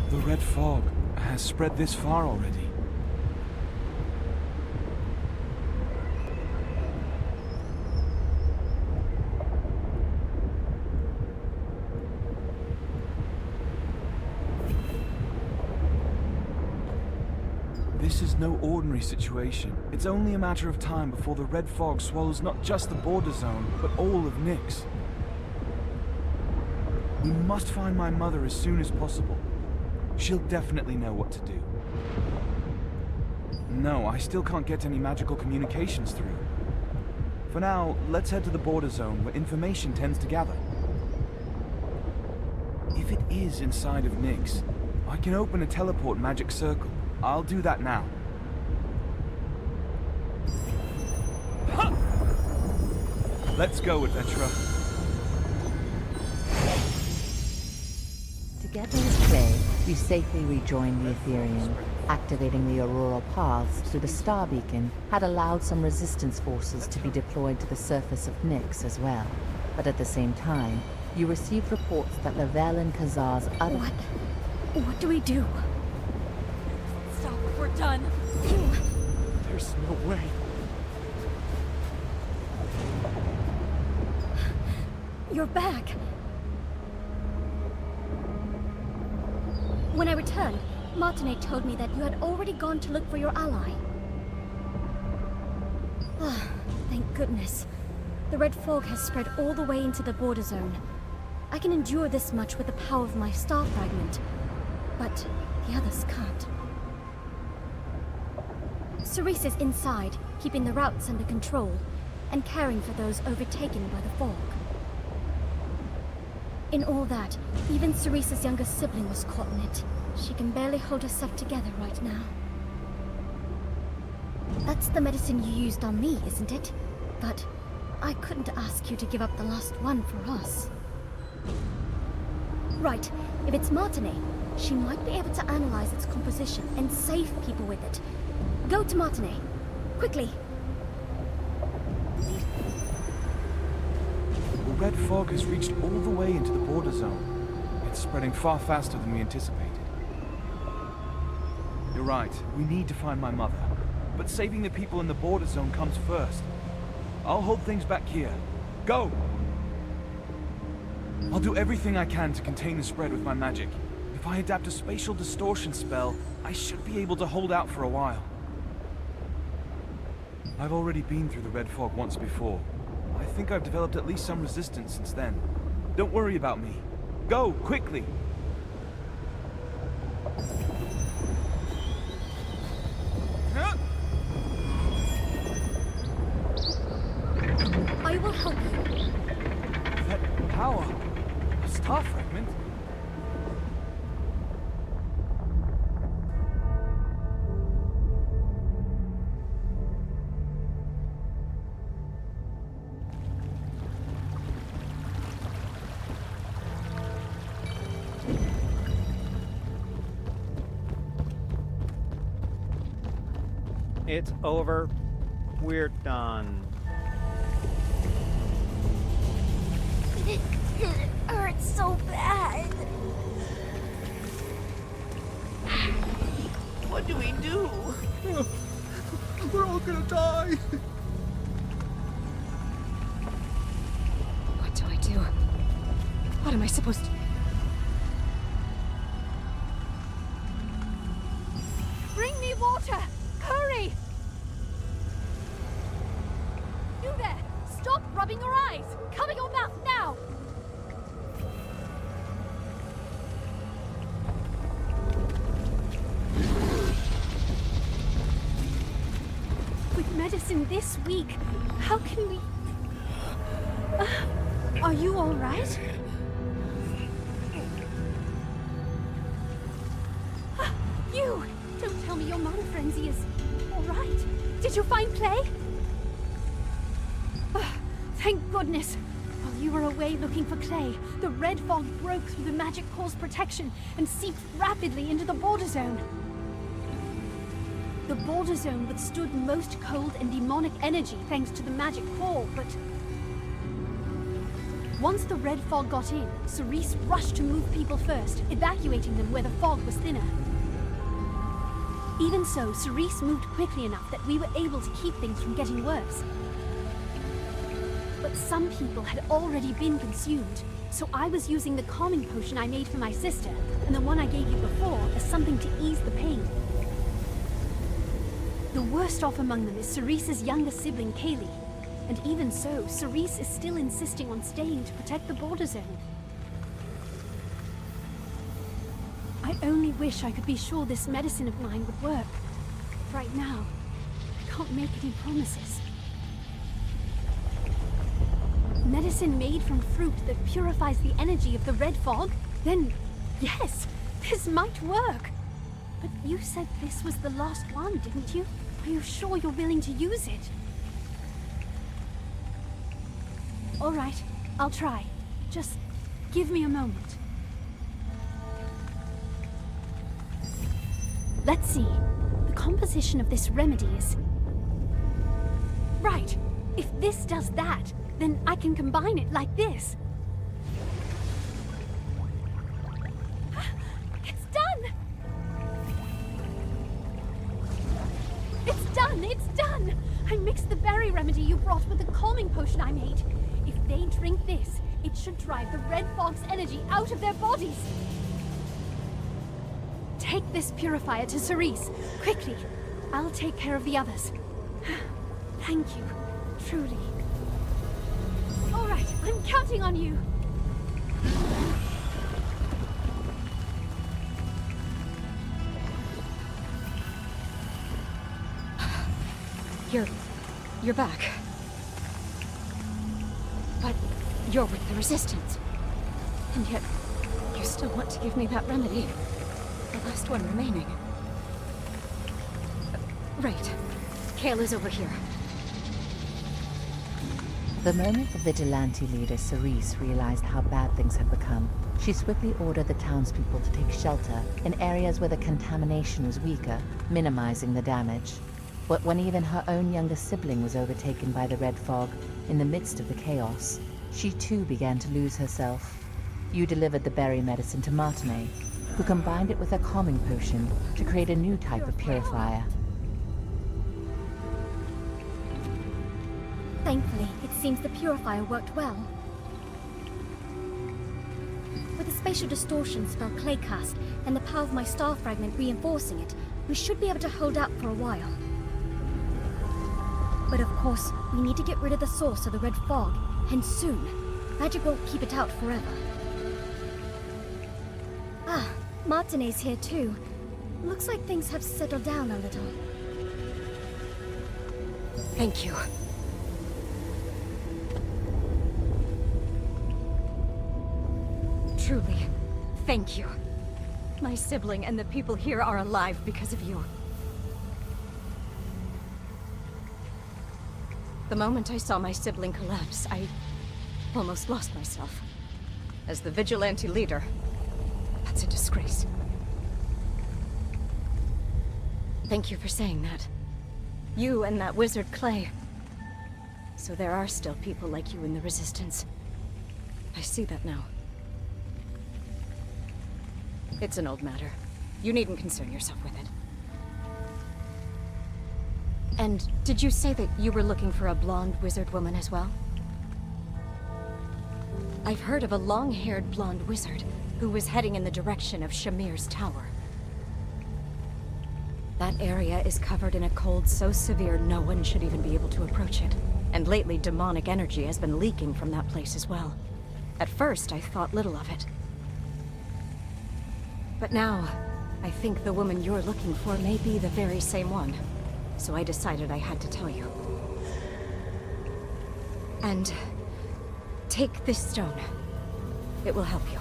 The red fog has spread this far already. This is no ordinary situation. It's only a matter of time before the red fog swallows not just the border zone, but all of Nyx. We must find my mother as soon as possible. She'll definitely know what to do. No, I still can't get any magical communications through. For now, let's head to the border zone where information tends to gather. If it is inside of Nyx, I can open a teleport magic circle. I'll do that now. Ha! Let's go, adventurer. Together with Clay, you safely rejoined the Ethereum. Activating the auroral paths through the star beacon had allowed some resistance forces to be deployed to the surface of Nyx as well. But at the same time, you received reports that Lavelle and Kazar's other... What do we do? Stop, we're done. You... There's no way. You're back. When I returned, Martinet told me that you had already gone to look for your ally. Ah, thank goodness. The red fog has spread all the way into the border zone. I can endure this much with the power of my star fragment, but the others can't. Cerise is inside, keeping the routes under control, and caring for those overtaken by the fog. In all that, even Cerise's younger sibling was caught in it. She can barely hold herself together right now. That's the medicine you used on me, isn't it? But I couldn't ask you to give up the last one for us. Right, if it's Martinet, she might be able to analyze its composition and save people with it. Go to Martinet. Quickly! The red fog has reached all the way into the border zone. It's spreading far faster than we anticipated. You're right, we need to find my mother. But saving the people in the border zone comes first. I'll hold things back here. Go! I'll do everything I can to contain the spread with my magic. If I adapt a spatial distortion spell, I should be able to hold out for a while. I've already been through the Red Fog once before. I think I've developed at least some resistance since then. Don't worry about me. Go, quickly! I will help you. That power... a star fragment? It's over. We're done. It hurts so bad. What do we do? We're all gonna die. What do I do? What am I supposed to... Bring me water! Hurry! You there! Stop rubbing your eyes! Cover your mouth now! With medicine this weak, how can we... are you all right? You! Don't tell me your man frenzy is all right. Did you find Clay? Thank goodness. While you were away looking for Clay, the Red Fog broke through the Magic Core's protection and seeped rapidly into the border zone. The border zone withstood most cold and demonic energy thanks to the Magic Core, but... once the Red Fog got in, Cerise rushed to move people first, evacuating them where the fog was thinner. Even so, Cerise moved quickly enough that we were able to keep things from getting worse. But some people had already been consumed, so I was using the calming potion I made for my sister, and the one I gave you before, as something to ease the pain. The worst off among them is Cerise's younger sibling, Kaylee. And even so, Cerise is still insisting on staying to protect the border zone. I only wish I could be sure this medicine of mine would work. Right now, I can't make any promises. Medicine made from fruit that purifies the energy of the Red Fog? Then, yes, this might work. But you said this was the last one, didn't you? Are you sure you're willing to use it? All right, I'll try. Just give me a moment. Let's see. The composition of this remedy is... right. If this does that, then I can combine it like this. It's done! It's done! It's done! I mixed the berry remedy you brought with the calming potion I made. If they drink this, it should drive the Red Fog's energy out of their bodies. Take this purifier to Cerise, quickly. I'll take care of the others. Thank you, truly. All right, I'm counting on you. You're back. But you're with the Resistance. And yet, you still want to give me that remedy. The last one remaining. Right. Kayla's over here. The moment the vigilante leader Cerise realized how bad things had become, she swiftly ordered the townspeople to take shelter in areas where the contamination was weaker, minimizing the damage. But when even her own younger sibling was overtaken by the Red Fog in the midst of the chaos, she too began to lose herself. You delivered the berry medicine to Martine, who combined it with a calming potion to create a new type of purifier. Thankfully, it seems the purifier worked well. spatial distortion spell Claycast, and the power of my star fragment reinforcing it, we should be able to hold out for a while. But of course, we need to get rid of the source of the red fog, and soon. Magic won't keep it out forever. Ah, Martine's here too. Looks like things have settled down a little. Thank you. Truly, thank you. My sibling and the people here are alive because of you. The moment I saw my sibling collapse, I almost lost myself. As the vigilante leader, that's a disgrace. Thank you for saying that. You and that wizard Clay. So there are still people like you in the Resistance. I see that now. It's an old matter. You needn't concern yourself with it. And did you say that you were looking for a blonde wizard woman as well? I've heard of a long-haired blonde wizard who was heading in the direction of Shamir's tower. That area is covered in a cold so severe no one should even be able to approach it. And lately, demonic energy has been leaking from that place as well. At first, I thought little of it. But now, I think the woman you're looking for may be the very same one. So I decided I had to tell you. And take this stone. It will help you.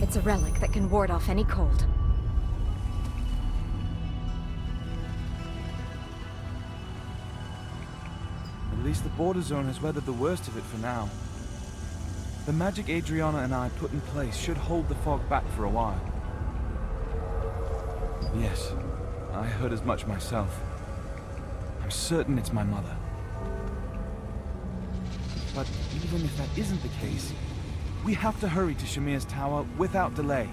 It's a relic that can ward off any cold. At least the border zone has weathered the worst of it for now. The magic Adriana and I put in place should hold the fog back for a while. Yes, I heard as much myself. I'm certain it's my mother. But even if that isn't the case, we have to hurry to Shamir's tower without delay.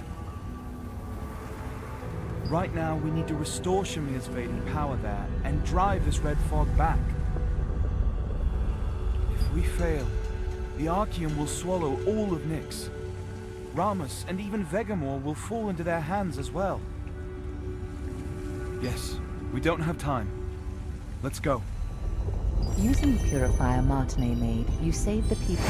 Right now, we need to restore Shamir's fading power there and drive this red fog back. If we fail, the Archeum will swallow all of Nyx. Ramus and even Vegamore will fall into their hands as well. Yes, we don't have time. Let's go. Using the purifier Martine made, you saved the people.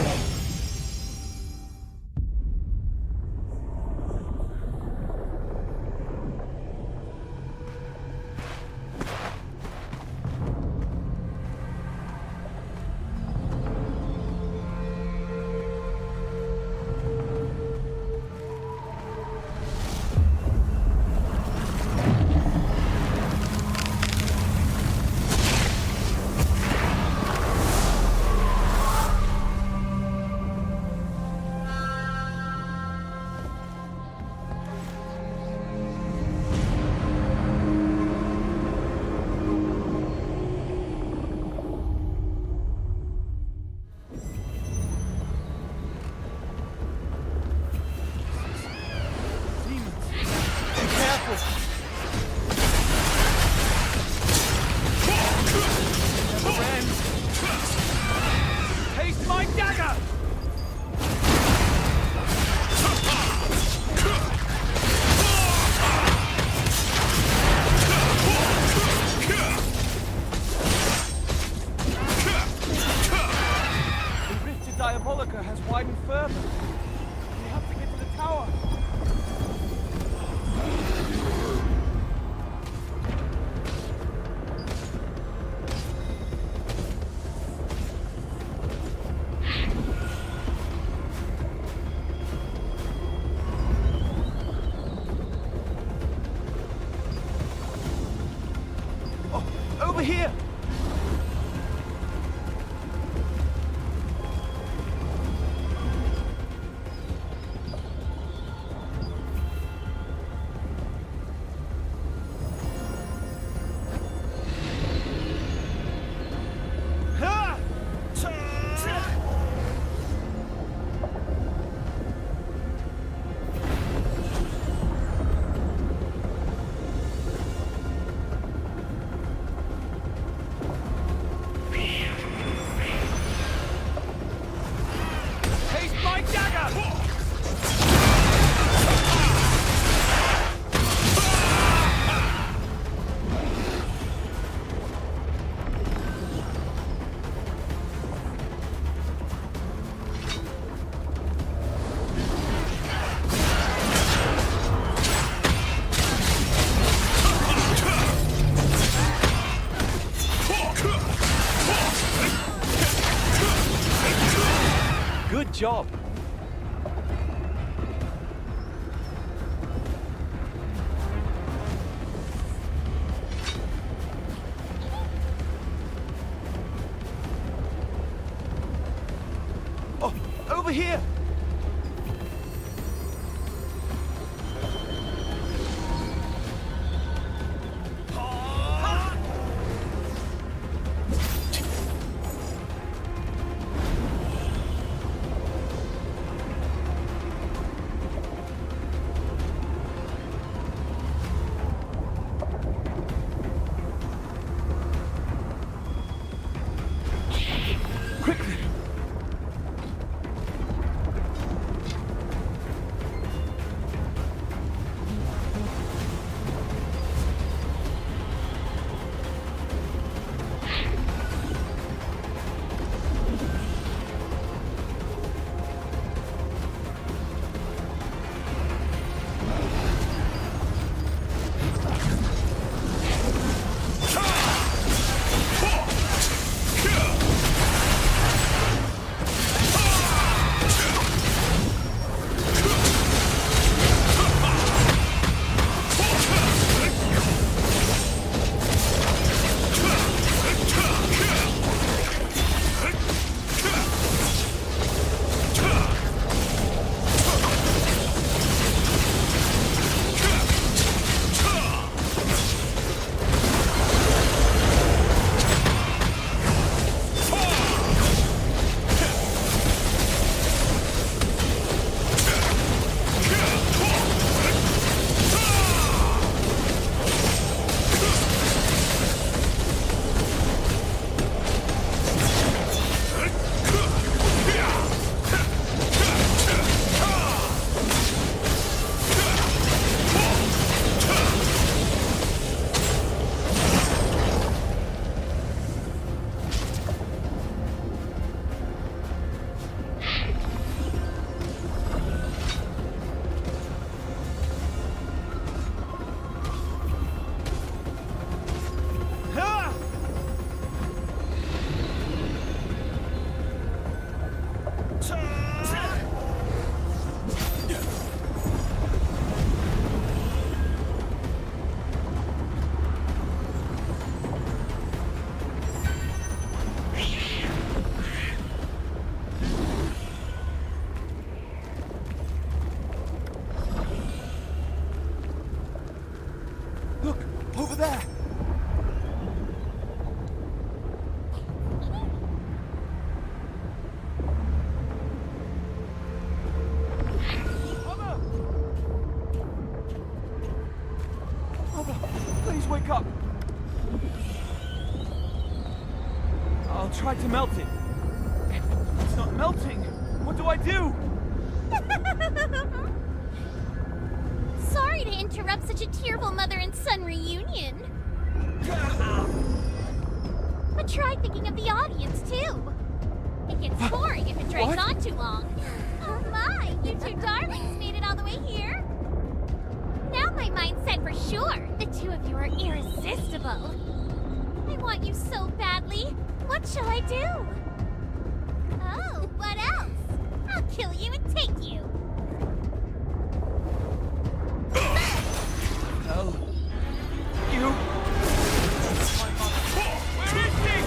Taste my dagger! The rift to Diabolica has widened further. We have to get to the tower. Over here! job. Oh, over here! Over there! Mother, please wake up! I'll try to melt it. It's not melting! What do I do? Sorry to interrupt such a tearful mother and son reunion. But try thinking of the audience, too. It gets boring if it drags on too long. Oh my, you two darlings made it all the way here. Now my mind's set for sure. The two of you are irresistible. I want you so badly. What shall I do? Oh, what else? I'll kill you and take you. No. You. Where is she?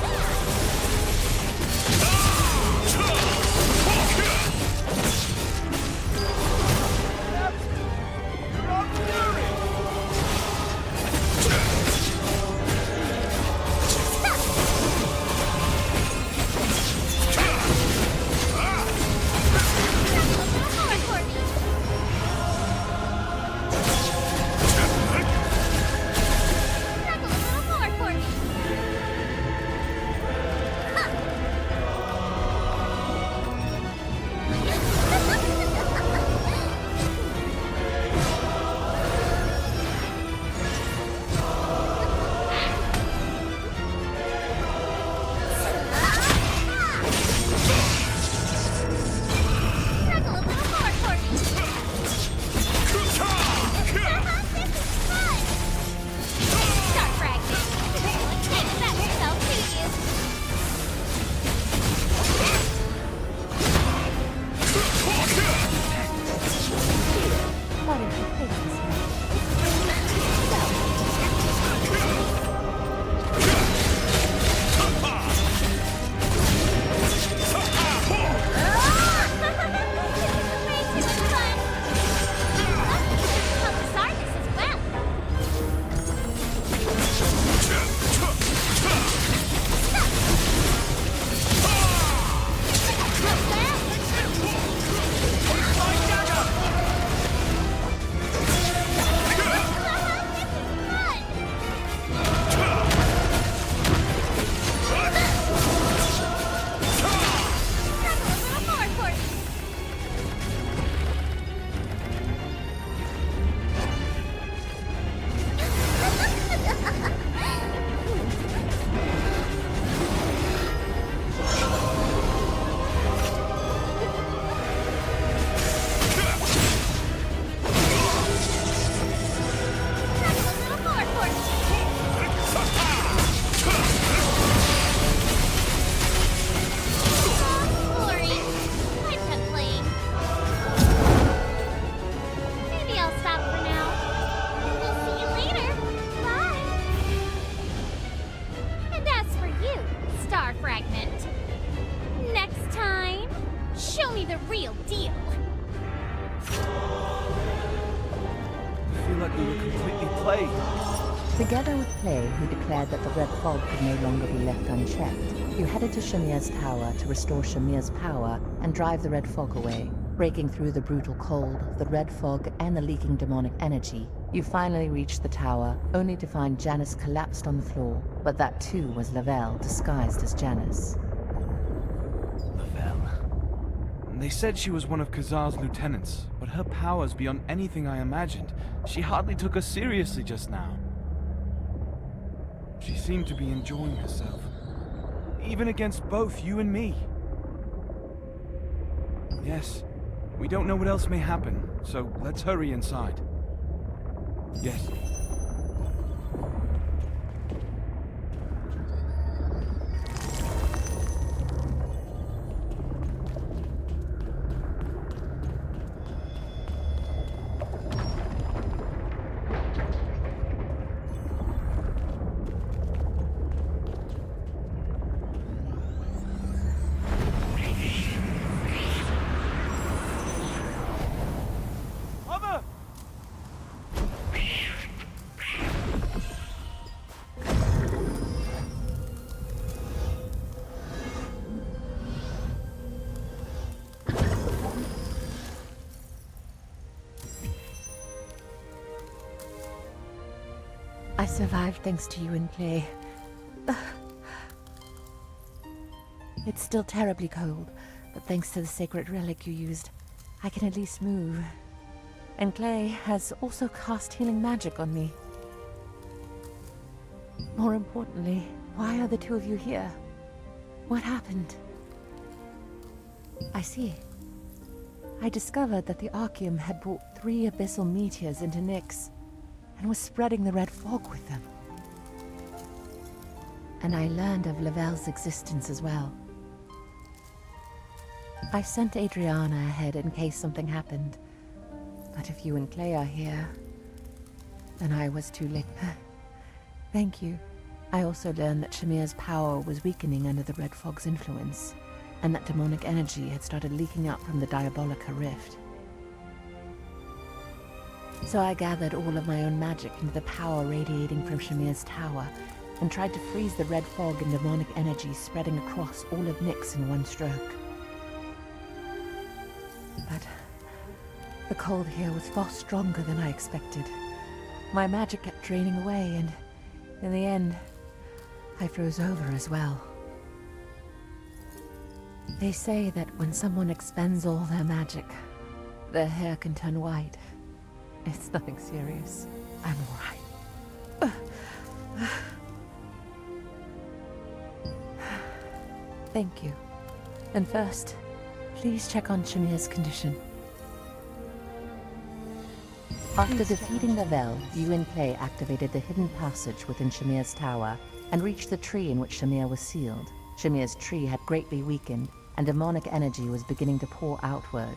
we were completely plagued. Together with Clay, who declared that the Red Fog could no longer be left unchecked, you headed to Shamir's tower to restore Shamir's power and drive the Red Fog away. Breaking through the brutal cold, the Red Fog, and the leaking demonic energy, you finally reached the tower, only to find Janice collapsed on the floor. But that too was Lavelle, disguised as Janice. Lavelle. They said she was one of Kazar's lieutenants, but her powers beyond anything I imagined. She hardly took us seriously just now. She seemed to be enjoying herself. Even against both you and me. Yes, we don't know what else may happen, so let's hurry inside. Yes. I survived thanks to you and Clay. It's still terribly cold, but thanks to the sacred relic you used, I can at least move. And Clay has also cast healing magic on me. More importantly, why are the two of you here? What happened? I see. I discovered that the Archeum had brought 3 abyssal meteors into Nyx, and was spreading the Red Fog with them. And I learned of Lavelle's existence as well. I sent Adriana ahead in case something happened. But if you and Clay are here, then I was too late. Thank you. I also learned that Shamir's power was weakening under the Red Fog's influence, and that demonic energy had started leaking up from the Diabolica rift. So I gathered all of my own magic into the power radiating from Shamir's tower, and tried to freeze the Red Fog and demonic energy spreading across all of Nyx in one stroke. But the cold here was far stronger than I expected. My magic kept draining away, and in the end, I froze over as well. They say that when someone expends all their magic, their hair can turn white. It's nothing serious. I'm all right. Thank you. And first, please check on Shamir's condition. After defeating Lavelle, you and Clay activated the hidden passage within Shamir's tower and reached the tree in which Shamir was sealed. Shamir's tree had greatly weakened, and demonic energy was beginning to pour outward.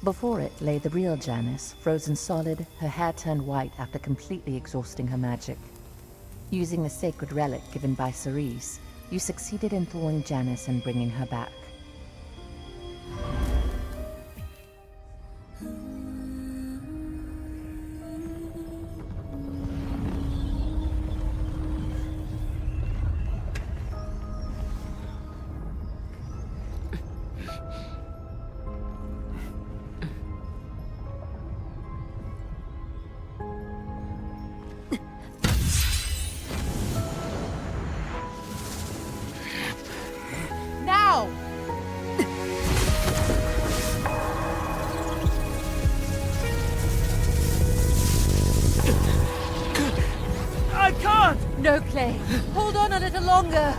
Before it lay the real Janice, frozen solid, her hair turned white after completely exhausting her magic. Using the sacred relic given by Cerise, you succeeded in thawing Janice and bringing her back. Now! I can't! No, Clay. Hold on a little longer.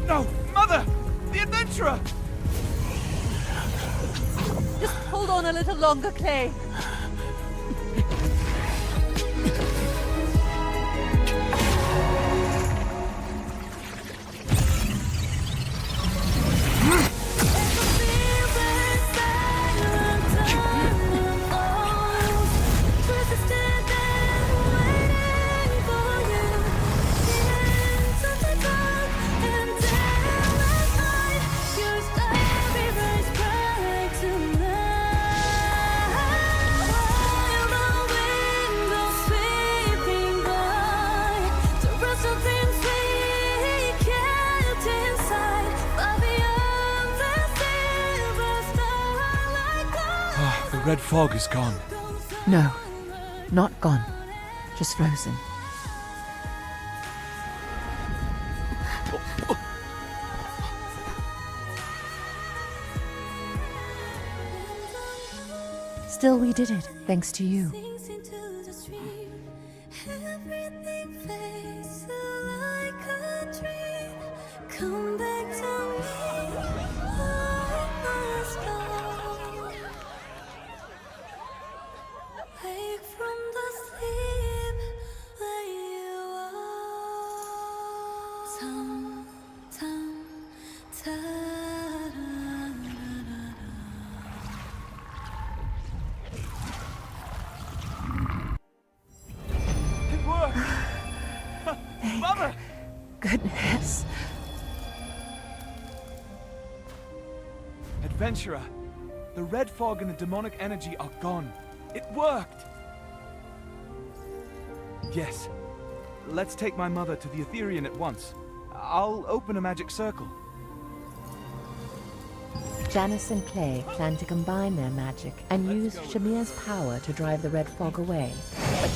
No! Mother! The adventurer! Just hold on a little longer, Clay. red fog is gone. No, not gone. Just frozen. Still, we did it, thanks to you. Come back to me, oh, wake from the sleep where you are. Tum, tum, It worked! Mother! Goodness. Adventurer, the red fog and the demonic energy are gone. It worked! Yes. Let's take my mother to the Aetherian at once. I'll open a magic circle. Janice and Clay plan to combine their magic and use Shamir's power to drive the red fog away. But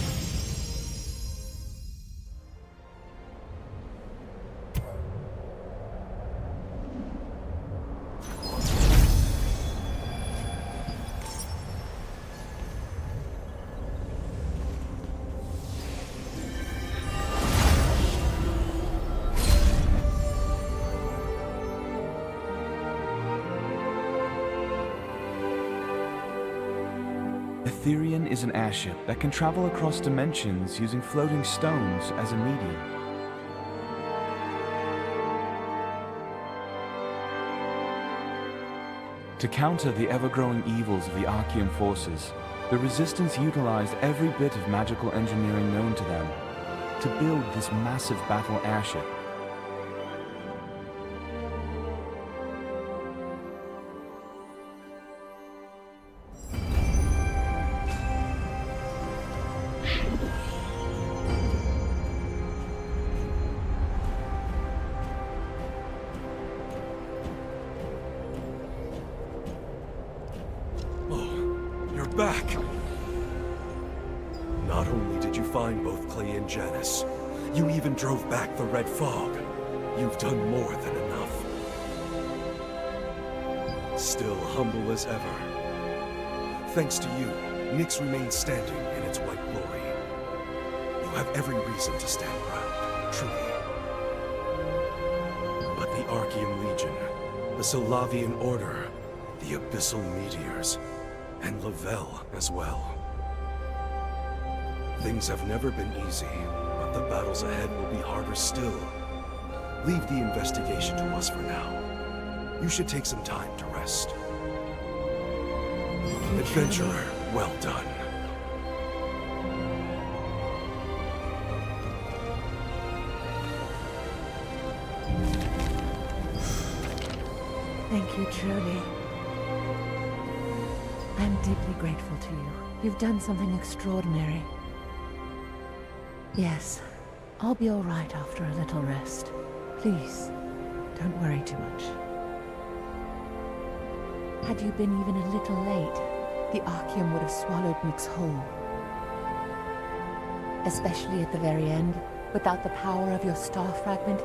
Aetherian is an airship that can travel across dimensions using floating stones as a medium. To counter the ever-growing evils of the Archaean forces, the Resistance utilized every bit of magical engineering known to them to build this massive battle airship. Back! Not only did you find both Clay and Janice, you even drove back the red fog. You've done more than enough. Still humble as ever. Thanks to you, Nyx remains standing in its white glory. You have every reason to stand proud, truly. But the Archaean Legion, the Solavian Order, the Abyssal Meteors, and Lavelle as well. Things have never been easy, but the battles ahead will be harder still. Leave the investigation to us for now. You should take some time to rest. Adventurer, well done. thank you truly. I'm deeply grateful to you. You've done something extraordinary. Yes, I'll be all right after a little rest. Please, don't worry too much. Had you been even a little late, the Archaeum would have swallowed Nyx whole. Especially at the very end, without the power of your star fragment,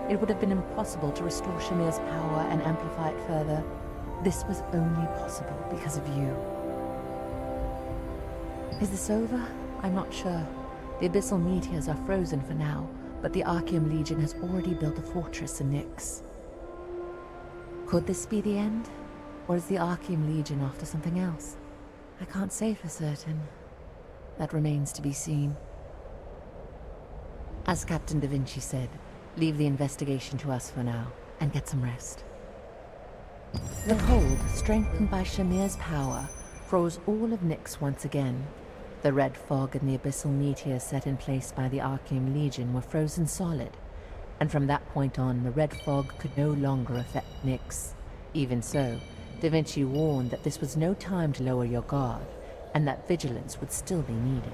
it would have been impossible to restore Shamir's power and amplify it further. This was only possible because of you. Is this over? I'm not sure. The Abyssal Meteors are frozen for now, but the Archaean Legion has already built a fortress in Nyx. Could this be the end? Or is the Archaean Legion after something else? I can't say for certain. That remains to be seen. As Captain Da Vinci said, leave the investigation to us for now, and get some rest. The cold, strengthened by Shamir's power, froze all of Nyx once again. The red fog and the abyssal meteors set in place by the Archaean Legion were frozen solid, and from that point on, the red fog could no longer affect Nyx. Even so, Da Vinci warned that this was no time to lower your guard, and that vigilance would still be needed.